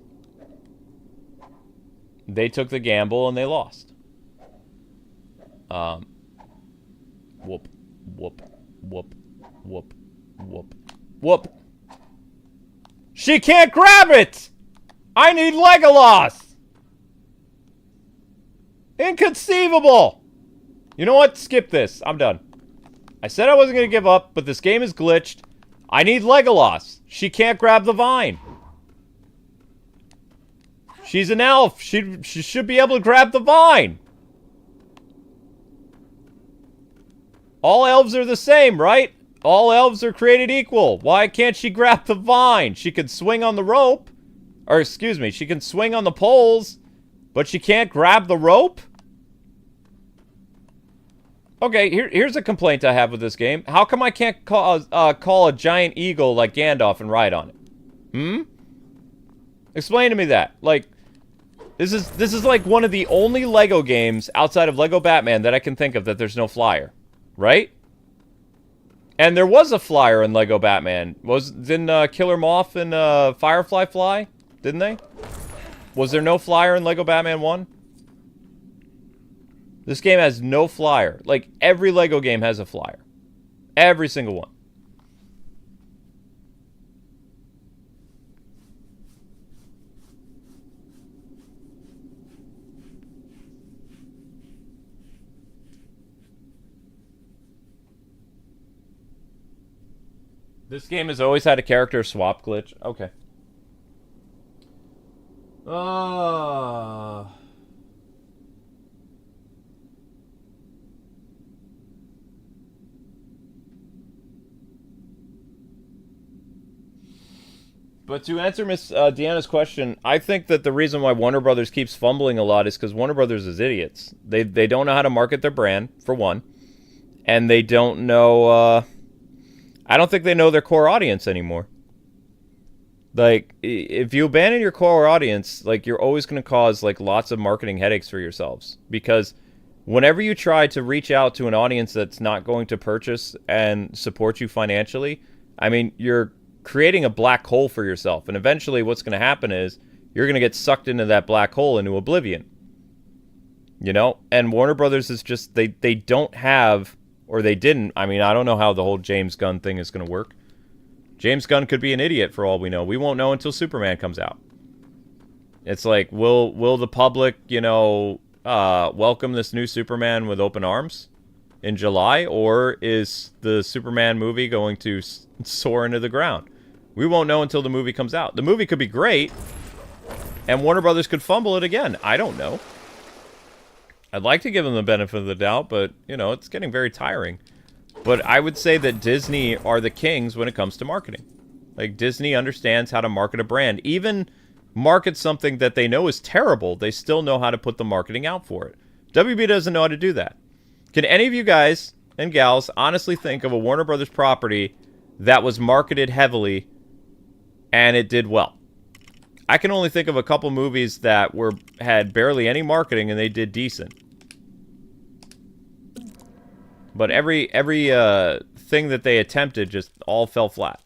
They took the gamble and they lost. Whoop, whoop, whoop, whoop, whoop, whoop. She can't grab it! I need Legolas! Inconceivable! You know what? Skip this. I'm done. I said I wasn't going to give up, but this game is glitched. I need Legolas. She can't grab the vine. She's an elf. She should be able to grab the vine. All elves are the same, right? All elves are created equal. Why can't she grab the vine? She can swing on the rope. Or, excuse me, she can swing on the poles, but she can't grab the rope? Okay, here's a complaint I have with this game. How come I can't call a giant eagle like Gandalf and ride on it? Explain to me that. Like, this is like one of the only Lego games outside of Lego Batman that I can think of that there's no flyer. Right? And there was a flyer in Lego Batman. Didn't Killer Moth and Firefly fly? Didn't they? Was there no flyer in Lego Batman 1? This game has no flyer. Like, every Lego game has a flyer. Every single one. This game has always had a character swap glitch. Okay. But to answer Miss Deanna's question, I think that the reason why Warner Brothers keeps fumbling a lot is because Warner Brothers is idiots. They don't know how to market their brand, for one. And they don't know... I don't think they know their core audience anymore. Like, if you abandon your core audience, like, you're always going to cause, like, lots of marketing headaches for yourselves. Because whenever you try to reach out to an audience that's not going to purchase and support you financially, I mean, you're creating a black hole for yourself. And eventually what's going to happen is you're going to get sucked into that black hole into oblivion. You know? And Warner Brothers is just, they don't have, or they didn't, I mean, I don't know how the whole James Gunn thing is going to work. James Gunn could be an idiot for all we know. We won't know until Superman comes out. It's like, will the public, you know, welcome this new Superman with open arms in July? Or is the Superman movie going to soar into the ground? We won't know until the movie comes out. The movie could be great, and Warner Brothers could fumble it again. I don't know. I'd like to give them the benefit of the doubt, but, you know, it's getting very tiring. But I would say that Disney are the kings when it comes to marketing. Like, Disney understands how to market a brand. Even market something that they know is terrible, they still know how to put the marketing out for it. WB doesn't know how to do that. Can any of you guys and gals honestly think of a Warner Brothers property that was marketed heavily and it did well? I can only think of a couple movies that had barely any marketing and they did decent. But every thing that they attempted just all fell flat.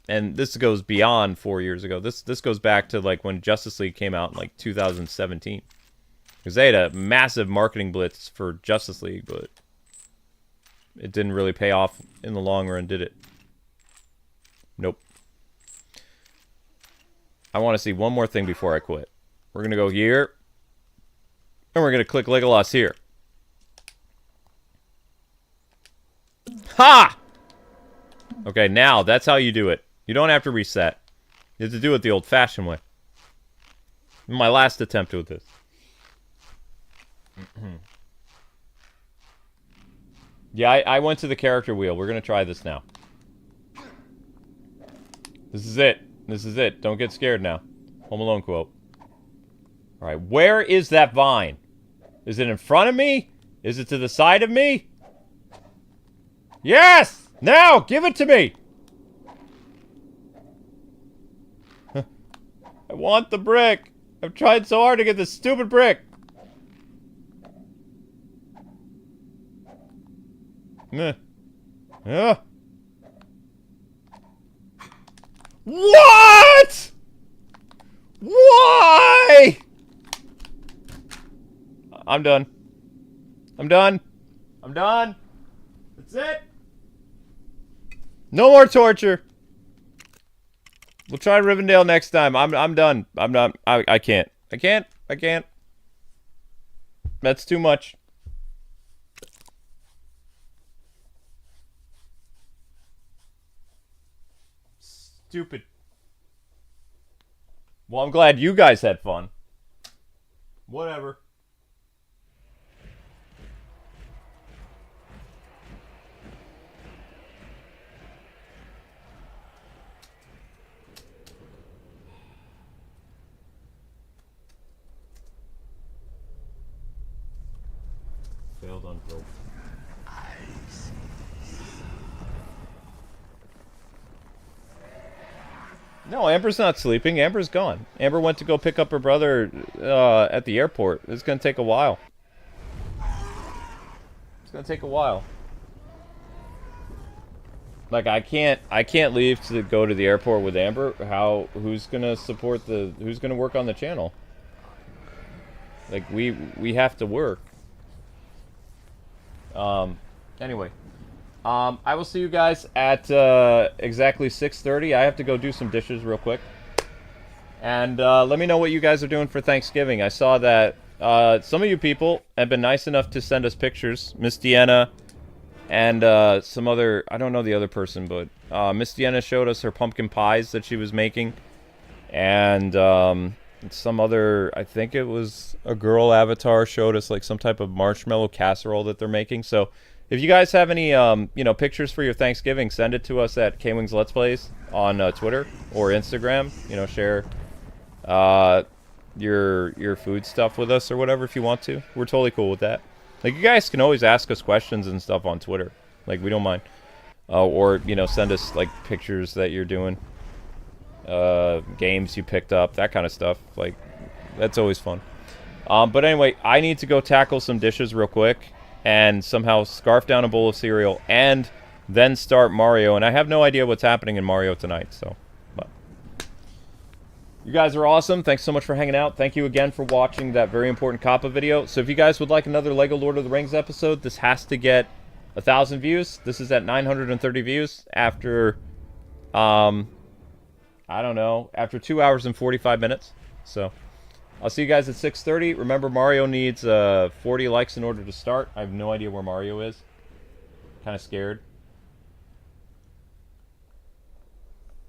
And this goes beyond 4 years ago. This goes back to like when Justice League came out in like 2017. Because they had a massive marketing blitz for Justice League, but it didn't really pay off in the long run, did it? Nope. I want to see one more thing before I quit. We're going to go here. And we're going to click Legolas here. Ha! Okay, now that's how you do it. You don't have to reset. You have to do it the old-fashioned way. My last attempt with this. Yeah, I went to the character wheel. We're going to try this now. This is it. This is it. Don't get scared now. Home Alone quote. Alright, where is that vine? Is it in front of me? Is it to the side of me? Yes! Now! Give it to me! I want the brick! I've tried so hard to get this stupid brick! What? Why? I'm done. I'm done. I'm done. That's it. No more torture. We'll try Rivendale next time. I'm done. I'm not. I can't. I can't. That's too much. Stupid. Well, I'm glad you guys had fun. Whatever. Failed on probe. No, Amber's not sleeping. Amber's gone. Amber went to go pick up her brother at the airport. It's gonna take a while. It's gonna take a while. Like I can't leave to go to the airport with Amber. Who's gonna support who's gonna work on the channel? Like we have to work. Anyway. I will see you guys at exactly 6:30. I have to go do some dishes real quick. And let me know what you guys are doing for Thanksgiving. I saw that some of you people have been nice enough to send us pictures. Miss Deanna, And some other, I don't know the other person, but Miss Deanna showed us her pumpkin pies that she was making. And some other, I think it was a girl avatar, showed us like some type of marshmallow casserole that they're making. So if you guys have any, you know, pictures for your Thanksgiving, send it to us at Kwings Let's Plays on Twitter or Instagram. You know, share your food stuff with us or whatever if you want to. We're totally cool with that. Like, you guys can always ask us questions and stuff on Twitter. Like, we don't mind. Or, you know, send us, like, pictures that you're doing. Games you picked up, that kind of stuff. Like, that's always fun. But anyway, I need to go tackle some dishes real quick and somehow scarf down a bowl of cereal and then start Mario. And I have no idea what's happening in Mario tonight, so... But. You guys are awesome. Thanks so much for hanging out. Thank you again for watching that very important Kappa video. So if you guys would like another LEGO Lord of the Rings episode, this has to get 1,000 views. This is at 930 views after, I don't know, after 2 hours and 45 minutes. So, I'll see you guys at 6:30. Remember, Mario needs 40 likes in order to start. I have no idea where Mario is. Kind of scared.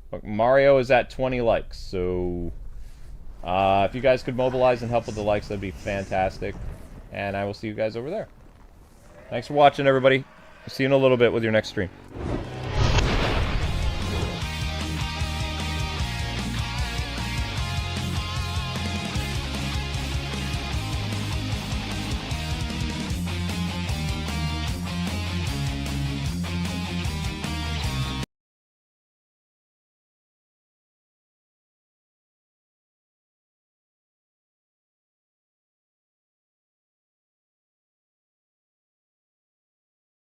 But Mario is at 20 likes, so if you guys could mobilize and help with the likes, that'd be fantastic. And I will see you guys over there. Thanks for watching, everybody. See you in a little bit with your next stream.